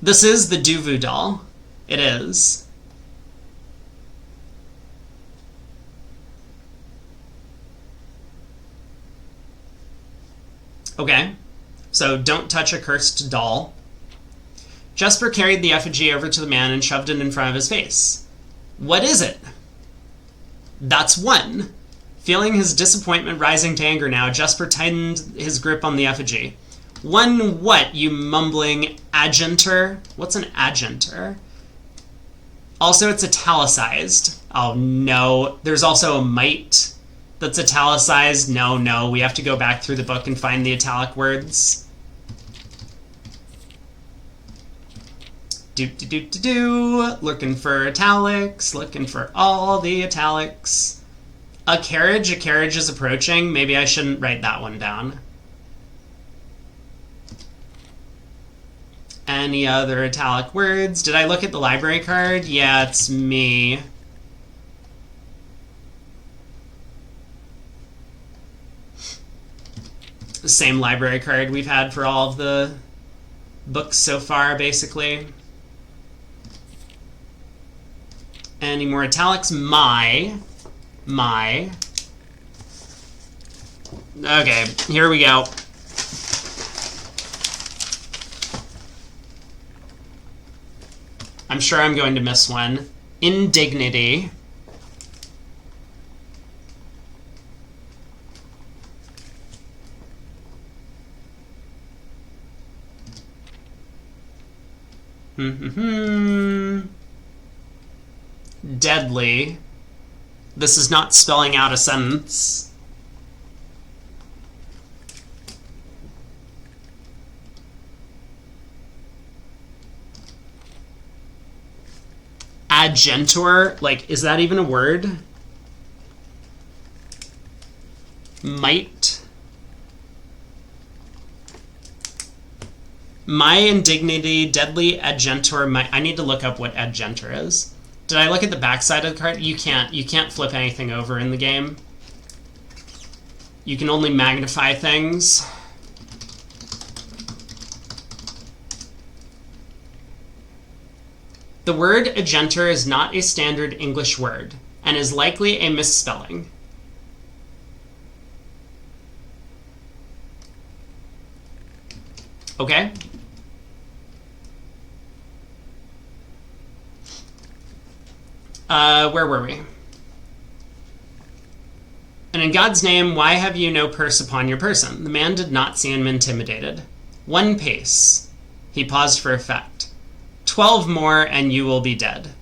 This is the Duvu doll. It is. Okay, so don't touch a cursed doll. Jesper carried the effigy over to the man and shoved it in front of his face. "What is it?" "That's one." Feeling his disappointment rising to anger now, Jesper tightened his grip on the effigy. "One what, you mumbling agenter?" What's an agenter? Also, it's italicized. Oh no. There's also a mite that's italicized. No, we have to go back through the book and find the italic words. Looking for italics, looking for all the italics. A carriage is approaching. Maybe I shouldn't write that one down. Any other italic words? Did I look at the library card? Yeah, it's me. The same library card we've had for all of the books so far, basically. Any more italics? My. Okay, here we go. I'm sure I'm going to miss one. Indignity. Deadly. This is not spelling out a sentence. Agentor? Like, is that even a word? Might. My indignity, deadly agentor. I need to look up what agentor is. Did I look at the backside of the card? You can't flip anything over in the game. You can only magnify things. The word agentor is not a standard English word and is likely a misspelling. Okay. Where were we? And in God's name, why have you no purse upon your person? The man did not seem intimidated. 1 pace. He paused for effect. 12 more and you will be dead.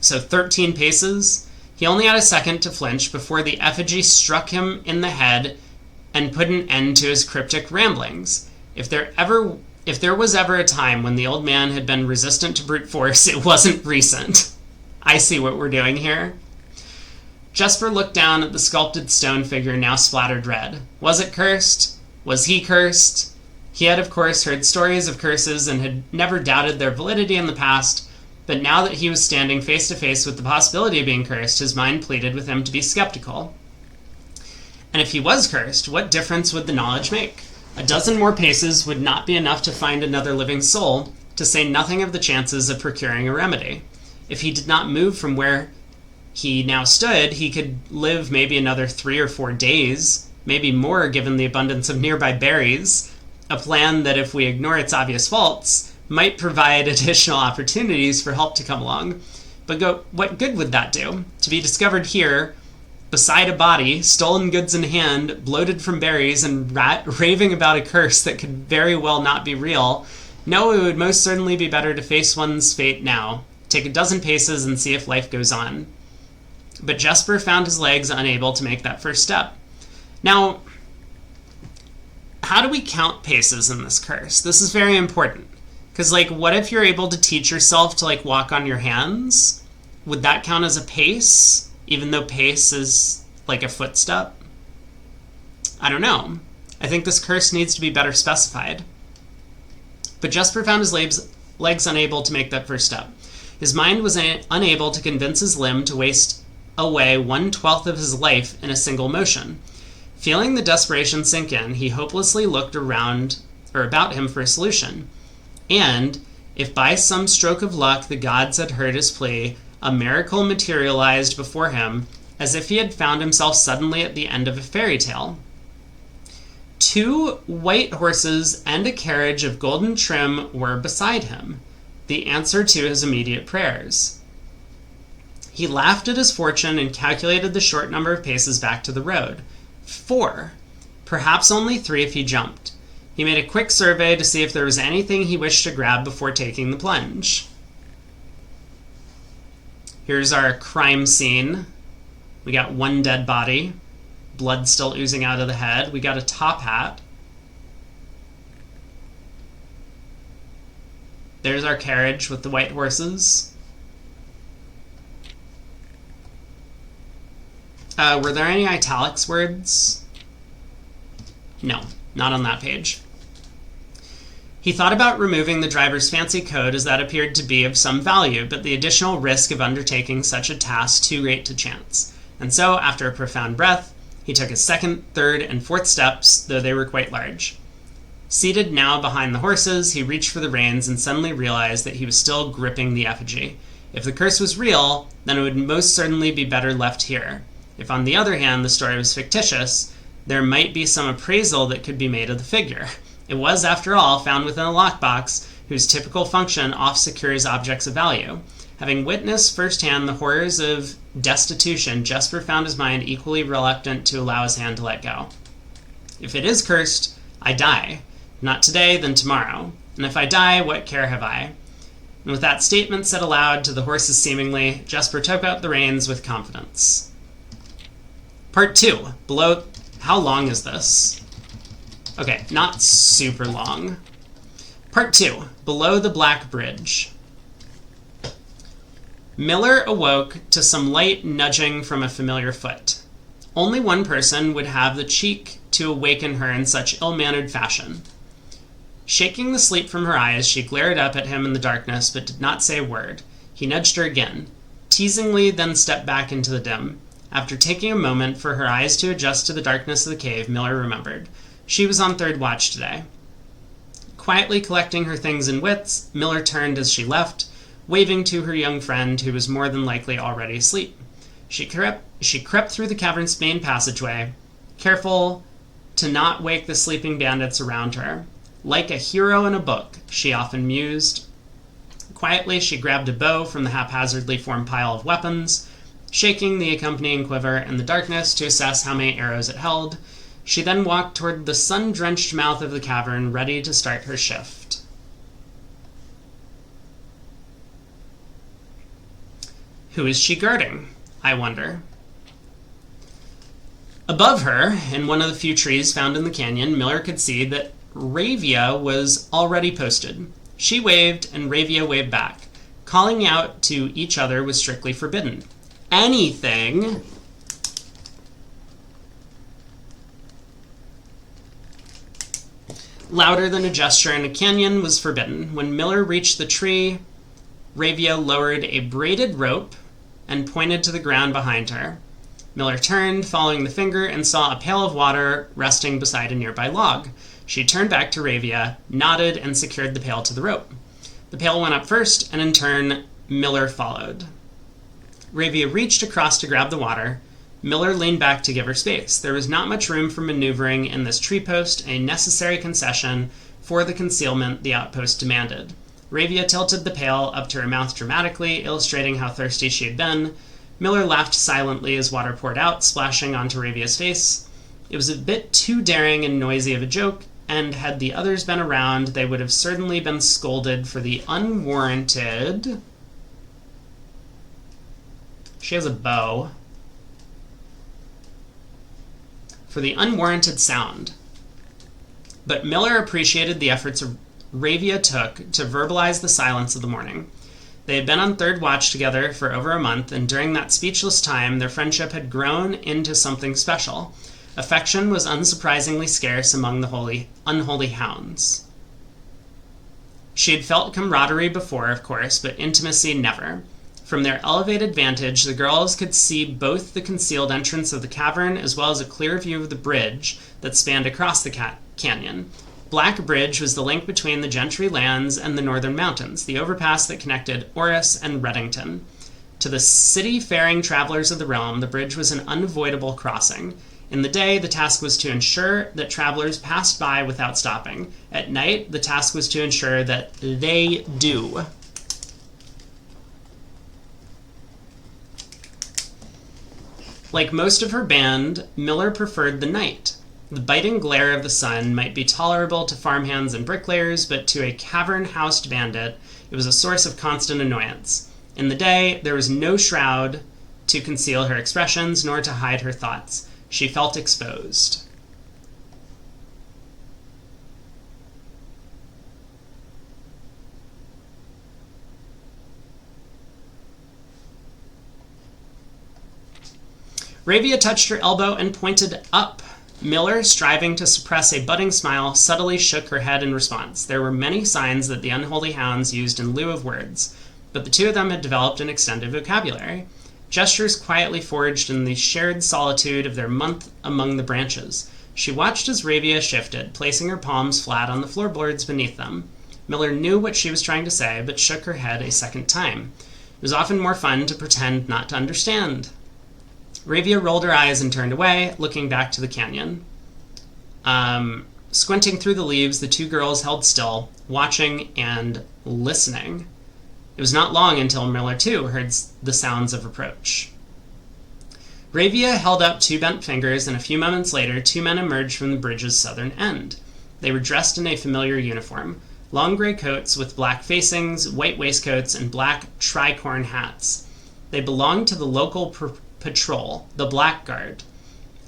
So 13 paces. He only had a second to flinch before the effigy struck him in the head and put an end to his cryptic ramblings. If there was ever a time when the old man had been resistant to brute force, it wasn't recent. I see what we're doing here. Jesper looked down at the sculpted stone figure now splattered red. Was it cursed? Was he cursed? He had, of course, heard stories of curses and had never doubted their validity in the past, but now that he was standing face to face with the possibility of being cursed, his mind pleaded with him to be skeptical. And if he was cursed, what difference would the knowledge make? A dozen more paces would not be enough to find another living soul, to say nothing of the chances of procuring a remedy. If he did not move from where he now stood, he could live maybe another 3 or 4 days, maybe more given the abundance of nearby berries, a plan that, if we ignore its obvious faults, might provide additional opportunities for help to come along. But what good would that do? To be discovered here, beside a body, stolen goods in hand, bloated from berries, and raving about a curse that could very well not be real? No, it would most certainly be better to face one's fate now, take a dozen paces and see if life goes on. But Jesper found his legs unable to make that first step. Now, how do we count paces in this curse? This is very important. Because, what if you're able to teach yourself to, walk on your hands? Would that count as a pace, even though pace is, a footstep? I don't know. I think this curse needs to be better specified. But Jesper found his legs unable to make that first step. His mind was unable to convince his limb to waste away 1/12 of his life in a single motion. Feeling the desperation sink in, he hopelessly looked around or about him for a solution. And, if by some stroke of luck the gods had heard his plea, a miracle materialized before him, as if he had found himself suddenly at the end of a fairy tale. 2 white horses and a carriage of golden trim were beside him, the answer to his immediate prayers. He laughed at his fortune and calculated the short number of paces back to the road. 4. Perhaps only 3 if he jumped. He made a quick survey to see if there was anything he wished to grab before taking the plunge. Here's our crime scene. We got 1 dead body, blood still oozing out of the head. We got a top hat. There's our carriage with the white horses. Were there any italics words? No, not on that page. He thought about removing the driver's fancy code, as that appeared to be of some value, but the additional risk of undertaking such a task too great to chance. And so, after a profound breath, he took his 2nd, 3rd, and 4th steps, though they were quite large. Seated now behind the horses, he reached for the reins and suddenly realized that he was still gripping the effigy. If the curse was real, then it would most certainly be better left here. If, on the other hand, the story was fictitious, there might be some appraisal that could be made of the figure. It was, after all, found within a lockbox, whose typical function oft secures objects of value. Having witnessed firsthand the horrors of destitution, Jesper found his mind equally reluctant to allow his hand to let go. If it is cursed, I die. Not today, then tomorrow. And if I die, what care have I? And with that statement said aloud to the horses seemingly, Jesper took out the reins with confidence. Part 2. Below... How long is this? Okay, not super long. Part 2. Below the Black Bridge. Miller awoke to some light nudging from a familiar foot. Only one person would have the cheek to awaken her in such ill-mannered fashion. Shaking the sleep from her eyes, she glared up at him in the darkness, but did not say a word. He nudged her again, teasingly, then stepped back into the dim. After taking a moment for her eyes to adjust to the darkness of the cave, Miller remembered. She was on 3rd watch today. Quietly collecting her things and wits, Miller turned as she left, waving to her young friend, who was more than likely already asleep. She crept through the cavern's main passageway, careful to not wake the sleeping bandits around her. Like a hero in a book, she often mused. Quietly, she grabbed a bow from the haphazardly formed pile of weapons, shaking the accompanying quiver in the darkness to assess how many arrows it held. She then walked toward the sun-drenched mouth of the cavern, ready to start her shift. Who is she guarding, I wonder? Above her, in one of the few trees found in the canyon, Miller could see that Ravia was already posted. She waved, and Ravia waved back. Calling out to each other was strictly forbidden. Anything louder than a gesture in a canyon was forbidden. When Miller reached the tree, Ravia lowered a braided rope and pointed to the ground behind her. Miller turned, following the finger, and saw a pail of water resting beside a nearby log. She turned back to Ravia, nodded, and secured the pail to the rope. The pail went up first, and in turn, Miller followed. Ravia reached across to grab the water. Miller leaned back to give her space. There was not much room for maneuvering in this tree post, a necessary concession for the concealment the outpost demanded. Ravia tilted the pail up to her mouth dramatically, illustrating how thirsty she had been. Miller laughed silently as water poured out, splashing onto Ravia's face. It was a bit too daring and noisy of a joke, and had the others been around, they would have certainly been scolded for the unwarranted... She has a bow. For the unwarranted sound. But Miller appreciated the efforts Ravia took to verbalize the silence of the morning. They had been on third watch together for over a month, and during that speechless time, their friendship had grown into something special. Affection was unsurprisingly scarce among the unholy hounds. She had felt camaraderie before, of course, but intimacy never. From their elevated vantage, the girls could see both the concealed entrance of the cavern as well as a clear view of the bridge that spanned across the canyon. Black Bridge was the link between the Gentry lands and the northern mountains, the overpass that connected Oris and Reddington. To the city-faring travelers of the realm, the bridge was an unavoidable crossing. In the day, the task was to ensure that travelers passed by without stopping. At night, the task was to ensure that they do. Like most of her band, Miller preferred the night. The biting glare of the sun might be tolerable to farmhands and bricklayers, but to a cavern-housed bandit, it was a source of constant annoyance. In the day, there was no shroud to conceal her expressions, nor to hide her thoughts. She felt exposed. Ravia touched her elbow and pointed up. Miller, striving to suppress a budding smile, subtly shook her head in response. There were many signs that the unholy hounds used in lieu of words, but the two of them had developed an extended vocabulary. Gestures quietly forged in the shared solitude of their month among the branches. She watched as Ravia shifted, placing her palms flat on the floorboards beneath them. Miller knew what she was trying to say, but shook her head a second time. It was often more fun to pretend not to understand. Ravia rolled her eyes and turned away, looking back to the canyon. Squinting through the leaves, the two girls held still, watching and listening. It was not long until Miller, too, heard the sounds of approach. Ravia held up two bent fingers, and a few moments later, two men emerged from the bridge's southern end. They were dressed in a familiar uniform, long gray coats with black facings, white waistcoats, and black tricorn hats. They belonged to the local patrol, the Blackguard.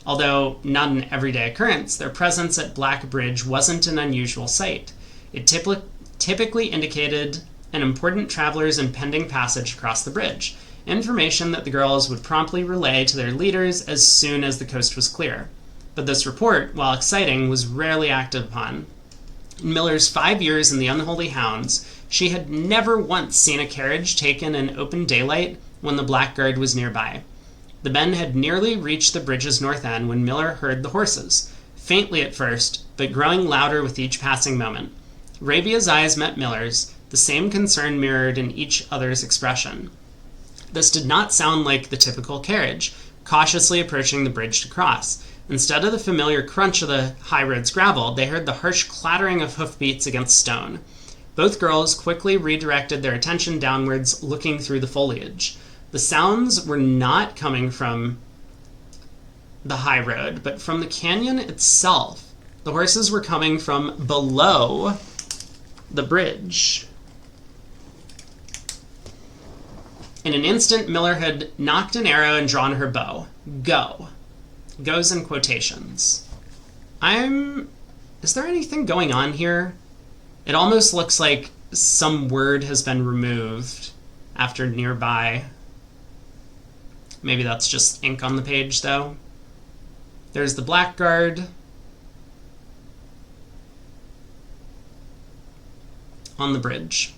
Although not an everyday occurrence, their presence at Black Bridge wasn't an unusual sight. It typically indicated an important traveler's impending passage across the bridge, information that the girls would promptly relay to their leaders as soon as the coast was clear. But this report, while exciting, was rarely acted upon. In Miller's 5 years in the Unholy Hounds, she had never once seen a carriage taken in open daylight when the Blackguard was nearby. The men had nearly reached the bridge's north end when Miller heard the horses, faintly at first, but growing louder with each passing moment. Ravia's eyes met Miller's, the same concern mirrored in each other's expression. This did not sound like the typical carriage, cautiously approaching the bridge to cross. Instead of the familiar crunch of the high road's gravel, they heard the harsh clattering of hoofbeats against stone. Both girls quickly redirected their attention downwards, looking through the foliage. The sounds were not coming from the high road, but from the canyon itself. The horses were coming from below the bridge. In an instant, Miller had knocked an arrow and drawn her bow. Go. Goes in quotations. Is there anything going on here? It almost looks like some word has been removed after nearby. Maybe that's just ink on the page, though. There's the Blackguard. On the bridge.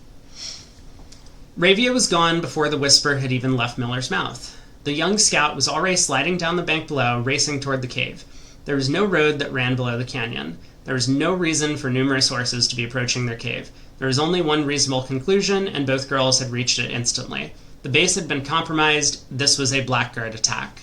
Ravia was gone before the whisper had even left Miller's mouth. The young scout was already sliding down the bank below, racing toward the cave. There was no road that ran below the canyon. There was no reason for numerous horses to be approaching their cave. There was only one reasonable conclusion, and both girls had reached it instantly. The base had been compromised. This was a blackguard attack.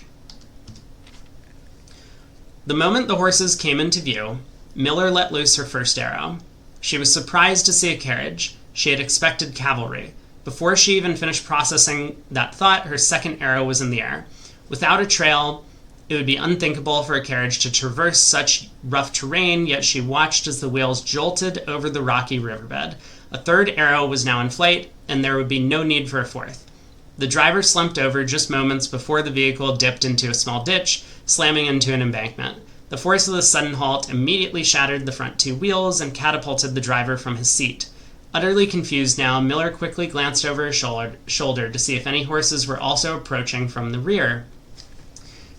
The moment the horses came into view, Miller let loose her first arrow. She was surprised to see a carriage. She had expected cavalry. Before she even finished processing that thought, her second arrow was in the air. Without a trail, it would be unthinkable for a carriage to traverse such rough terrain, yet she watched as the wheels jolted over the rocky riverbed. A third arrow was now in flight, and there would be no need for a fourth. The driver slumped over just moments before the vehicle dipped into a small ditch, slamming into an embankment. The force of the sudden halt immediately shattered the front two wheels and catapulted the driver from his seat. Utterly confused now, Miller quickly glanced over his shoulder to see if any horses were also approaching from the rear.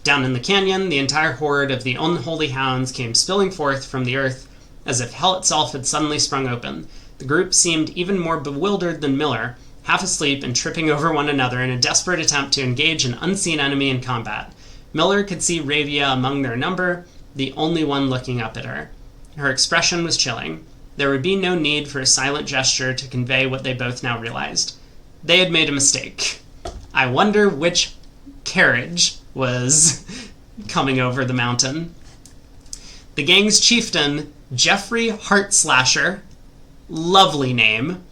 Down in the canyon, the entire horde of the unholy hounds came spilling forth from the earth as if hell itself had suddenly sprung open. The group seemed even more bewildered than Miller, half asleep and tripping over one another in a desperate attempt to engage an unseen enemy in combat. Miller could see Ravia among their number, the only one looking up at her. Her expression was chilling. There would be no need for a silent gesture to convey what they both now realized. They had made a mistake. I wonder which carriage was coming over the mountain. The gang's chieftain, Jeffrey Heartslasher, lovely name,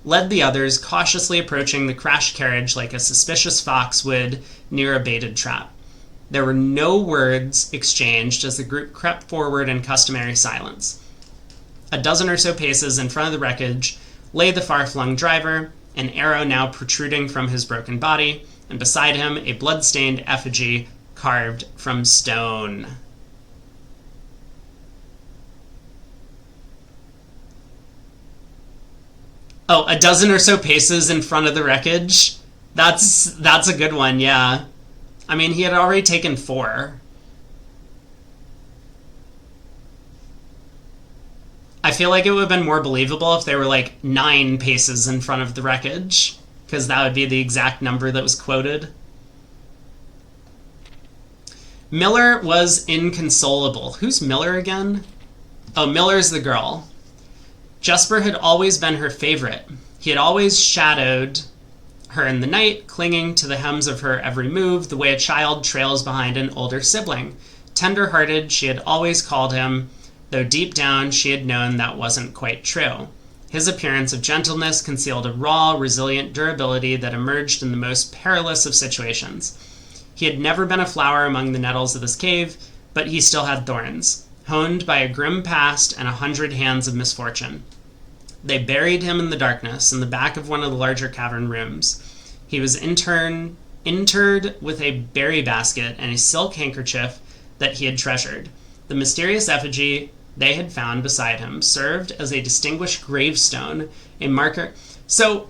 led the others, cautiously approaching the crashed carriage like a suspicious fox would near a baited trap. There were no words exchanged as the group crept forward in customary silence. A dozen or so paces in front of the wreckage lay the far-flung driver, an arrow now protruding from his broken body, and beside him a blood-stained effigy carved from stone. Oh, a dozen or so paces in front of the wreckage? That's a good one, yeah. I mean, he had already taken 4. I feel like it would have been more believable if they were like 9 paces in front of the wreckage, because that would be the exact number that was quoted. Miller was inconsolable. Who's Miller again? Oh, Miller's the girl. Jesper had always been her favorite. He had always shadowed her in the night, clinging to the hems of her every move, the way a child trails behind an older sibling. Tender-hearted, she had always called him, though deep down she had known that wasn't quite true. His appearance of gentleness concealed a raw, resilient durability that emerged in the most perilous of situations. He had never been a flower among the nettles of this cave, but he still had thorns, honed by a grim past and 100 hands of misfortune. They buried him in the darkness, in the back of one of the larger cavern rooms. He was interred with a berry basket and a silk handkerchief that he had treasured. The mysterious effigy they had found beside him served as a distinguished gravestone, a marker. So,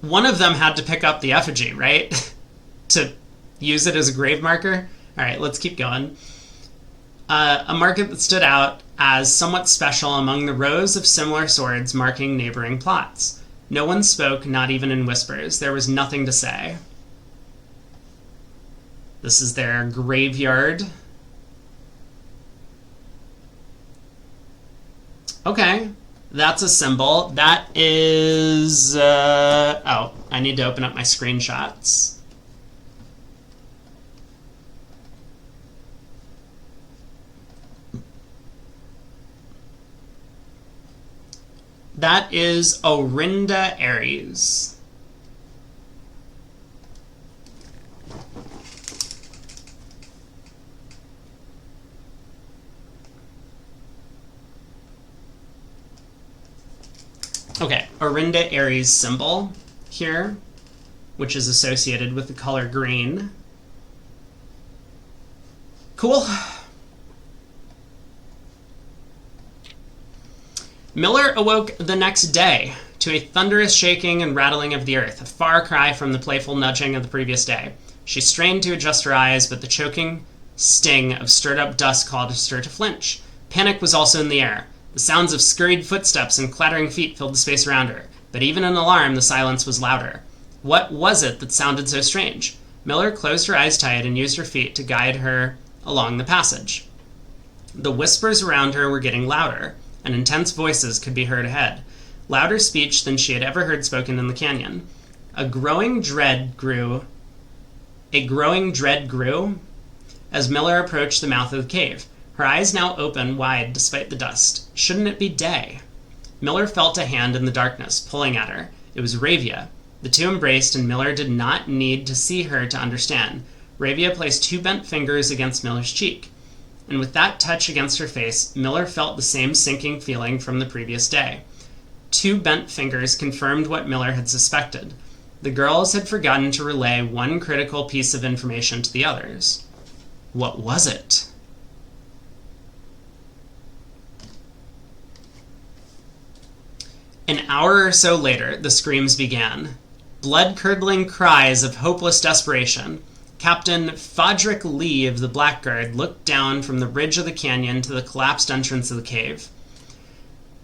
one of them had to pick up the effigy, right? To use it as a grave marker? Alright, let's keep going. A marker that stood out as somewhat special among the rows of similar swords marking neighboring plots. No one spoke, not even in whispers. There was nothing to say. This is their graveyard. Okay, that's a symbol. That is... oh, I need to open up my screenshots. That is Orinda Aries. Okay, Orinda Aries symbol here, which is associated with the color green. Cool. Miller awoke the next day to a thunderous shaking and rattling of the earth, a far cry from the playful nudging of the previous day. She strained to adjust her eyes, but the choking sting of stirred-up dust caused her to flinch. Panic was also in the air. The sounds of scurried footsteps and clattering feet filled the space around her, but even in alarm, the silence was louder. What was it that sounded so strange? Miller closed her eyes tight and used her feet to guide her along the passage. The whispers around her were getting louder, and intense voices could be heard ahead. Louder speech than she had ever heard spoken in the canyon. A growing dread grew as Miller approached the mouth of the cave, her eyes now open wide despite the dust. Shouldn't it be day? Miller felt a hand in the darkness, pulling at her. It was Ravia. The two embraced, and Miller did not need to see her to understand. Ravia placed two bent fingers against Miller's cheek, and with that touch against her face, Miller felt the same sinking feeling from the previous day. Two bent fingers confirmed what Miller had suspected. The girls had forgotten to relay one critical piece of information to the others. What was it? An hour or so later, the screams began. Blood-curdling cries of hopeless desperation. Captain Fodrick Lee of the Blackguard looked down from the ridge of the canyon to the collapsed entrance of the cave.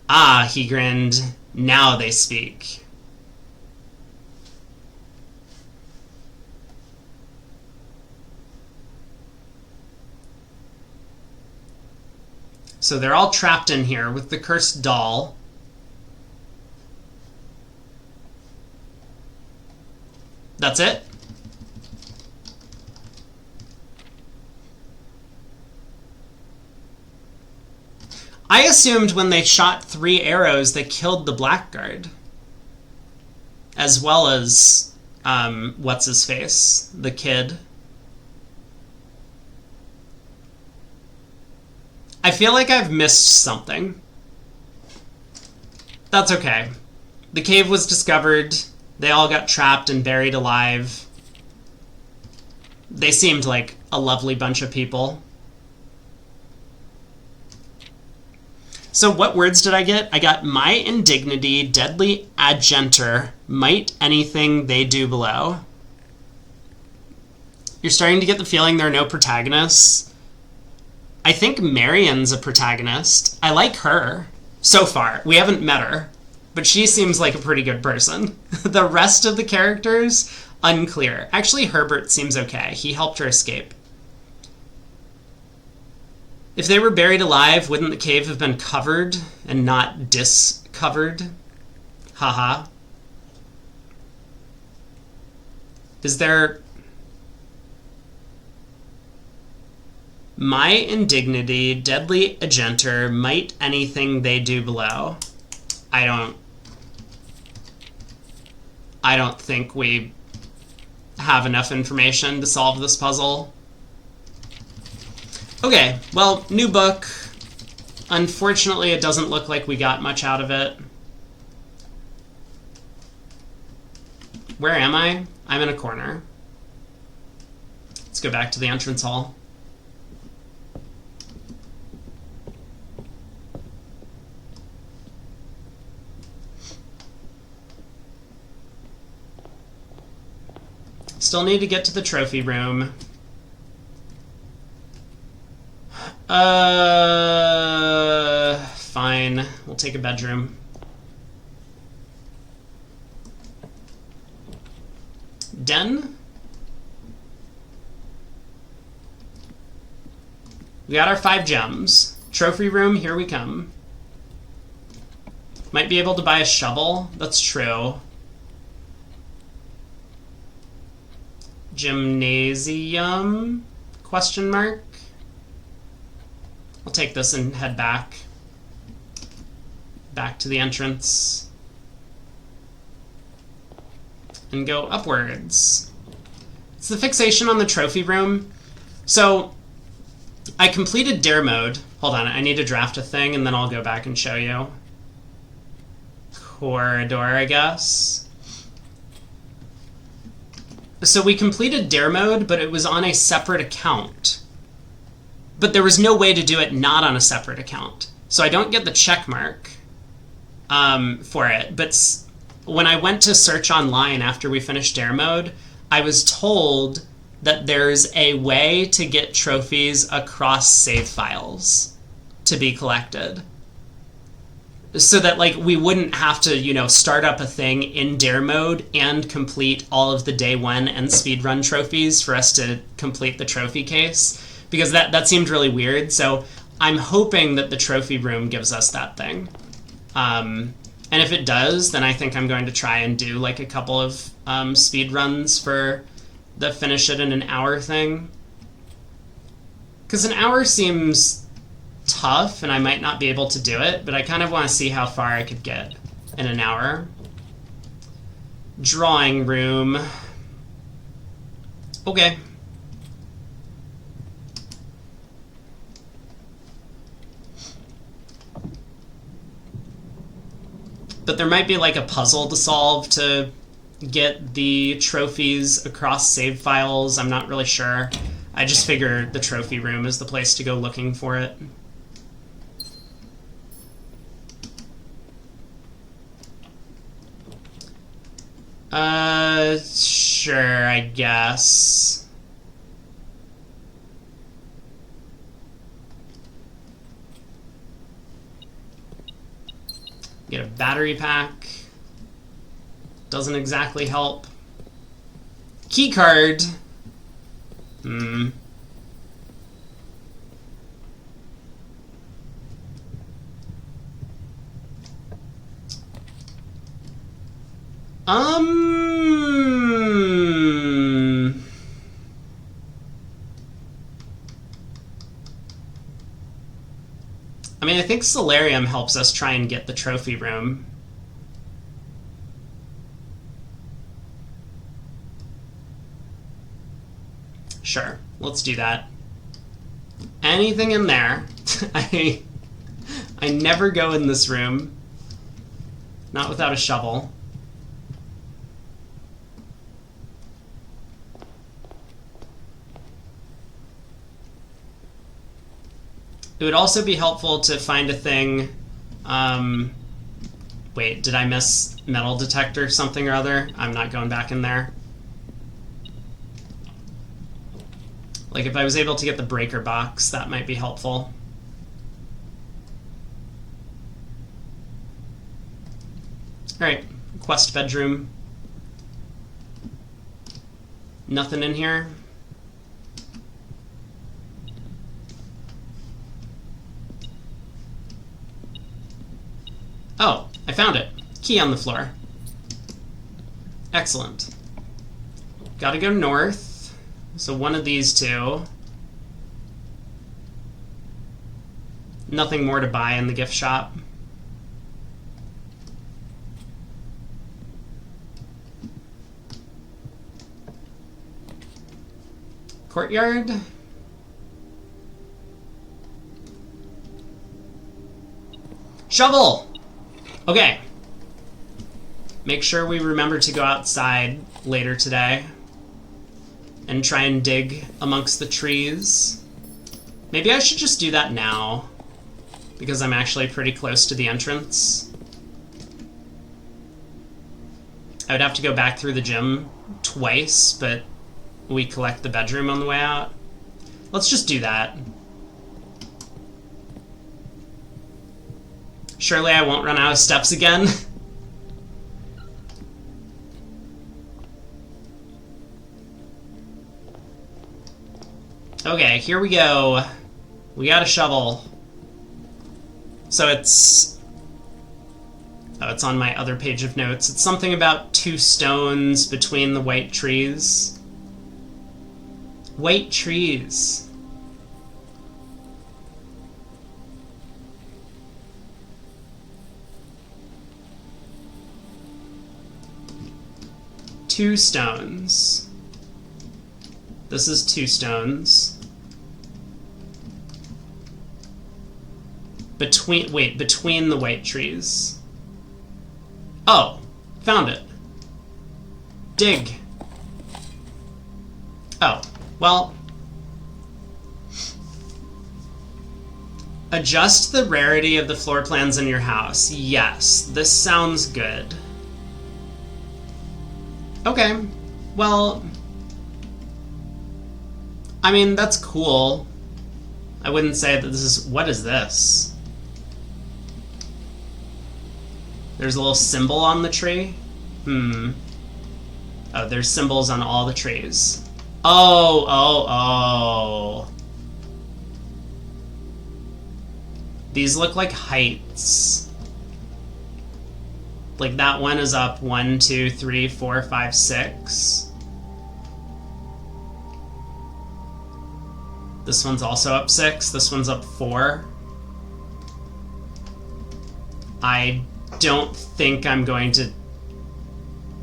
Ah, he grinned. Now they speak. So they're all trapped in here with the cursed doll. That's it? I assumed when they shot 3 arrows, they killed the Blackguard. As well as, what's-his-face? The kid. I feel like I've missed something. That's okay. The cave was discovered. They all got trapped and buried alive. They seemed like a lovely bunch of people. So what words did I get? I got my indignity, deadly adjenter, might anything they do below. You're starting to get the feeling there are no protagonists. I think Marion's a protagonist. I like her. So far. We haven't met her. But she seems like a pretty good person. The rest of the characters, unclear. Actually, Herbert seems okay. He helped her escape. If they were buried alive, wouldn't the cave have been covered and not discovered? Haha. Is there... My indignity, deadly agenter, might anything they do below. I don't think we have enough information to solve this puzzle. Okay, well, new book. Unfortunately, it doesn't look like we got much out of it. Where am I? I'm in a corner. Let's go back to the entrance hall. Still need to get to the trophy room. Fine. We'll take a bedroom. Den? We got our 5 gems. Trophy room, here we come. Might be able to buy a shovel. That's true. Gymnasium? Question mark? I'll take this and head back. Back to the entrance. And go upwards. It's the fixation on the trophy room. So, I completed dare mode. Hold on, I need to draft a thing and then I'll go back and show you. Corridor, I guess. So we completed dare mode, but it was on a separate account. But there was no way to do it not on a separate account. So I don't get the check mark for it. But when I went to search online after we finished dare mode, I was told that there's a way to get trophies across save files to be collected. So that, like, we wouldn't have to, you know, start up a thing in dare mode and complete all of the day 1 and speedrun trophies for us to complete the trophy case. Because that seemed really weird. So I'm hoping that the trophy room gives us that thing. And if it does, then I think I'm going to try and do like a couple of speed runs for the finish it in an hour thing. Because an hour seems tough and I might not be able to do it, but I kind of want to see how far I could get in an hour. Drawing room. Okay. But there might be like a puzzle to solve to get the trophies across save files. I'm not really sure. I just figure the trophy room is the place to go looking for it. Sure, I guess. Get a battery pack. Doesn't exactly help. Key card. Hmm. I mean, I think Solarium helps us try and get the trophy room. Sure, let's do that. Anything in there? I never go in this room. Not without a shovel. It would also be helpful to find a thing. Wait, did I miss metal detector something or other? I'm not going back in there. Like if I was able to get the breaker box, that might be helpful. Alright, quest bedroom. Nothing in here. Oh, I found it. Key on the floor. Excellent. Gotta go north. So one of these two. Nothing more to buy in the gift shop. Courtyard. Shovel! Okay. Make sure we remember to go outside later today and try and dig amongst the trees. Maybe I should just do that now because I'm actually pretty close to the entrance. I would have to go back through the gym twice, but we collect the bedroom on the way out. Let's just do that. Surely I won't run out of steps again. Okay, here we go. We got a shovel. So it's... Oh, it's on my other page of notes. It's something about 2 stones between the white trees. White trees. Two stones. This is 2 stones. Between the white trees. Oh, found it. Dig. Oh, well. Adjust the rarity of the floor plans in your house. Yes, this sounds good. Okay, well, I mean, that's cool. I wouldn't say that this is... What is this? There's a little symbol on the tree? Oh, there's symbols on all the trees. Oh. These look like heights. Like that one is up 1, 2, 3, 4, 5, 6. This one's also up 6. This one's up 4. I don't think I'm going to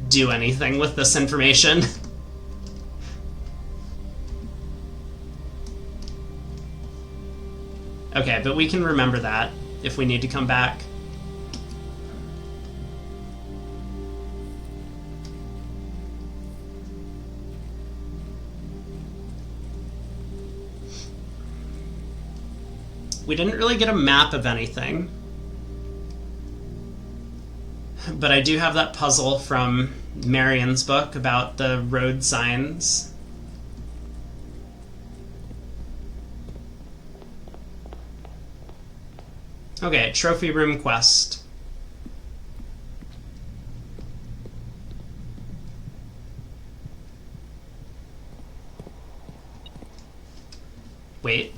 do anything with this information. Okay, but we can remember that if we need to come back. We didn't really get a map of anything. But I do have that puzzle from Marion's book about the road signs. Okay, trophy room quest. Wait.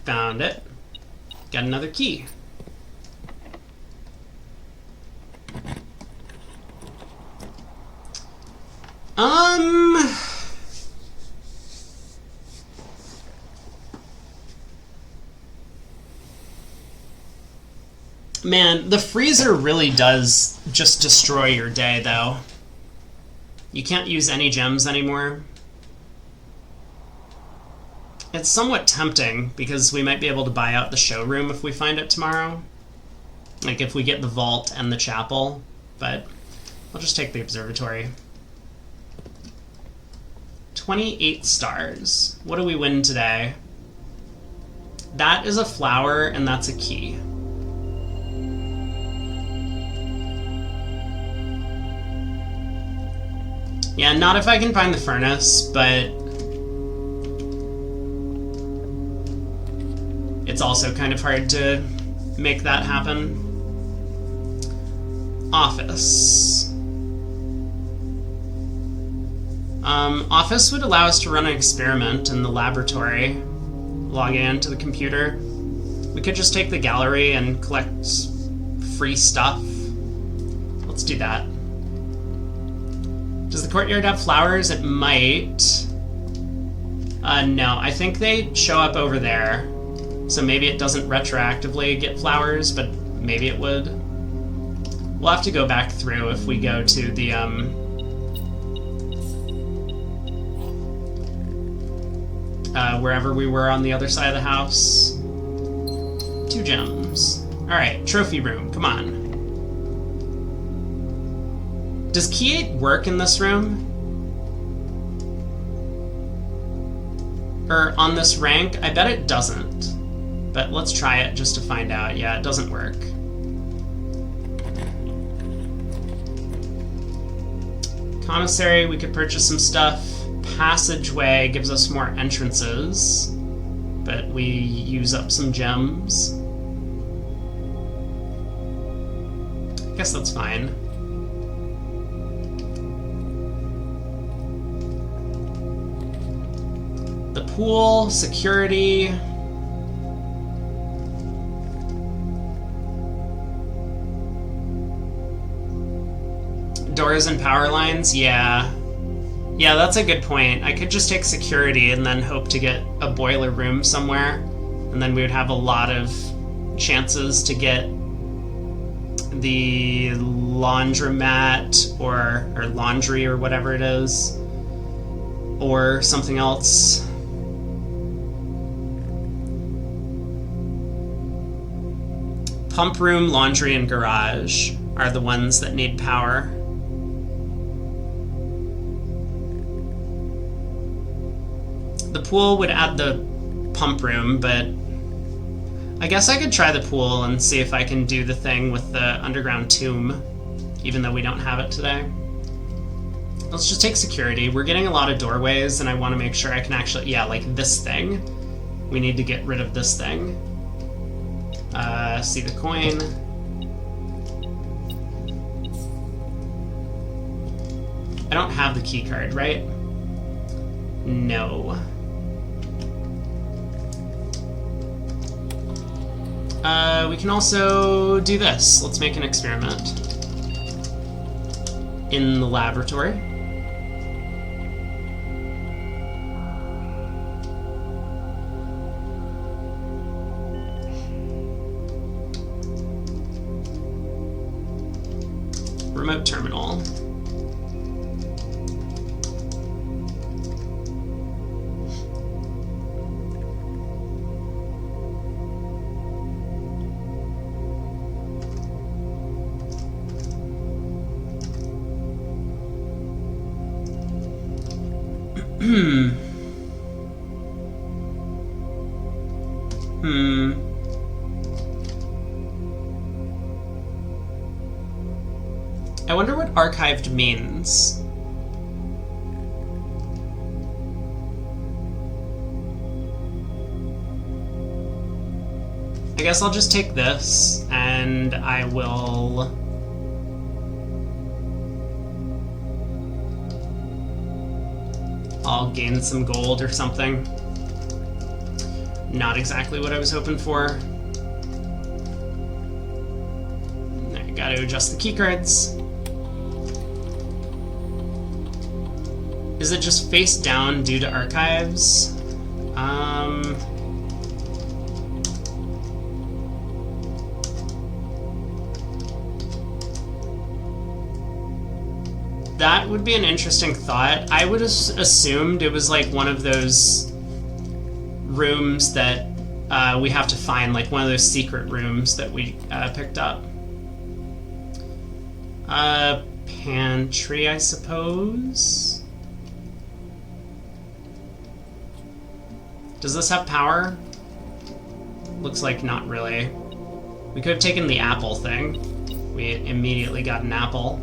Found it. Got another key. Man, the freezer really does just destroy your day, though. You can't use any gems anymore. It's somewhat tempting, because we might be able to buy out the showroom if we find it tomorrow. Like, if we get the vault and the chapel. But I'll just take the observatory. 28 stars. What do we win today? That is a flower, and that's a key. Yeah, not if I can find the furnace, but it's also kind of hard to make that happen. Office. Office would allow us to run an experiment in the laboratory. Log in to the computer. We could just take the gallery and collect free stuff. Let's do that. Does the courtyard have flowers? It might. No, I think they show up over there. So maybe it doesn't retroactively get flowers, but maybe it would. We'll have to go back through if we go to the, wherever we were on the other side of the house. 2 gems. Alright, trophy room, come on. Does Key 8 work in this room? Or on this rank? I bet it doesn't. But let's try it just to find out. Yeah, it doesn't work. Commissary, we could purchase some stuff. Passageway gives us more entrances, but we use up some gems. I guess that's fine. The pool, security. Doors and power lines, yeah. Yeah, that's a good point. I could just take security and then hope to get a boiler room somewhere. And then we would have a lot of chances to get the laundromat or laundry or whatever it is. Or something else. Pump room, laundry, and garage are the ones that need power. The pool would add the pump room, but I guess I could try the pool and see if I can do the thing with the underground tomb, even though we don't have it today. Let's just take security. We're getting a lot of doorways, and I want to make sure I can actually... Yeah, like this thing. We need to get rid of this thing. See the coin. I don't have the key card, right? No. We can also do this. Let's make an experiment in the laboratory. Remote terminal. I wonder what archived means. I guess I'll just take this, and I will... I'll gain some gold or something. Not exactly what I was hoping for. I gotta adjust the keycards. Is it just face down due to archives? That would be an interesting thought. I would have assumed it was like one of those rooms that we have to find, like one of those secret rooms that we picked up. Pantry, I suppose? Does this have power? Looks like not really. We could have taken the apple thing. We immediately got an apple.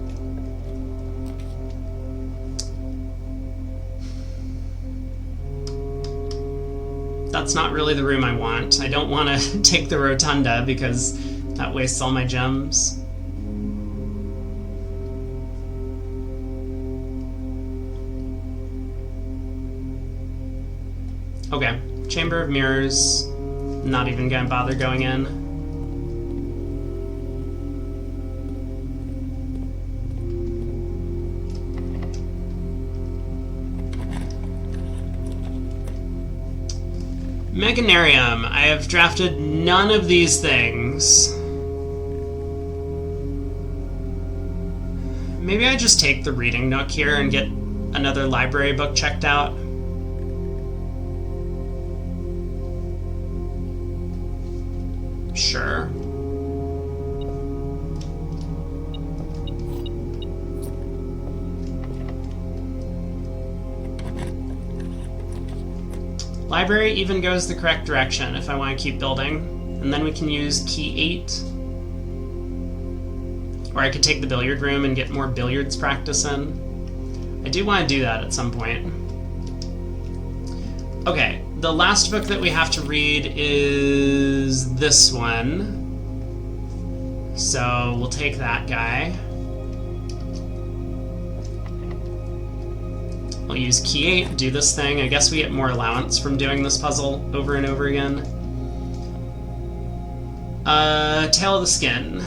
That's not really the room I want. I don't want to take the rotunda because that wastes all my gems. Okay, Chamber of Mirrors. Not even gonna bother going in. Mechanarium. I have drafted none of these things. Maybe I just take the reading nook here and get another library book checked out. Sure. Library even goes the correct direction if I want to keep building. And then we can use key 8. Or I could take the billiard room and get more billiards practice in. I do want to do that at some point. Okay, the last book that we have to read is this one. So we'll take that guy. I'll use key 8, do this thing. I guess we get more allowance from doing this puzzle over and over again. Tail of the Skin.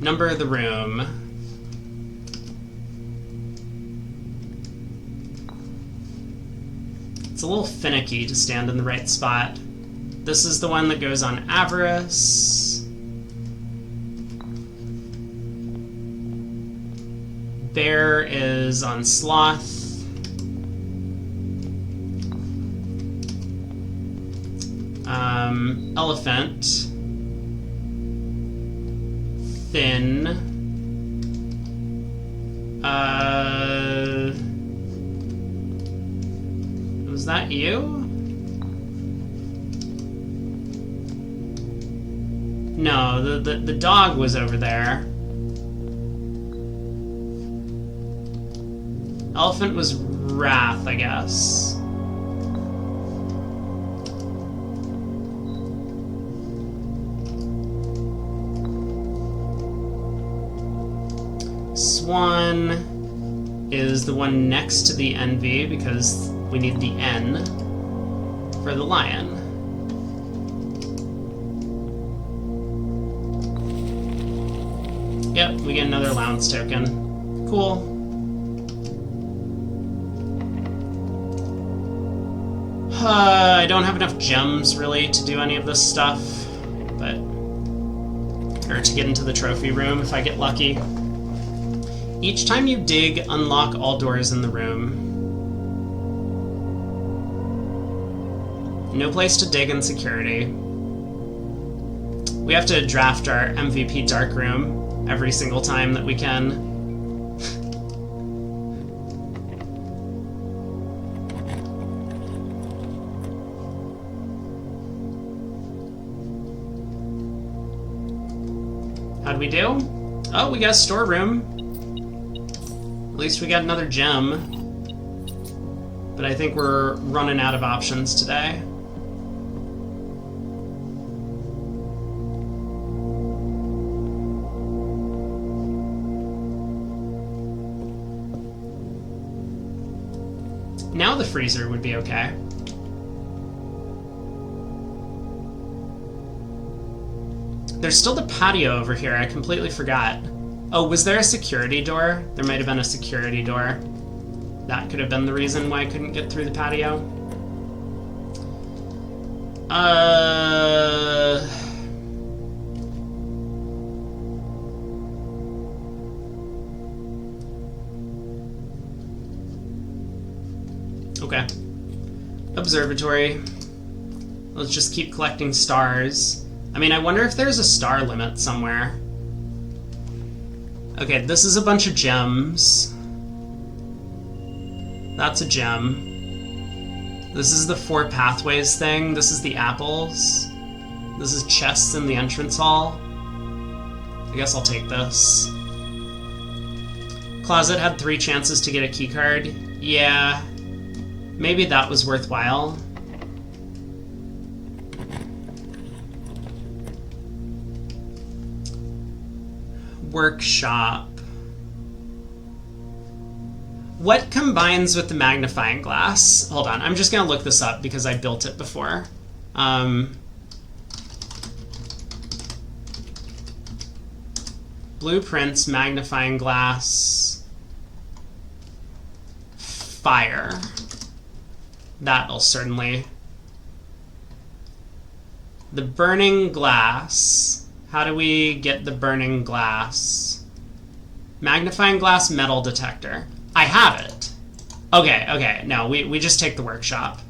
Number of the room. It's a little finicky to stand in the right spot. This is the one that goes on Avarice. Bear is on Sloth. Elephant. Thin. Was that you? No, the dog was over there. Elephant was Wrath, I guess. Swan is the one next to the Envy because We need the N for the lion. Yep, we get another Lounce token. Cool. I don't have enough gems, really, to do any of this stuff, but... or to get into the trophy room, if I get lucky. Each time you dig, unlock all doors in the room. No place to dig in security. We have to draft our MVP Dark Room every single time that we can. How'd we do? Oh, we got a storeroom. At least we got another gem. But I think we're running out of options today. Now the freezer would be okay. There's still the patio over here. I completely forgot. Oh, was there a security door? There might have been a security door. That could have been the reason why I couldn't get through the patio. Okay. Observatory. Let's just keep collecting stars. I mean, I wonder if there's a star limit somewhere. Okay, this is a bunch of gems. That's a gem. This is the 4 pathways thing. This is the apples. This is chests in the entrance hall. I guess I'll take this. Closet had 3 chances to get a keycard. Yeah. Maybe that was worthwhile. Workshop. What combines with the magnifying glass? Hold on, I'm just gonna look this up because I built it before. Blueprints, magnifying glass, fire. That'll certainly... The burning glass. How do we get the burning glass? Magnifying glass, metal detector. I have it. Okay, okay. No, we just take the workshop.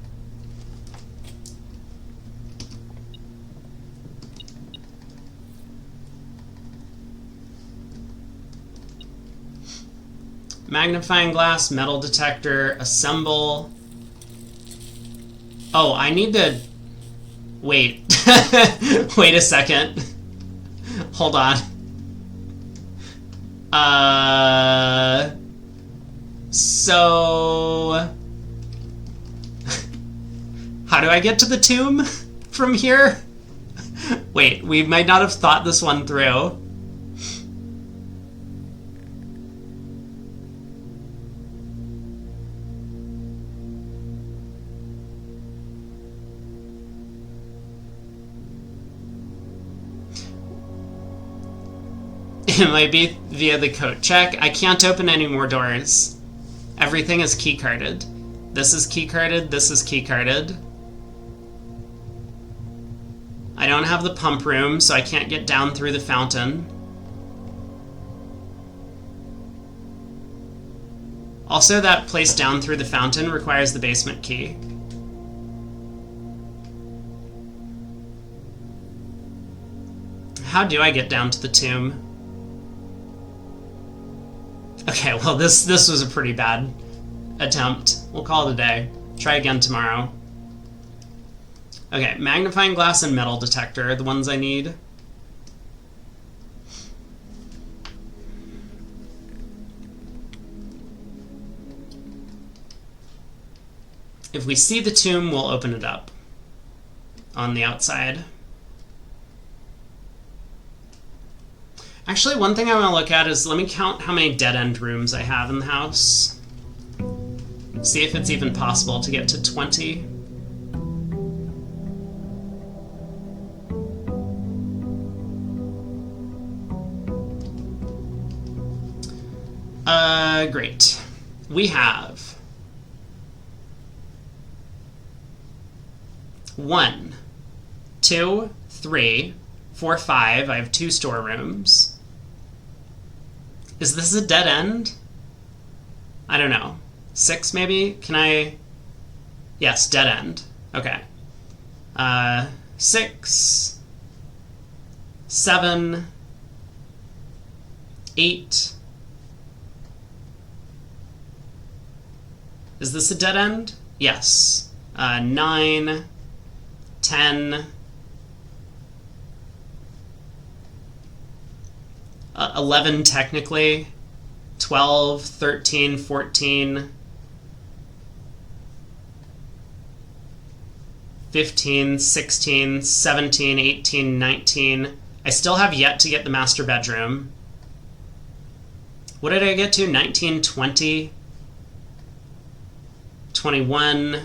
Magnifying glass, metal detector, assemble. Oh, I need to... Wait. Wait a second. Hold on. So... How do I get to the tomb from here? Wait, we might not have thought this one through. It might be via the coat check. I can't open any more doors. Everything is keycarded. This is keycarded, this is keycarded. I don't have the pump room, so I can't get down through the fountain. Also, that place down through the fountain requires the basement key. How do I get down to the tomb? Okay, well, this was a pretty bad attempt. We'll call it a day. Try again tomorrow. Okay, magnifying glass and metal detector are the ones I need. If we see the tomb, we'll open it up on the outside. Actually, one thing I want to look at is, let me count how many dead-end rooms I have in the house. See if it's even possible to get to 20. Great. We have 1, 2, 3, 4, 5. I have 2 storerooms. Is this a dead end? I don't know. 6 maybe? Can I... Yes, dead end. Okay. 6, 7, 8. Is this a dead end? Yes. 9, 10, 11 technically, 12, 13, 14, 15, 16, 17, 18, 19. I still have yet to get the master bedroom. What did I get to? 19, 20, 21,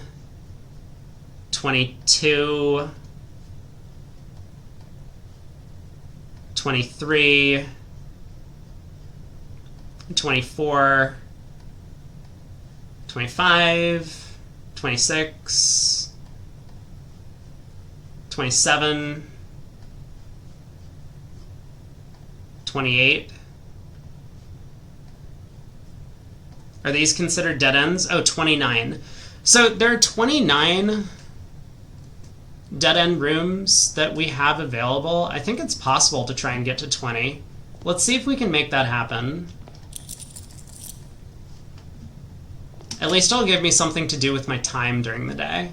22, 23, 24, 25, 26, 27, 28. Are these considered dead ends? Oh, 29. So there are 29 dead end rooms that we have available. I think it's possible to try and get to 20. Let's see if we can make that happen. At least it'll give me something to do with my time during the day.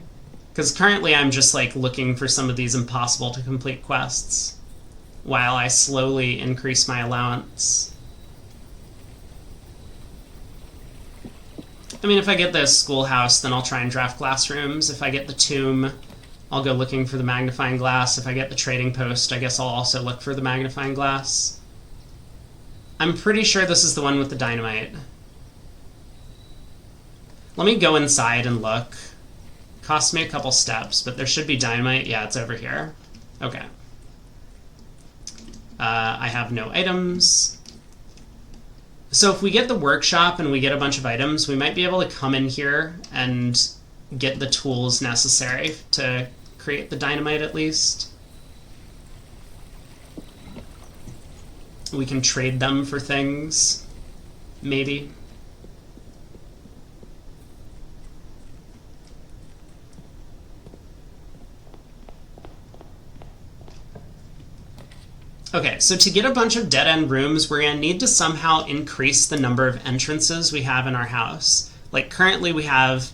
Because currently I'm just like looking for some of these impossible to complete quests while I slowly increase my allowance. I mean, if I get the schoolhouse, then I'll try and draft glass rooms. If I get the tomb, I'll go looking for the magnifying glass. If I get the trading post, I guess I'll also look for the magnifying glass. I'm pretty sure this is the one with the dynamite. Let me go inside and look. Costs me a couple steps, but there should be dynamite. Yeah, it's over here. Okay. I have no items. So if we get the workshop and we get a bunch of items, we might be able to come in here and get the tools necessary to create the dynamite at least. We can trade them for things, maybe. Okay, so to get a bunch of dead-end rooms, we're going to need to somehow increase the number of entrances we have in our house. Like, currently we have...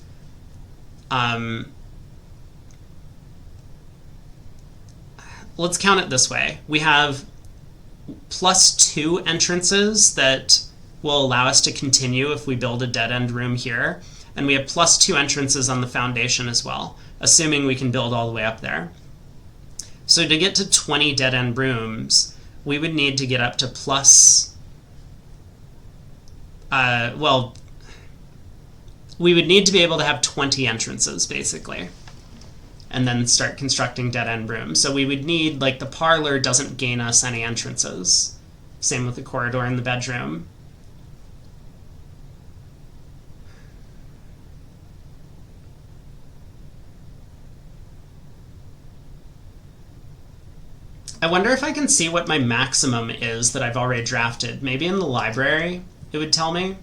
let's count it this way. We have +2 entrances that will allow us to continue if we build a dead-end room here. And we have +2 entrances on the foundation as well, assuming we can build all the way up there. So to get to 20 dead-end rooms, we would need to get up to we would need to be able to have 20 entrances, basically, and then start constructing dead-end rooms. So we would need, like, the parlor doesn't gain us any entrances. Same with the corridor and the bedroom. I wonder if I can see what my maximum is that I've already drafted. Maybe in the library it would tell me,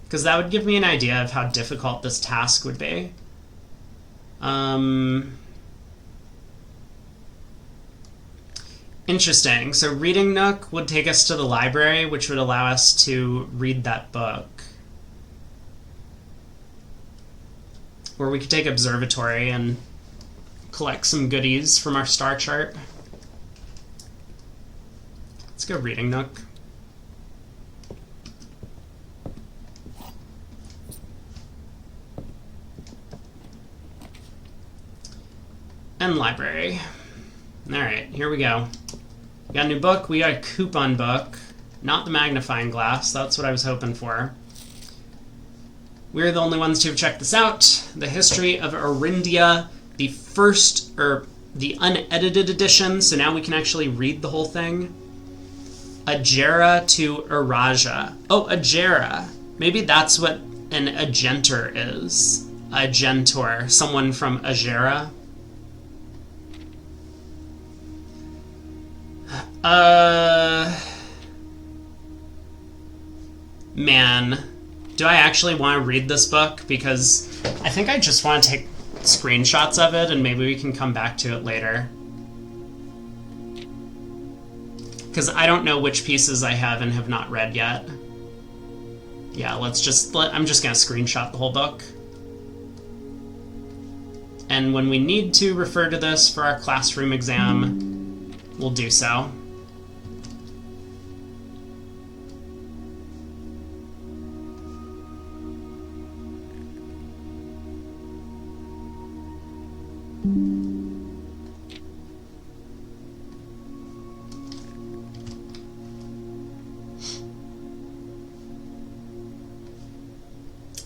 because that would give me an idea of how difficult this task would be. Interesting. So Reading Nook would take us to the library, which would allow us to read that book. Or we could take Observatory and collect some goodies from our star chart. Let's go Reading Nook. And library. Alright, here we go. We got a new book. We got a coupon book. Not the magnifying glass. That's what I was hoping for. We're the only ones to have checked this out. The History of Arindia, the first, or the unedited edition, so now we can actually read the whole thing. Agera to Araja. Oh, Agera. Maybe that's what an Agentor is. Agentor, someone from Agera. Man, do I actually want to read this book? Because I think I just want to take screenshots of it and maybe we can come back to it later. Because I don't know which pieces I have and have not read yet. Yeah, I'm just going to screenshot the whole book. And when we need to refer to this for our classroom exam, we'll do so.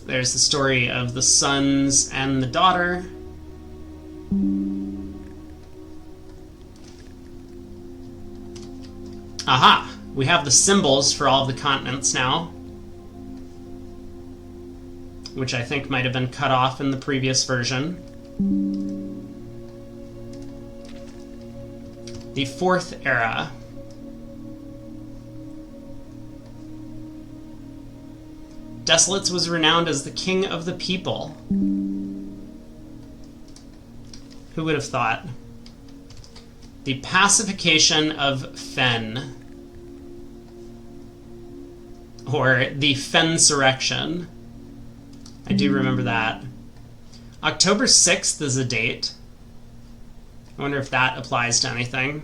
There's the story of the sons and the daughter. Aha! We have the symbols for all of the continents now, which I think might have been cut off in the previous version. The Fourth Era. Desolates was renowned as the king of the people. Who would have thought? The pacification of Fen. Or the Fensurrection. I do remember that. October 6th is a date. I wonder if that applies to anything.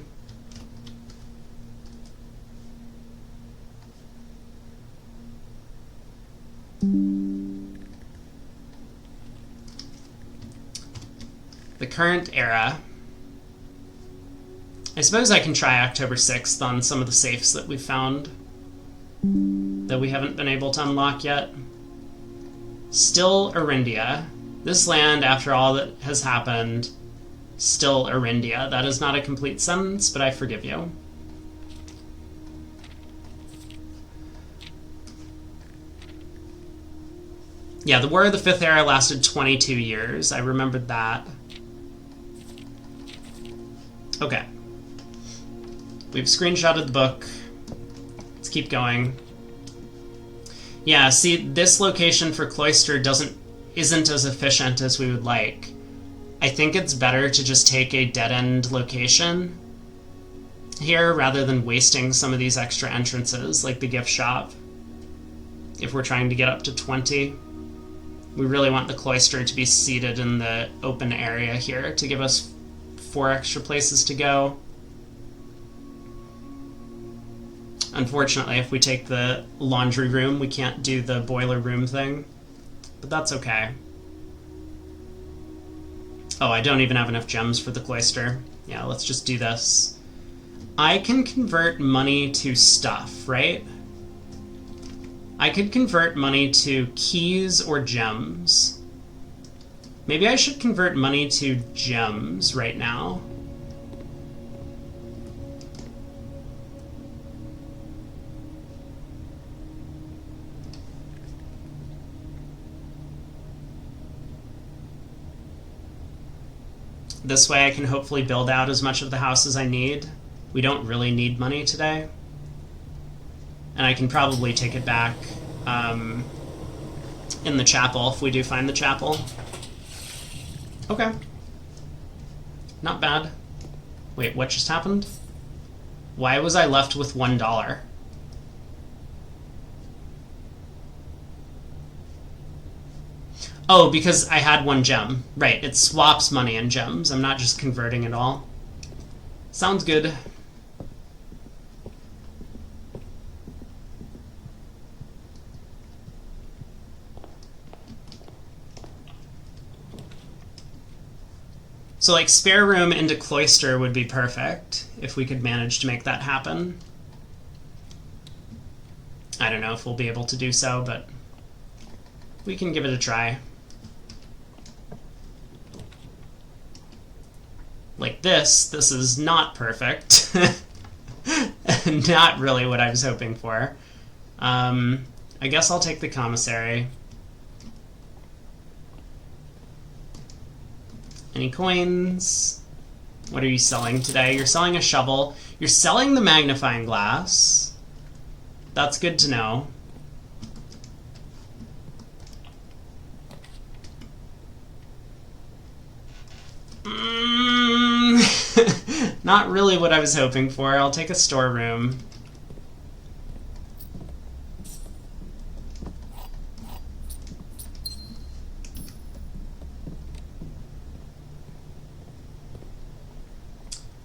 The current era. I suppose I can try October 6th on some of the safes that we've found that we haven't been able to unlock yet. Still Arindia. This land, after all that has happened, still Arindia. That is not a complete sentence, but I forgive you. Yeah, the War of the Fifth Era lasted 22 years. I remembered that. Okay. We've screenshotted the book. Let's keep going. Yeah, see, this location for Cloister isn't as efficient as we would like. I think it's better to just take a dead-end location here rather than wasting some of these extra entrances, like the gift shop, if we're trying to get up to 20. We really want the Cloister to be seated in the open area here to give us 4 extra places to go. Unfortunately, if we take the laundry room, we can't do the boiler room thing, but that's okay. Oh, I don't even have enough gems for the Cloister. Yeah, let's just do this. I can convert money to stuff, right? I could convert money to keys or gems. Maybe I should convert money to gems right now. This way I can hopefully build out as much of the house as I need. We don't really need money today. And I can probably take it back in the chapel if we do find the chapel. Okay. Not bad. Wait, what just happened? Why was I left with $1? Oh, because I had 1 gem. Right, it swaps money and gems. I'm not just converting it all. Sounds good. So, like, spare room into Cloister would be perfect if we could manage to make that happen. I don't know if we'll be able to do so, but we can give it a try. Like this is not perfect. Not really what I was hoping for. I guess I'll take the commissary. Any coins? What are you selling today? You're selling a shovel. You're selling the magnifying glass. That's good to know. Not really what I was hoping for. I'll take a storeroom.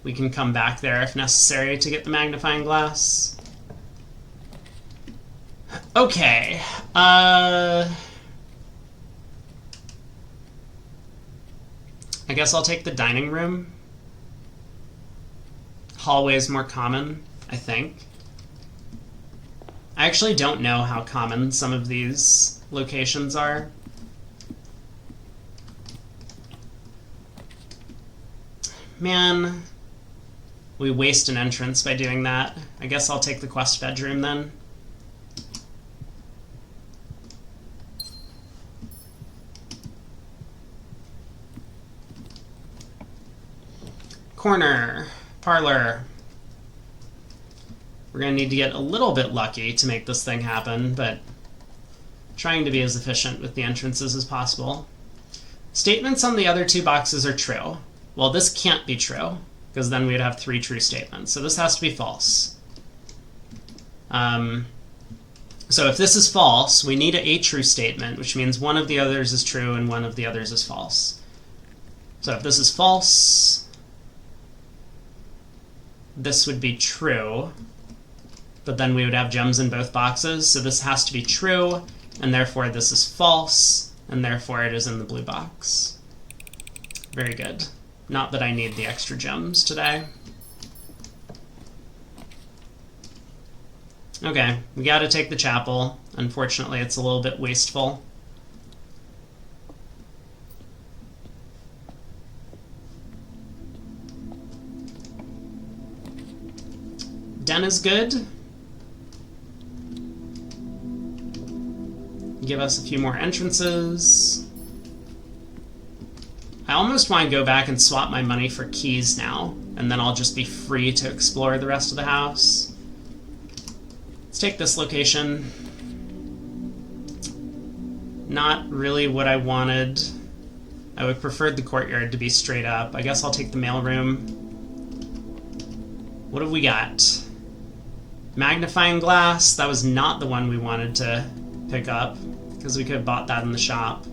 We can come back there if necessary to get the magnifying glass. Okay. I guess I'll take the dining room. Hallway is more common, I think. I actually don't know how common some of these locations are. Man, we waste an entrance by doing that. I guess I'll take the quest bedroom then. Corner, parlor. We're going to need to get a little bit lucky to make this thing happen, but trying to be as efficient with the entrances as possible. Statements on the other two boxes are true. Well, this can't be true, because then we'd have 3 true statements. So this has to be false. So if this is false, we need a true statement, which means one of the others is true and one of the others is false. So if this is false, this would be true, but then we would have gems in both boxes, so this has to be true, and therefore this is false, and therefore it is in the blue box. Very good. Not that I need the extra gems today. Okay, we gotta take the chapel. Unfortunately, it's a little bit wasteful. Den is good. Give us a few more entrances. I almost want to go back and swap my money for keys now, and then I'll just be free to explore the rest of the house. Let's take this location. Not really what I wanted. I would prefer the courtyard to be straight up. I guess I'll take the mailroom. What have we got? Magnifying glass. That was not the one we wanted to pick up, because we could have bought that in the shop.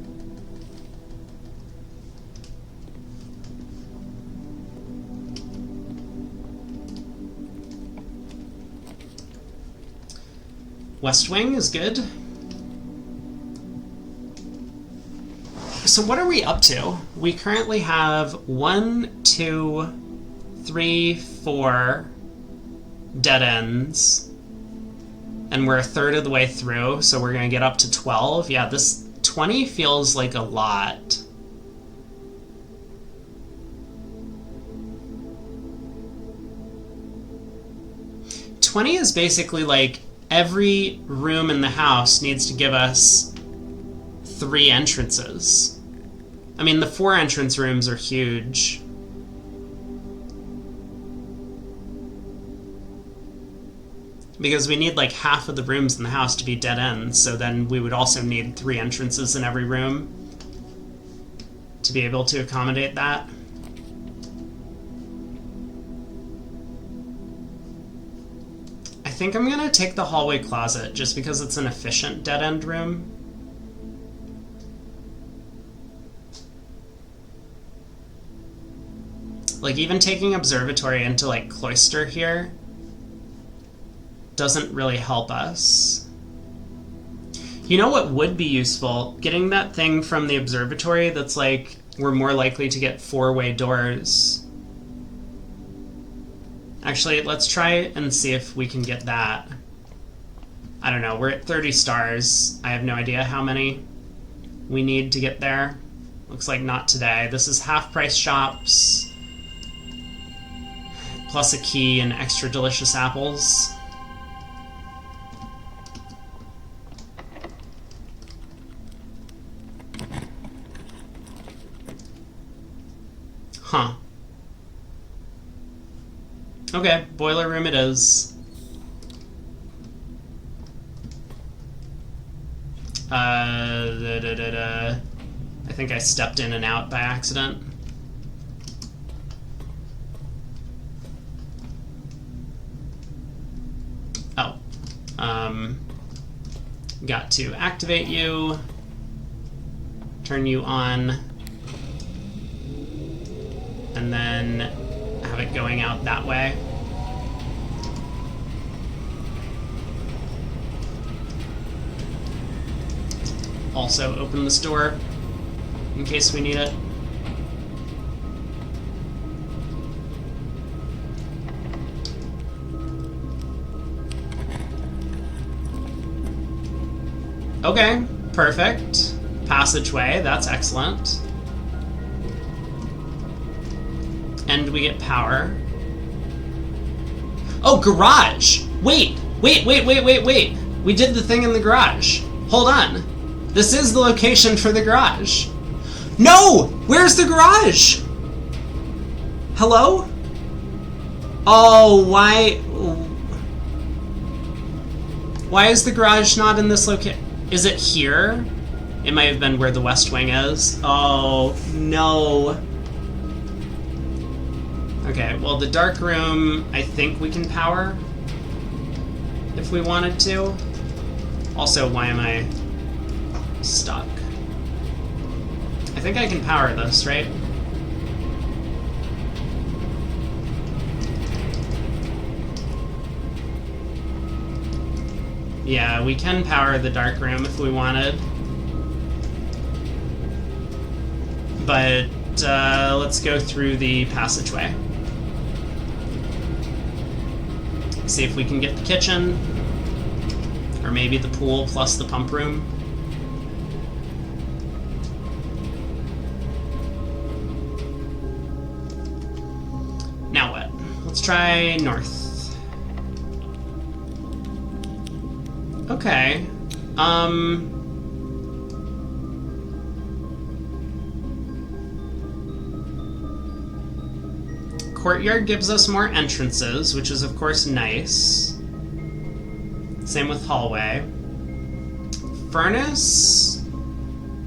West Wing is good. So what are we up to? We currently have 1, 2, 3, 4 dead ends. And we're a third of the way through, so we're going to get up to 12. Yeah, this 20 feels like a lot. $20 is basically like every room in the house needs to give us 3 entrances. I mean, the 4 entrance rooms are huge. Because we need like half of the rooms in the house to be dead ends, so then we would also need 3 entrances in every room to be able to accommodate that. I think I'm gonna take the hallway closet just because it's an efficient dead end room. Like even taking observatory into like cloister here doesn't really help us. You know what would be useful? Getting that thing from the observatory that's like, we're more likely to get 4-way doors. Actually, let's try and see if we can get that. I don't know, we're at 30 stars. I have no idea how many we need to get there. Looks like not today. This is half-price shops, plus a key and extra delicious apples. Huh. Okay, boiler room it is. I think I stepped in and out by accident. Oh. Got to activate you. Turn you on. And then have it going out that way. Also open this door in case we need it. Okay, perfect. Passageway, that's excellent. And we get power. Oh, garage! Wait! We did the thing in the garage. Hold on. This is the location for the garage. No! Where's the garage? Hello? Oh, why... Why is the garage not in this location? Is it here? It might have been where the West Wing is. Oh, no. Okay, well, the dark room, I think we can power if we wanted to. Also, why am I stuck? I think I can power this, right? Yeah, we can power the dark room if we wanted. But let's go through the passageway. See if we can get the kitchen. Or maybe the pool plus the pump room. Now what? Let's try north. Okay. Courtyard gives us more entrances, which is of course nice. Same with hallway. Furnace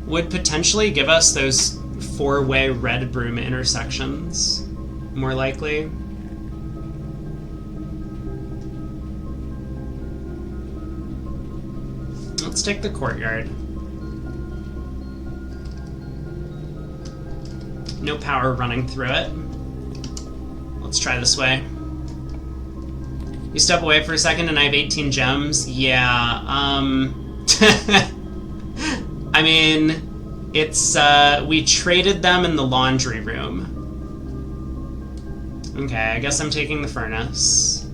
would potentially give us those four-way red broom intersections, more likely. Let's take the courtyard. No power running through it. Let's try this way. You step away for a second and I have 18 gems? Yeah, I mean, it's, we traded them in the laundry room. Okay, I guess I'm taking the furnace.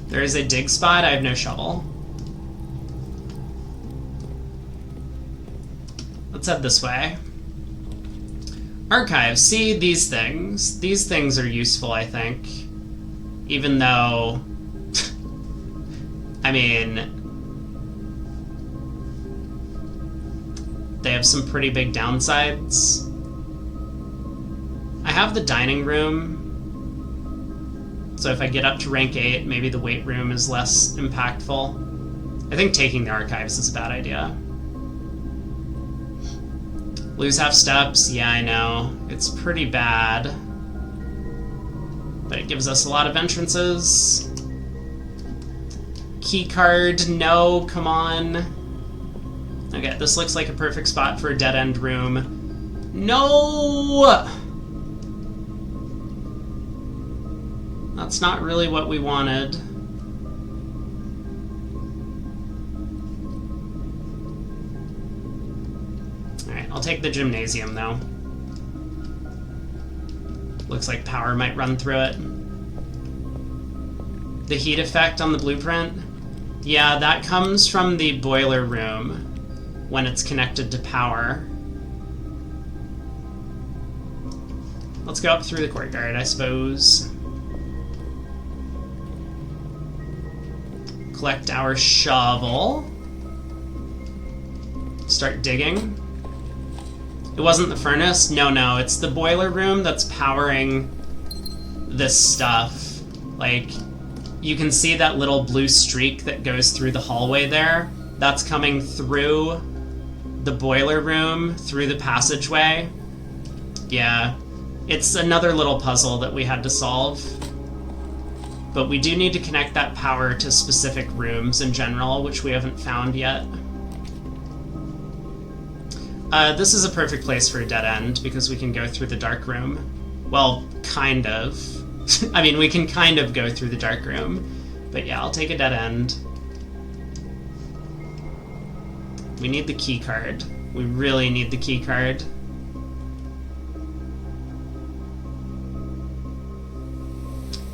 There is a dig spot, I have no shovel. Let's head this way. Archives, see these things. These things are useful, I think. Even though, I mean, they have some pretty big downsides. I have the dining room, so if I get up to rank 8, maybe the weight room is less impactful. I think taking the archives is a bad idea. Lose half steps, yeah, I know. It's pretty bad. But it gives us a lot of entrances. Key card, no, come on. Okay, this looks like a perfect spot for a dead-end room. No! That's not really what we wanted. I'll take the gymnasium, though. Looks like power might run through it. The heat effect on the blueprint? Yeah, that comes from the boiler room when it's connected to power. Let's go up through the courtyard, I suppose. Collect our shovel. Start digging. It wasn't the furnace? No, it's the boiler room that's powering this stuff. Like, you can see that little blue streak that goes through the hallway there. That's coming through the boiler room, through the passageway. Yeah, it's another little puzzle that we had to solve. But we do need to connect that power to specific rooms in general, which we haven't found yet. This is a perfect place for a dead end, because we can go through the dark room. Well, kind of. I mean, we can kind of go through the dark room. But yeah, I'll take a dead end. We need the key card. We really need the key card.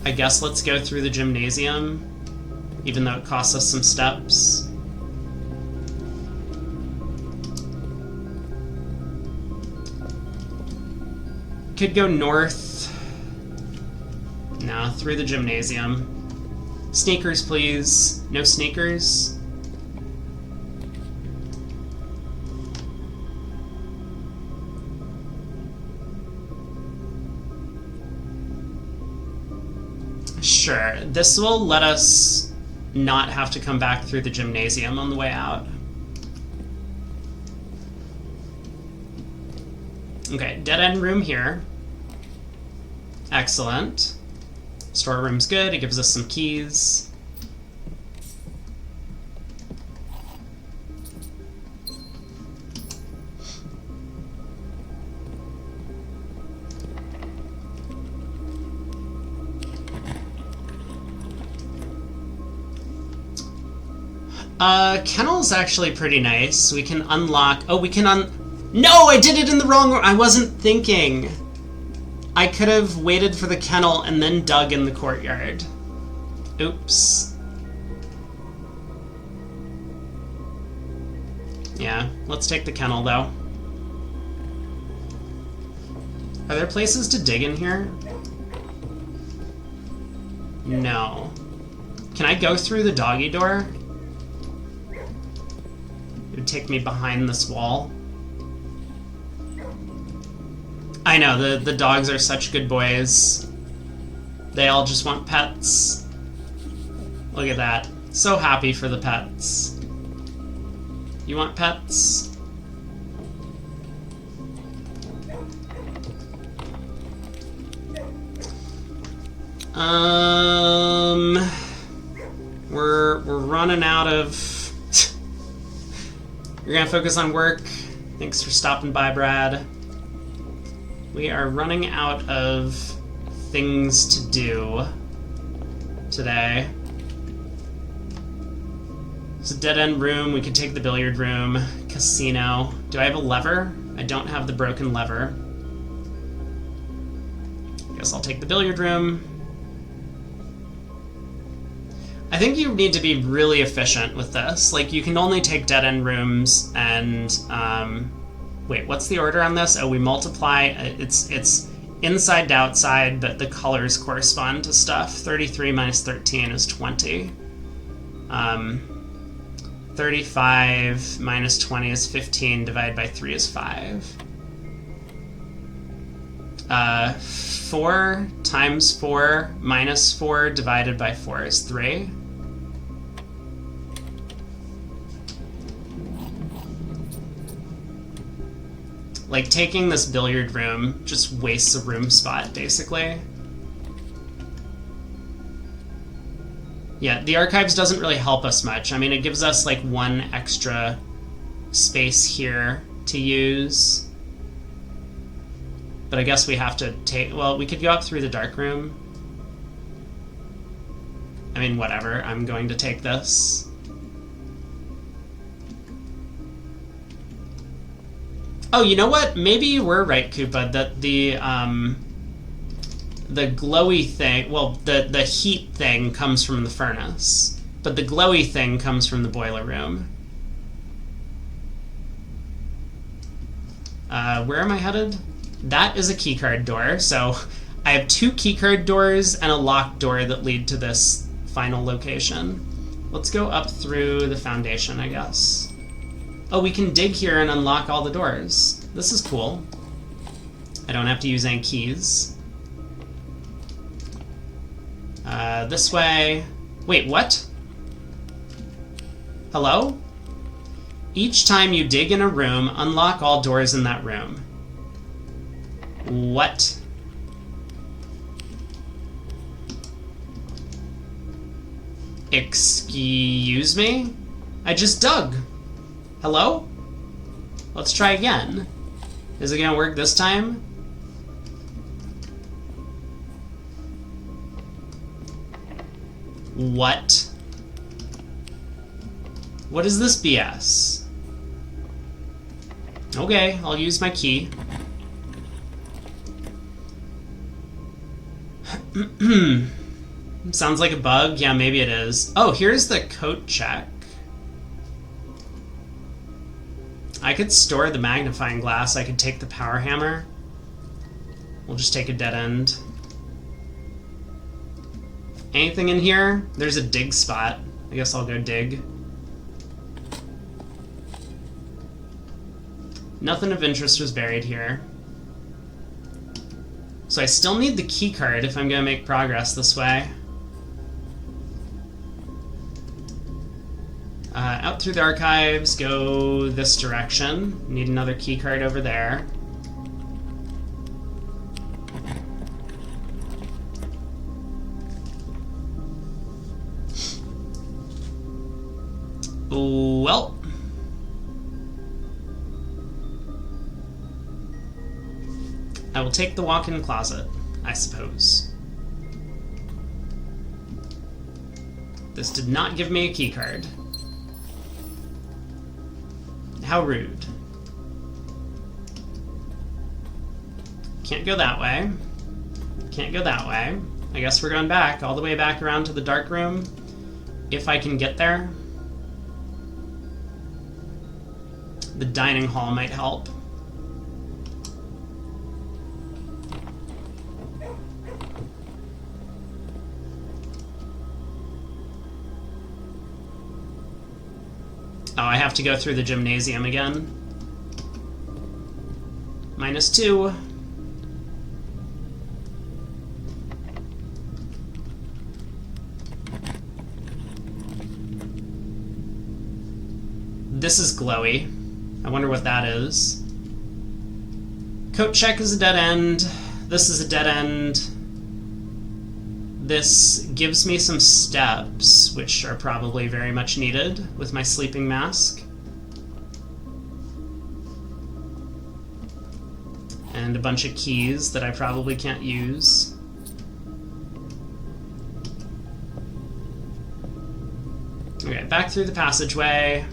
I guess let's go through the gymnasium, even though it costs us some steps. Could go north. No, through the gymnasium. Sneakers, please. No sneakers. Sure, this will let us not have to come back through the gymnasium on the way out. Okay, dead end room here. Excellent. Storeroom's good, it gives us some keys. Kennel's actually pretty nice. We can unlock... Oh, we can No, I did it in the wrong order. I wasn't thinking. I could have waited for the kennel and then dug in the courtyard. Oops. Yeah, let's take the kennel, though. Are there places to dig in here? No. Can I go through the doggy door? It would take me behind this wall. I know, the dogs are such good boys. They all just want pets. Look at that. So happy for the pets. You want pets? We're running out of... You're gonna focus on work. Thanks for stopping by, Brad. We are running out of things to do today. It's a dead-end room. We could take the billiard room. Casino. Do I have a lever? I don't have the broken lever. Guess I'll take the billiard room. I think you need to be really efficient with this. Like, you can only take dead-end rooms and, wait, what's the order on this? Oh, we multiply, it's inside to outside, but the colors correspond to stuff. 33 minus 13 is 20. 35 minus 20 is 15, divided by 3 is 5. 4 times 4 minus 4 divided by 4 is 3. Like, taking this billiard room just wastes a room spot, basically. Yeah, the archives doesn't really help us much. I mean, it gives us, like, 1 extra space here to use. But I guess we have to take... Well, we could go up through the dark room. I mean, whatever. I'm going to take this. Oh, you know what? Maybe you were right, Koopa, that the glowy thing... Well, the heat thing comes from the furnace. but the glowy thing comes from the boiler room. Where am I headed? That is a keycard door, so I have 2 keycard doors and a locked door that lead to this final location. Let's go up through the foundation, I guess. Oh, we can dig here and unlock all the doors. This is cool. I don't have to use any keys. This way. Wait, what? Hello? Each time you dig in a room, unlock all doors in that room. What? Excuse me? I just dug. Hello? Let's try again. Is it gonna work this time? What? What is this BS? Okay, I'll use my key. Sounds like a bug. Yeah, maybe it is. Oh, here's the coat check. I could store the magnifying glass. I could take the power hammer. We'll just take a dead end. Anything in here? There's a dig spot. I guess I'll go dig. Nothing of interest was buried here. So I still need the key card if I'm going to make progress this way. Out through the archives, go this direction. Need another key card over there. Well. I will take the walk-in closet, I suppose. This did not give me a key card. How rude. Can't go that way. Can't go that way. I guess we're going back, all the way back around to the dark room, if I can get there. The dining hall might help. Oh, I have to go through the gymnasium again. -2. This is glowy. I wonder what that is. Coat check is a dead end. This is a dead end. This gives me some steps, which are probably very much needed with my sleeping mask. And a bunch of keys that I probably can't use. Okay, back through the passageway.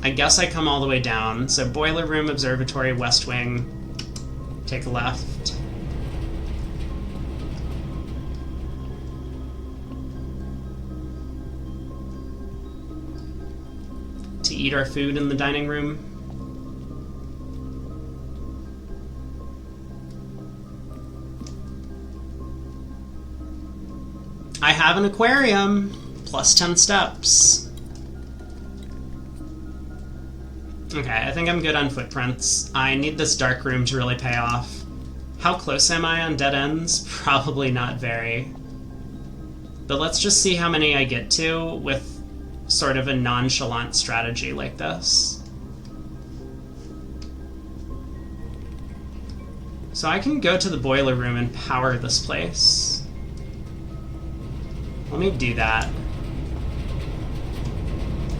I guess I come all the way down. So boiler room, observatory, west wing. Take a left. To eat our food in the dining room. I have an aquarium. Plus 10 steps. Okay, I think I'm good on footprints. I need this dark room to really pay off. How close am I on dead ends? Probably not very. But let's just see how many I get to with sort of a nonchalant strategy like this. So I can go to the boiler room and power this place. Let me do that.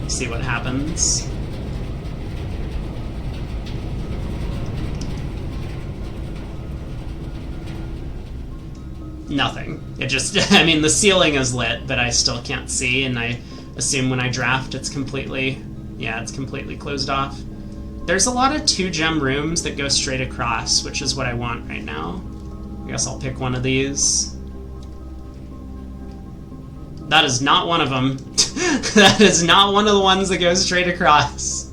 See what happens. Nothing. It just, I mean, the ceiling is lit, but I still can't see, and I assume when I draft it's completely, yeah, it's completely closed off. There's a lot of 2-gem rooms that go straight across, which is what I want right now. I guess I'll pick one of these. that is not one of them. That is not one of the ones that goes straight across.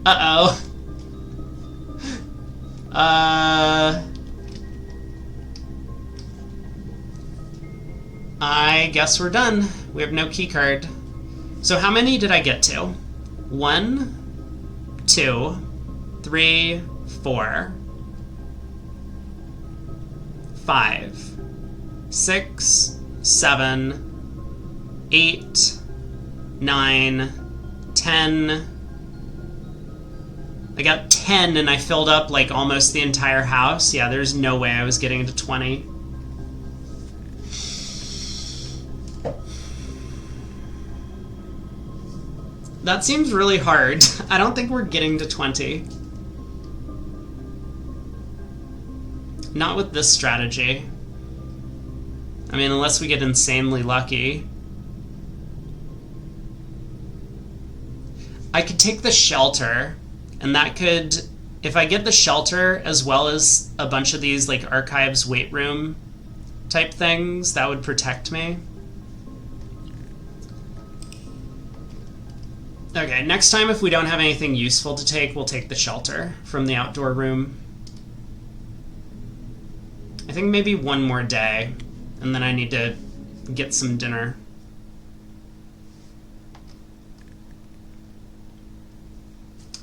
Uh-oh. I guess we're done. We have no key card. So how many did I get to? 1, 2, 3, 4, 5, 6, 7, 8, 9, 10. I got 10 and I filled up like almost the entire house. Yeah, there's no way I was getting to 20. That seems really hard. I don't think we're getting to 20. Not with this strategy. I mean, unless we get insanely lucky. I could take the shelter, and that could, if I get the shelter as well as a bunch of these like archives weight room type things, that would protect me. Okay, next time if we don't have anything useful to take, we'll take the shelter from the outdoor room. I think maybe one more day, and then I need to get some dinner.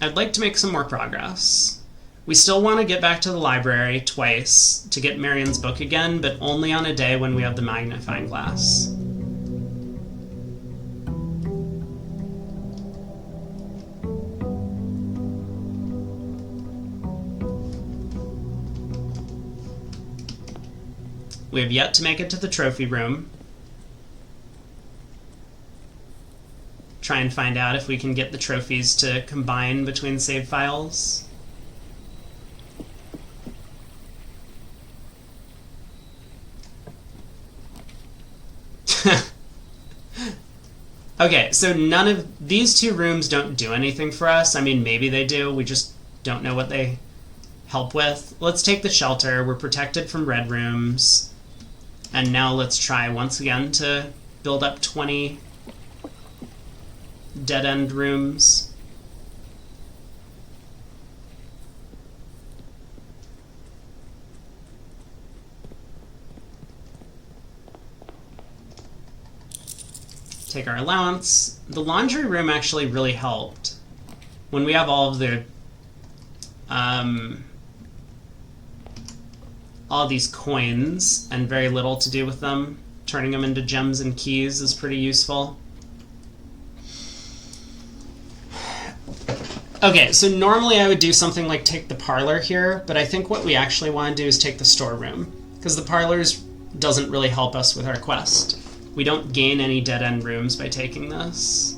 I'd like to make some more progress. We still want to get back to the library twice to get Marion's book again, but only on a day when we have the magnifying glass. We have yet to make it to the trophy room. Try and find out if we can get the trophies to combine between save files. Okay, so none of these two rooms don't do anything for us. I mean, maybe they do. We just don't know what they help with. Let's take the shelter. We're protected from red rooms. And now let's try once again to build up 20 dead-end rooms. Take our allowance. The laundry room actually really helped. When we have all of the all these coins and very little to do with them, turning them into gems and keys is pretty useful. Okay, so normally I would do something like take the parlor here, but I think what we actually want to do is take the storeroom, because the parlors doesn't really help us with our quest. We don't gain any dead-end rooms by taking this.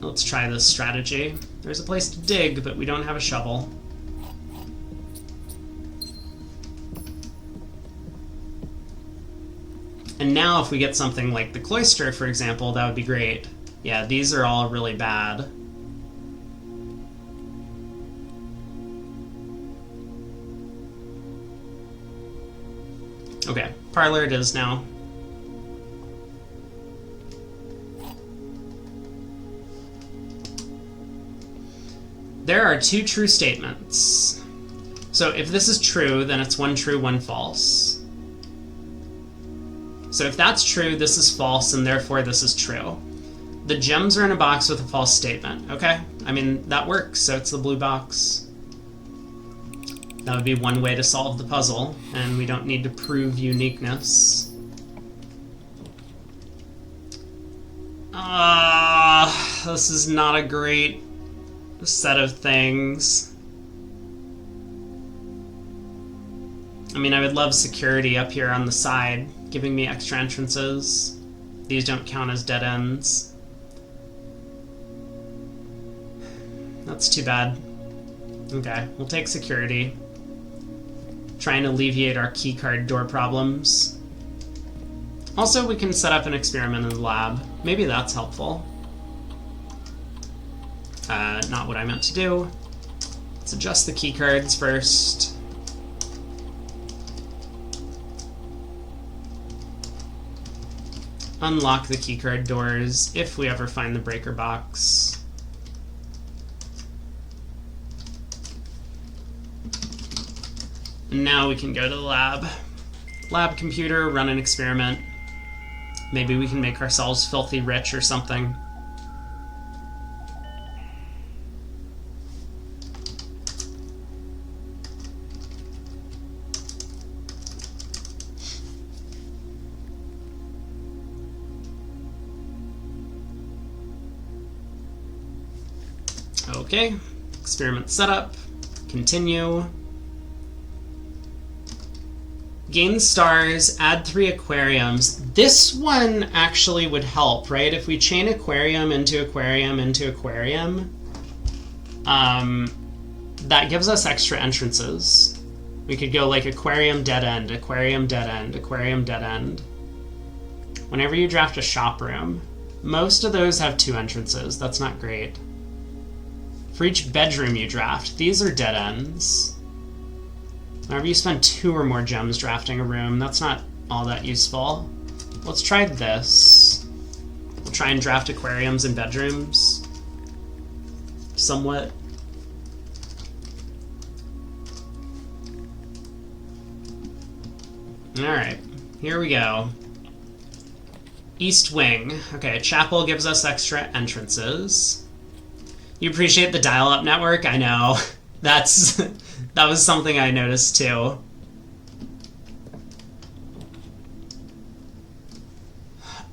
Let's try this strategy. There's a place to dig, but we don't have a shovel. And now if we get something like the cloister, for example, that would be great. Yeah, these are all really bad. Okay, parlor it is now. There are 2 true statements. So if this is true, then it's 1 true, 1 false. So if that's true, this is false, and therefore this is true. The gems are in a box with a false statement. Okay, I mean, that works, so it's the blue box. That would be one way to solve the puzzle, and we don't need to prove uniqueness. This is not a great set of things. I mean, I would love security up here on the side, giving me extra entrances. These don't count as dead ends. That's too bad. Okay, we'll take security. Try and alleviate our keycard door problems. Also, we can set up an experiment in the lab. Maybe that's helpful. Not what I meant to do. Let's adjust the keycards first. unlock the keycard doors if we ever find the breaker box. And now we can go to the lab. Lab computer, run an experiment. Maybe we can make ourselves filthy rich or something. Okay, experiment setup, continue. Gain stars, add 3 aquariums. This one actually would help, right? If we chain aquarium into aquarium into aquarium, that gives us extra entrances. We could go like aquarium dead end, aquarium dead end, aquarium dead end. Whenever you draft a shop room, most of those have 2 entrances. That's not great. For each bedroom you draft, these are dead ends. Whenever you spend 2 or more gems drafting a room, that's not all that useful. Let's try this. We'll try and draft aquariums in bedrooms. Somewhat. Alright, here we go. East Wing. Okay, chapel gives us extra entrances. You appreciate the dial-up network? I know. That was something I noticed too.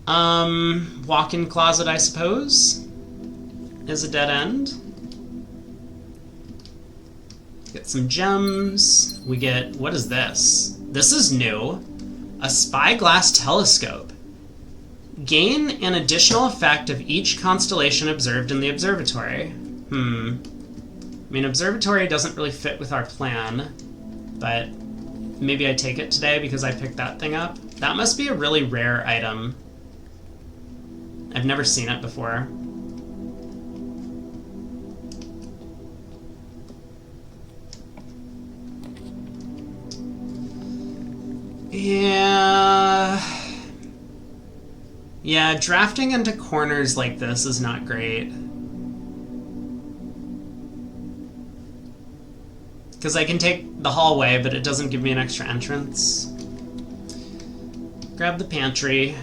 Walk-in closet, I suppose, is a dead end. Get some gems. We get, what is this? This is new. A spyglass telescope. Gain an additional effect of each constellation observed in the observatory. I mean, observatory doesn't really fit with our plan, but maybe I take it today because I picked that thing up. That must be a really rare item. I've never seen it before. Yeah, drafting into corners like this is not great. Because I can take the hallway, but it doesn't give me an extra entrance. Grab the pantry.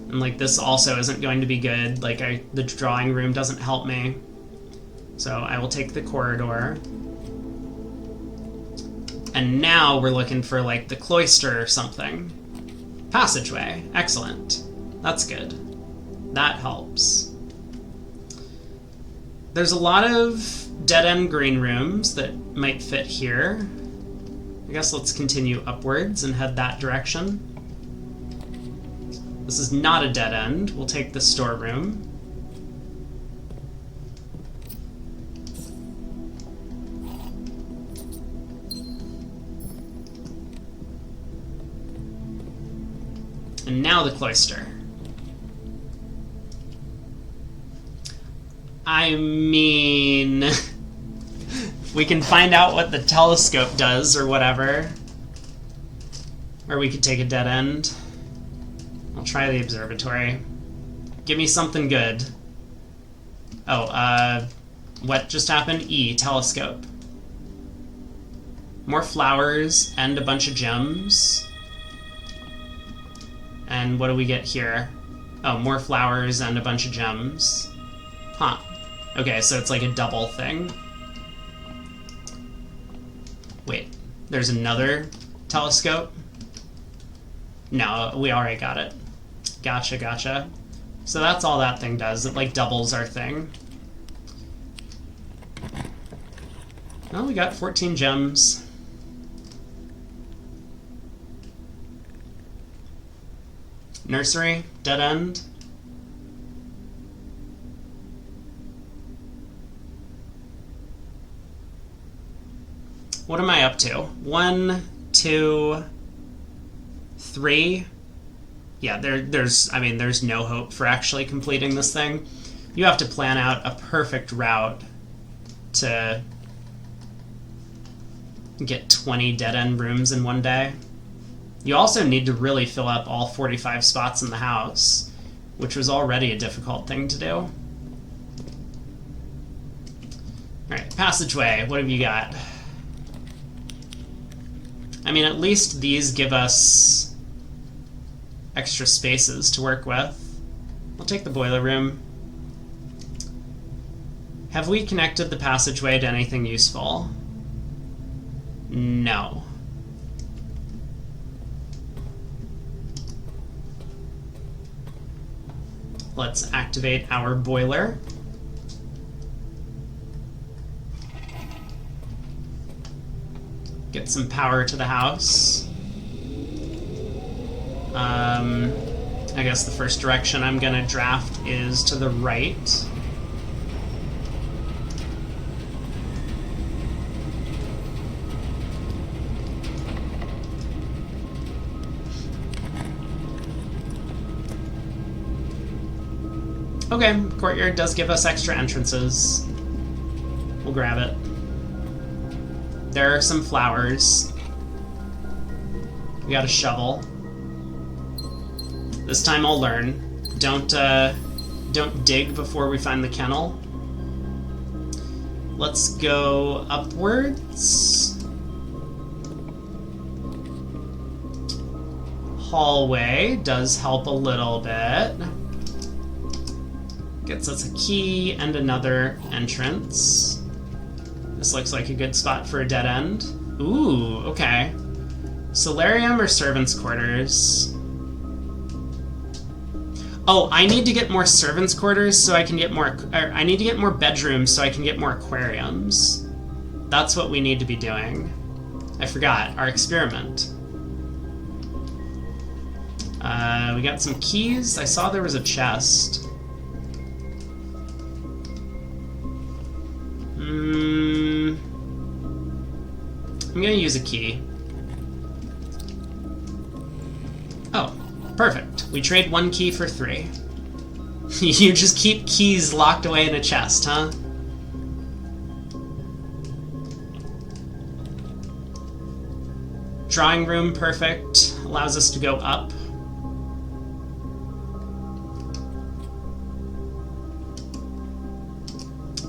And like this also isn't going to be good. Like the drawing room doesn't help me. So I will take the corridor. And now we're looking for like the cloister or something. Passageway. Excellent. That's good. That helps. There's a lot of dead-end green rooms that might fit here. I guess let's continue upwards and head that direction. This is not a dead end. We'll take the storeroom. And now the cloister. I mean, we can find out what the telescope does or whatever. Or we could take a dead end. I'll try the observatory. Give me something good. Oh, what just happened? E, telescope. More flowers and a bunch of gems. And what do we get here? Oh, more flowers and a bunch of gems. Huh. Okay, so it's like a double thing. Wait, there's another telescope? No, we already got it. Gotcha, gotcha. So that's all that thing does. It like doubles our thing. Well, we got 14 gems. Nursery, dead end. What am I up to? 1, 2, 3. Yeah, there's no hope for actually completing this thing. You have to plan out a perfect route to get 20 dead-end rooms in one day. You also need to really fill up all 45 spots in the house, which was already a difficult thing to do. Alright, passageway, what have you got? I mean, at least these give us extra spaces to work with. I'll take the boiler room. Have we connected the passageway to anything useful? No. Let's activate our boiler. Get some power to the house. I guess the first direction I'm gonna draft is to the right. Okay, courtyard does give us extra entrances. We'll grab it. There are some flowers. We got a shovel. This time I'll learn. Don't dig before we find the kennel. Let's go upwards. Hallway does help a little bit. Gets us a key and another entrance. This looks like a good spot for a dead end. Ooh, okay. Solarium or servants' quarters? Oh, I need to get more servants' quarters so I can get more... I need to get more bedrooms so I can get more aquariums. That's what we need to be doing. I forgot, our experiment. We got some keys. I saw there was a chest. I'm gonna use a key. Oh, perfect. We trade 1 key for 3. You just keep keys locked away in a chest, huh? Drawing room, perfect. Allows us to go up.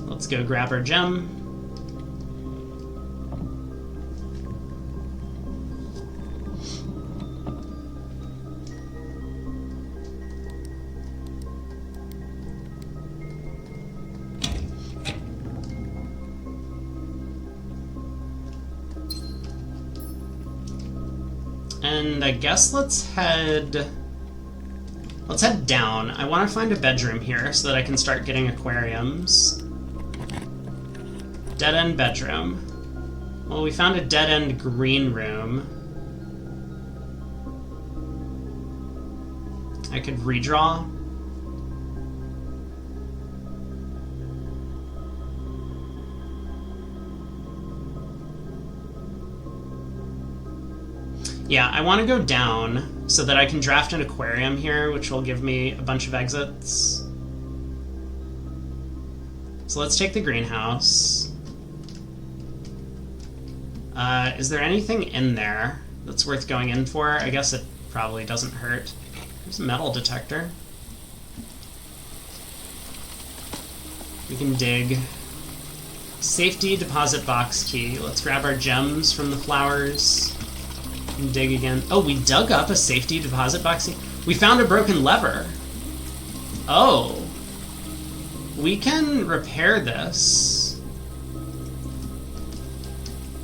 Let's go grab our gem. And I guess let's head down. I want to find a bedroom here so that I can start getting aquariums. Dead end bedroom. Well, we found a dead end green room. I could redraw. Yeah, I want to go down so that I can draft an aquarium here, which will give me a bunch of exits. So let's take the greenhouse. Is there anything in there that's worth going in for? I guess it probably doesn't hurt. There's a metal detector. We can dig. Safety deposit box key. Let's grab our gems from the flowers. And dig again. Oh, we dug up a safety deposit box key. We found a broken lever. Oh. We can repair this.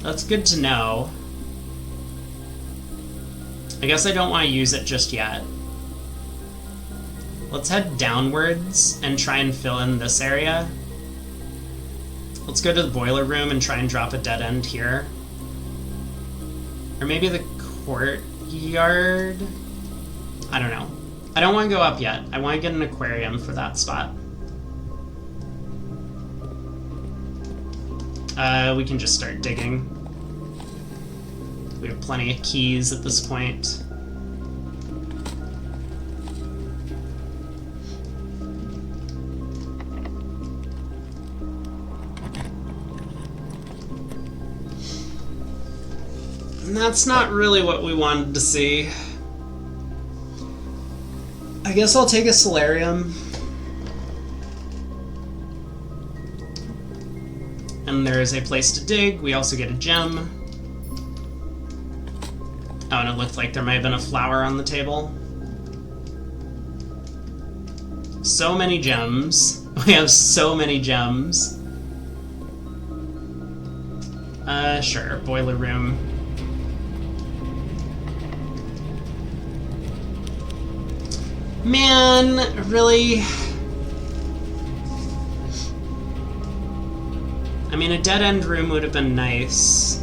That's good to know. I guess I don't want to use it just yet. Let's head downwards and try and fill in this area. Let's go to the boiler room and try and drop a dead end here. Or maybe the courtyard? I don't know. I don't want to go up yet. I want to get an aquarium for that spot. We can just start digging. We have plenty of keys at this point. That's not really what we wanted to see. I guess I'll take a Solarium. And there is a place to dig. We also get a gem. Oh, and it looked like there might have been a flower on the table. So many gems. We have so many gems. Sure, boiler room. Man, really? I mean, a dead-end room would have been nice.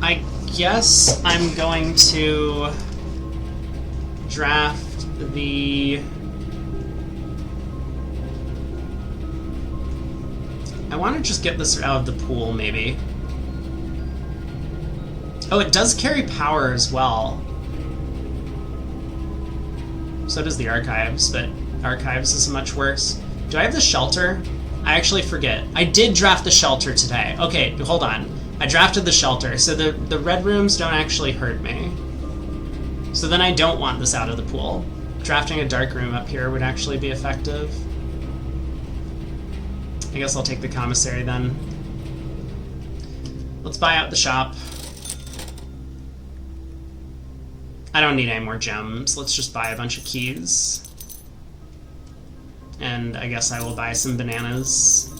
I guess I'm going to draft the... I want to just get this out of the pool, maybe. Oh, it does carry power as well. So does the Archives, but Archives is much worse. Do I have the Shelter? I actually forget. I did draft the Shelter today. Okay, hold on. I drafted the Shelter, so the red rooms don't actually hurt me. So then I don't want this out of the pool. Drafting a dark room up here would actually be effective. I guess I'll take the commissary then. Let's buy out the shop. I don't need any more gems. Let's just buy a bunch of keys. And I guess I will buy some bananas.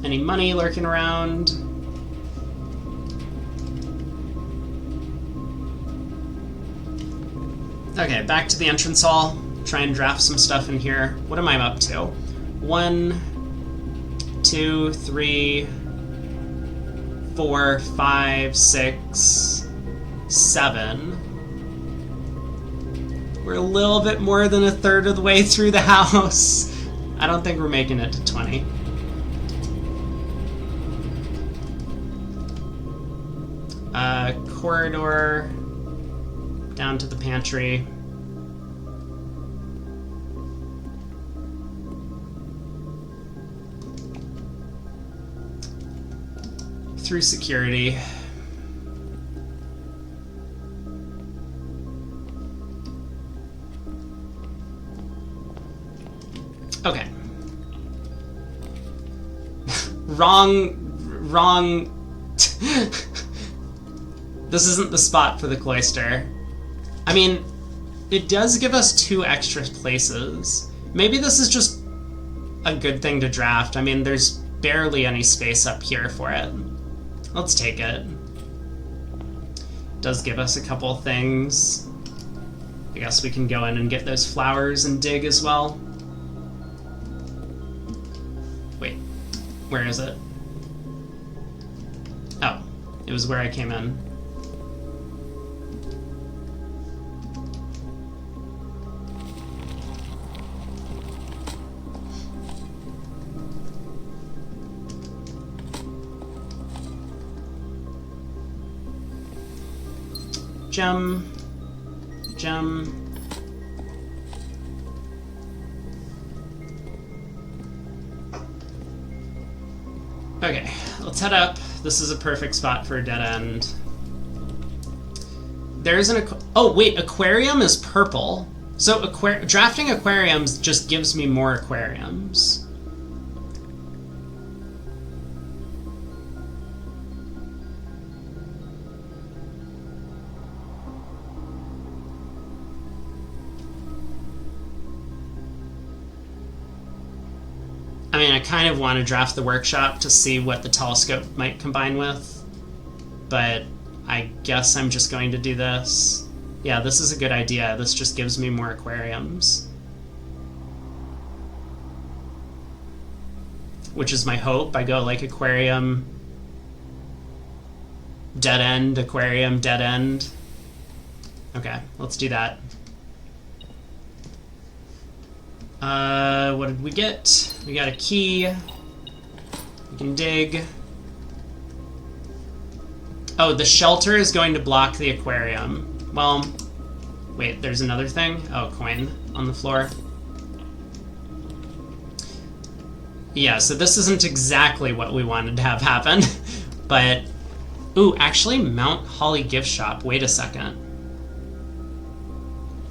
Any money lurking around? Okay, back to the entrance hall. Try and draft some stuff in here. What am I up to? 1, 2, 3, 4, 5, 6, 7. We're a little bit more than a third of the way through the house. I don't think we're making it to 20. Corridor down to the pantry. Through security. Okay. Wrong. This isn't the spot for the cloister. I mean, it does give us 2 extra places. Maybe this is just a good thing to draft. I mean, there's barely any space up here for it. Let's take it. Does give us a couple things. I guess we can go in and get those flowers and dig as well. Wait, where is it? Oh, it was where I came in. Gem. Okay, let's head up. This is a perfect spot for a dead end. There's an oh wait, aquarium is purple. So drafting aquariums just gives me more aquariums. I mean, I kind of want to draft the workshop to see what the telescope might combine with, but I guess I'm just going to do this. Yeah, this is a good idea. This just gives me more aquariums. Which is my hope. I go like aquarium, dead end, aquarium, dead end. Okay, let's do that. What did we get? We got a key. We can dig. Oh, the shelter is going to block the aquarium. Well, wait, there's another thing? Oh, coin on the floor. Yeah, so this isn't exactly what we wanted to have happen, but... Ooh, actually, Mount Holly gift shop. Wait a second.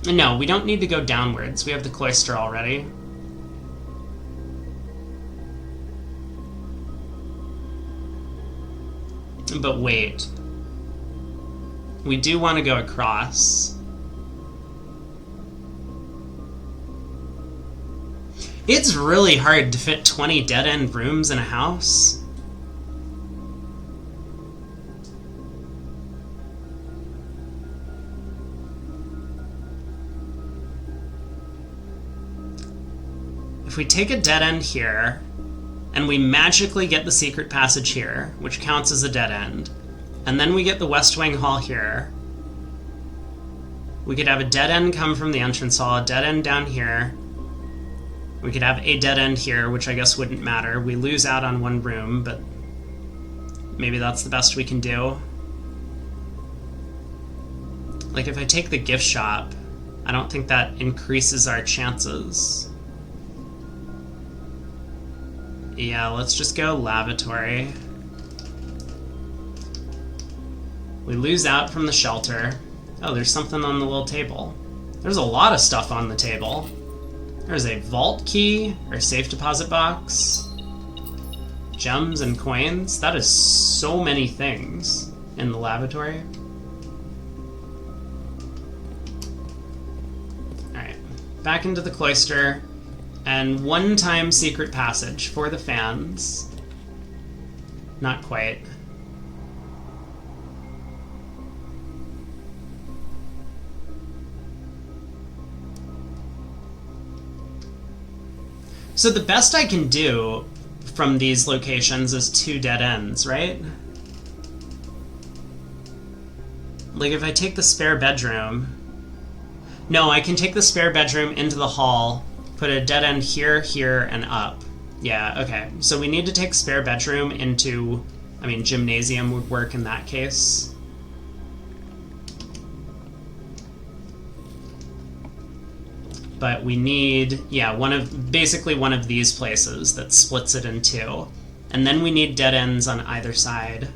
No, we don't need to go downwards. We have the cloister already. But wait. We do want to go across. It's really hard to fit 20 dead-end rooms in a house. If we take a dead end here, and we magically get the secret passage here, which counts as a dead end, and then we get the West Wing Hall here, we could have a dead end come from the entrance hall, a dead end down here. We could have a dead end here, which I guess wouldn't matter. We lose out on one room, but maybe that's the best we can do. Like, if I take the gift shop, I don't think that increases our chances. Yeah, let's just go lavatory. We lose out from the shelter. Oh, there's something on the little table. There's a lot of stuff on the table. There's a vault key, or safe deposit box, gems and coins. That is so many things in the lavatory. Alright, back into the cloister, and one-time secret passage for the fans. Not quite. So the best I can do from these locations is 2 dead ends, right? Like, if I take the spare bedroom... No, I can take the spare bedroom into the hall, put a dead end here, here, and up. Yeah, okay. So we need to take spare bedroom into... I mean, gymnasium would work in that case. But we need, yeah, basically one of these places that splits it in 2. And then we need dead ends on either side.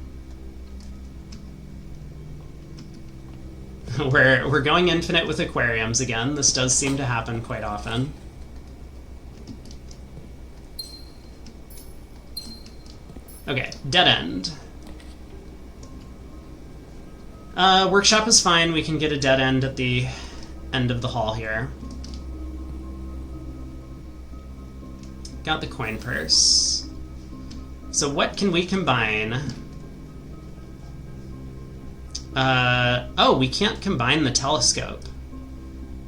We're going infinite with aquariums again. This does seem to happen quite often. Okay, dead end. Workshop is fine. We can get a dead end at the end of the hall here. Got the coin purse. So what can we combine? Oh, we can't combine the telescope.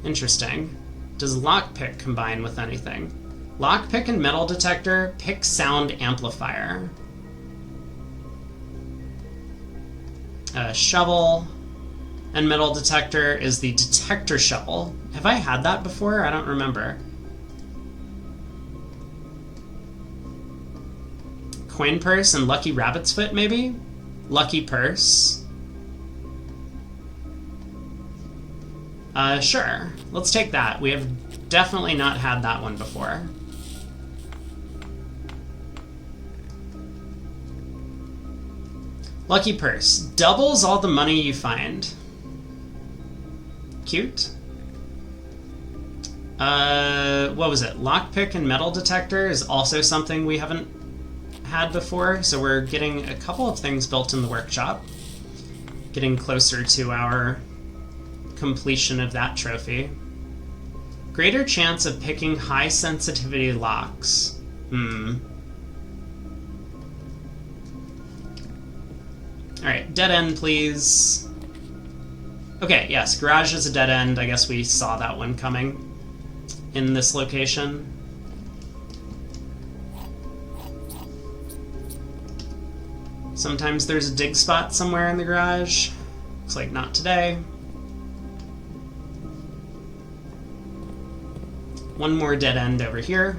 Interesting. Does lockpick combine with anything? Lockpick and metal detector, pick sound amplifier. Shovel and metal detector is the detector shovel. Have I had that before? I don't remember. Coin purse and lucky rabbit's foot, maybe? Lucky purse. Sure. Let's take that. We have definitely not had that one before. Lucky purse. Doubles all the money you find. Cute. What was it? Lockpick and metal detector is also something we haven't had before, so we're getting a couple of things built in the workshop. Getting closer to our completion of that trophy. Greater chance of picking high sensitivity locks. Alright, dead end, please. Okay, yes, garage is a dead end. I guess we saw that one coming in this location. Sometimes there's a dig spot somewhere in the garage. Looks like not today. One more dead end over here.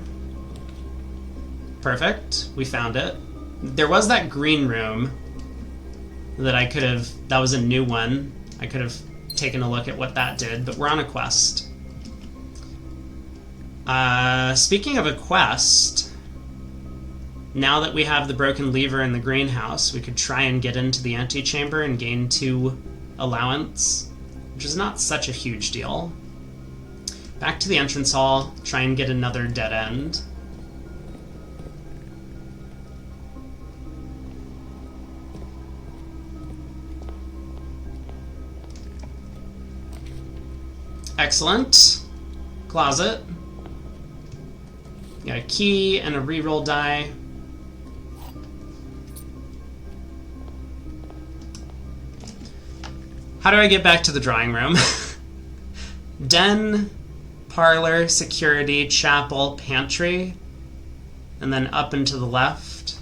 Perfect. We found it. There was that green room that I could have... That was a new one. I could have taken a look at what that did, but we're on a quest. Speaking of a quest, now that we have the broken lever in the greenhouse, we could try and get into the antechamber and gain 2 allowance, which is not such a huge deal. Back to the entrance hall, try and get another dead end. Excellent. Closet. Got a key and a reroll die. How do I get back to the drawing room? Den, parlor, security, chapel, pantry, and then up and to the left.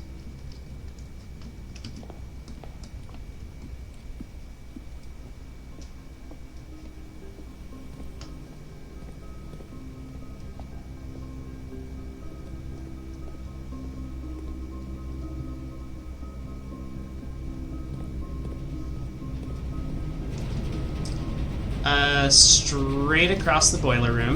Straight across the boiler room.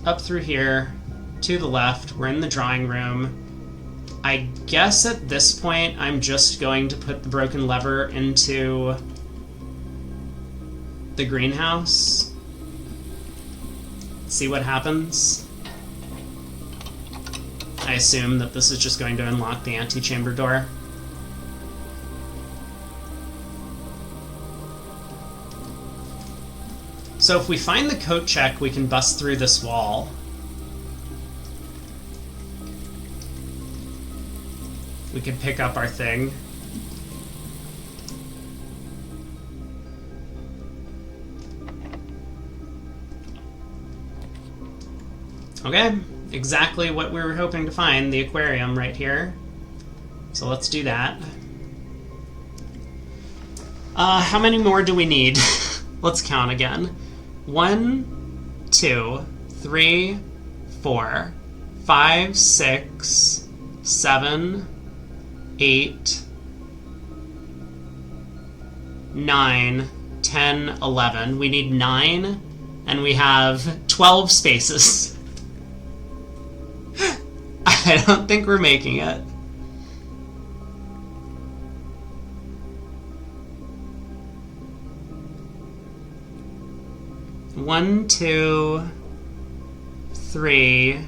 Up through here, to the left, we're in the drawing room. I guess at this point I'm just going to put the broken lever into the greenhouse. See what happens. I assume that this is just going to unlock the antechamber door. So if we find the coat check, we can bust through this wall. We could pick up our thing. Okay. Exactly what we were hoping to find, the aquarium right here. So let's do that. How many more do we need? Let's count again. 1, 2, 3, 4, 5, 6, 7, 8, 9, 10, 11. We need 9, and we have 12 spaces. I don't think we're making it. One, 2, 3,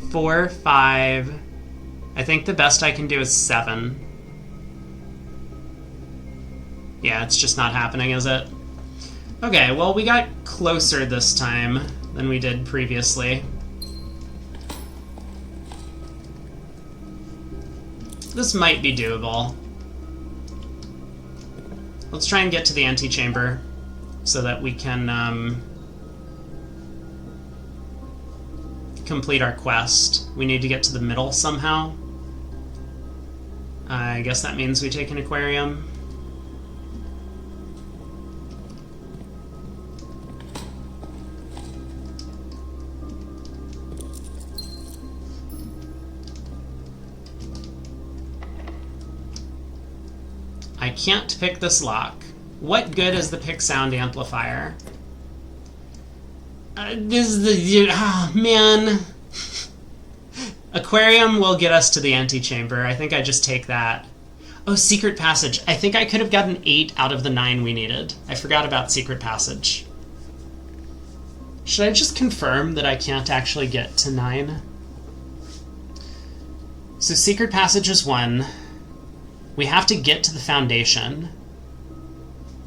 4, 5. I think the best I can do is 7. Yeah, it's just not happening, is it? Okay, well, we got closer this time than we did previously. This might be doable. Let's try and get to the antechamber so that we can complete our quest. We need to get to the middle somehow. I guess that means we take an aquarium. I can't pick this lock. What good is the pick sound amplifier? This is the... Oh, man. Aquarium will get us to the antechamber. I think I just take that. Oh, secret passage. I think I could have gotten 8 out of the 9 we needed. I forgot about secret passage. Should I just confirm that I can't actually get to 9? So secret passage is 1. We have to get to the foundation,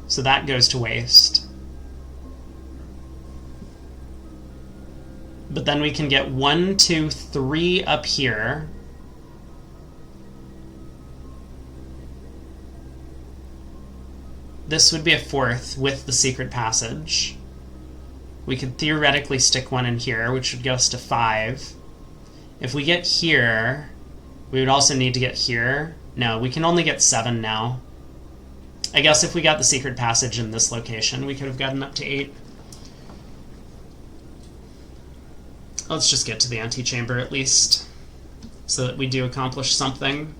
so that goes to waste. But then we can get 1, 2, 3 up here. This would be a 4th with the secret passage. We could theoretically stick 1 in here, which would get us to 5. If we get here, we would also need to get here. No, we can only get 7 now. I guess if we got the secret passage in this location, we could have gotten up to 8. Let's just get to the antechamber at least, so that we do accomplish something.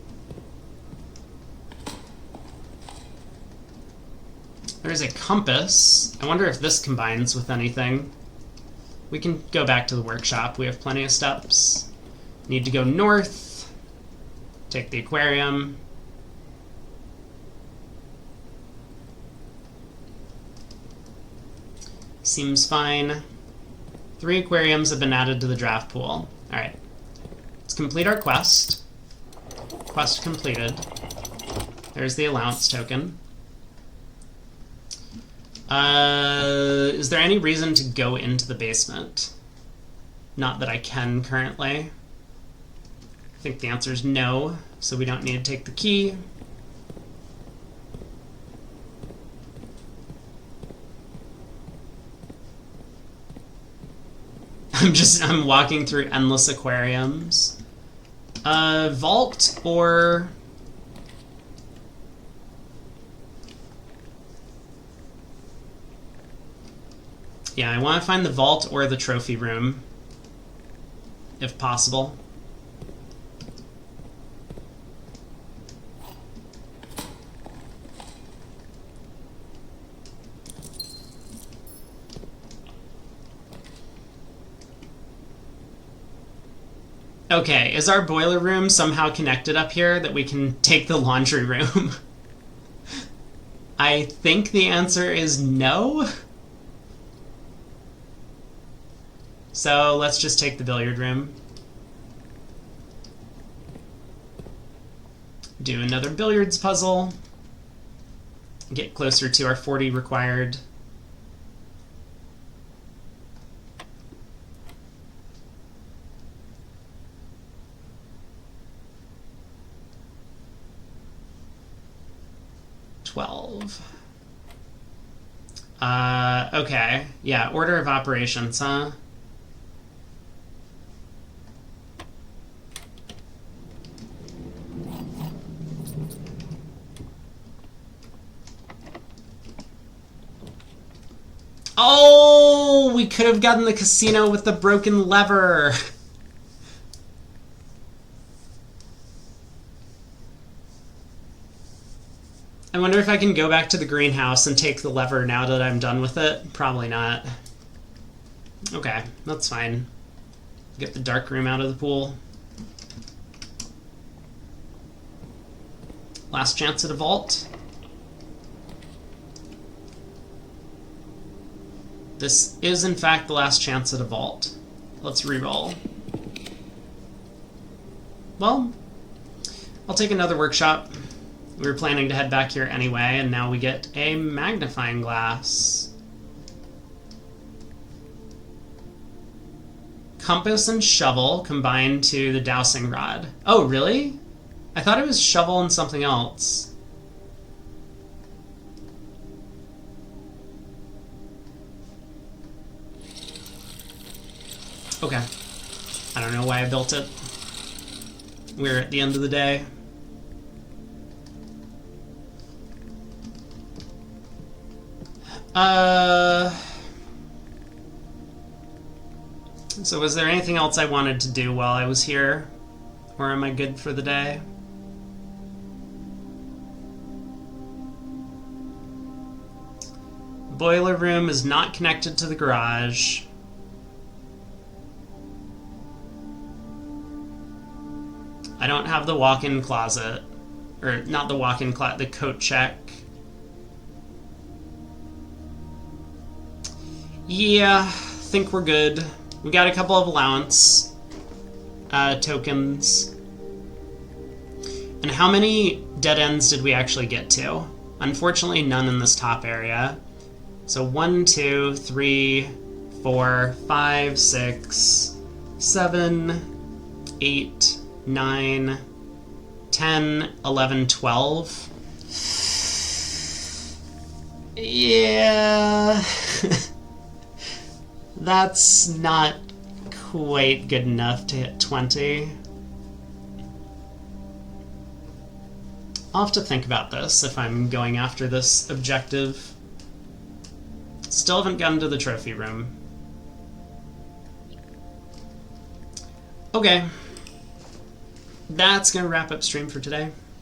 There's a compass. I wonder if this combines with anything. We can go back to the workshop. We have plenty of steps. Need to go north. Take the aquarium. Seems fine. 3 aquariums have been added to the draft pool. Alright. Let's complete our quest. Quest completed. There's the allowance token. Is there any reason to go into the basement? Not that I can currently. I think the answer is no, so we don't need to take the key. I'm walking through endless aquariums. Vault or... Yeah, I want to find the vault or the trophy room, if possible. Okay, is our boiler room somehow connected up here that we can take the laundry room? I think the answer is no. So let's just take the billiard room. Do another billiards puzzle. Get closer to our 40 required. Okay. Yeah, order of operations, huh? Oh, we could have gotten the casino with the broken lever. I wonder if I can go back to the greenhouse and take the lever now that I'm done with it. Probably not. Okay, that's fine. Get the dark room out of the pool. Last chance at a vault. This is, in fact, the last chance at a vault. Let's reroll. Well, I'll take another workshop. We were planning to head back here anyway, and now we get a magnifying glass. Compass and shovel combined to the dowsing rod. Oh, really? I thought it was shovel and something else. Okay. I don't know why I built it. We're at the end of the day. So was there anything else I wanted to do while I was here? Or am I good for the day? Boiler room is not connected to the garage. I don't have the walk-in closet. Or not the walk-in closet, the coat check. Yeah, think we're good. We got a couple of allowance tokens. And how many dead ends did we actually get to? Unfortunately, none in this top area. So 1, 2, 3, 4, 5, 6, 7, 8, 9, 10, 11, 12. Yeah. That's not quite good enough to hit 20. I'll have to think about this if I'm going after this objective. Still haven't gotten to the trophy room. Okay. That's going to wrap up stream for today.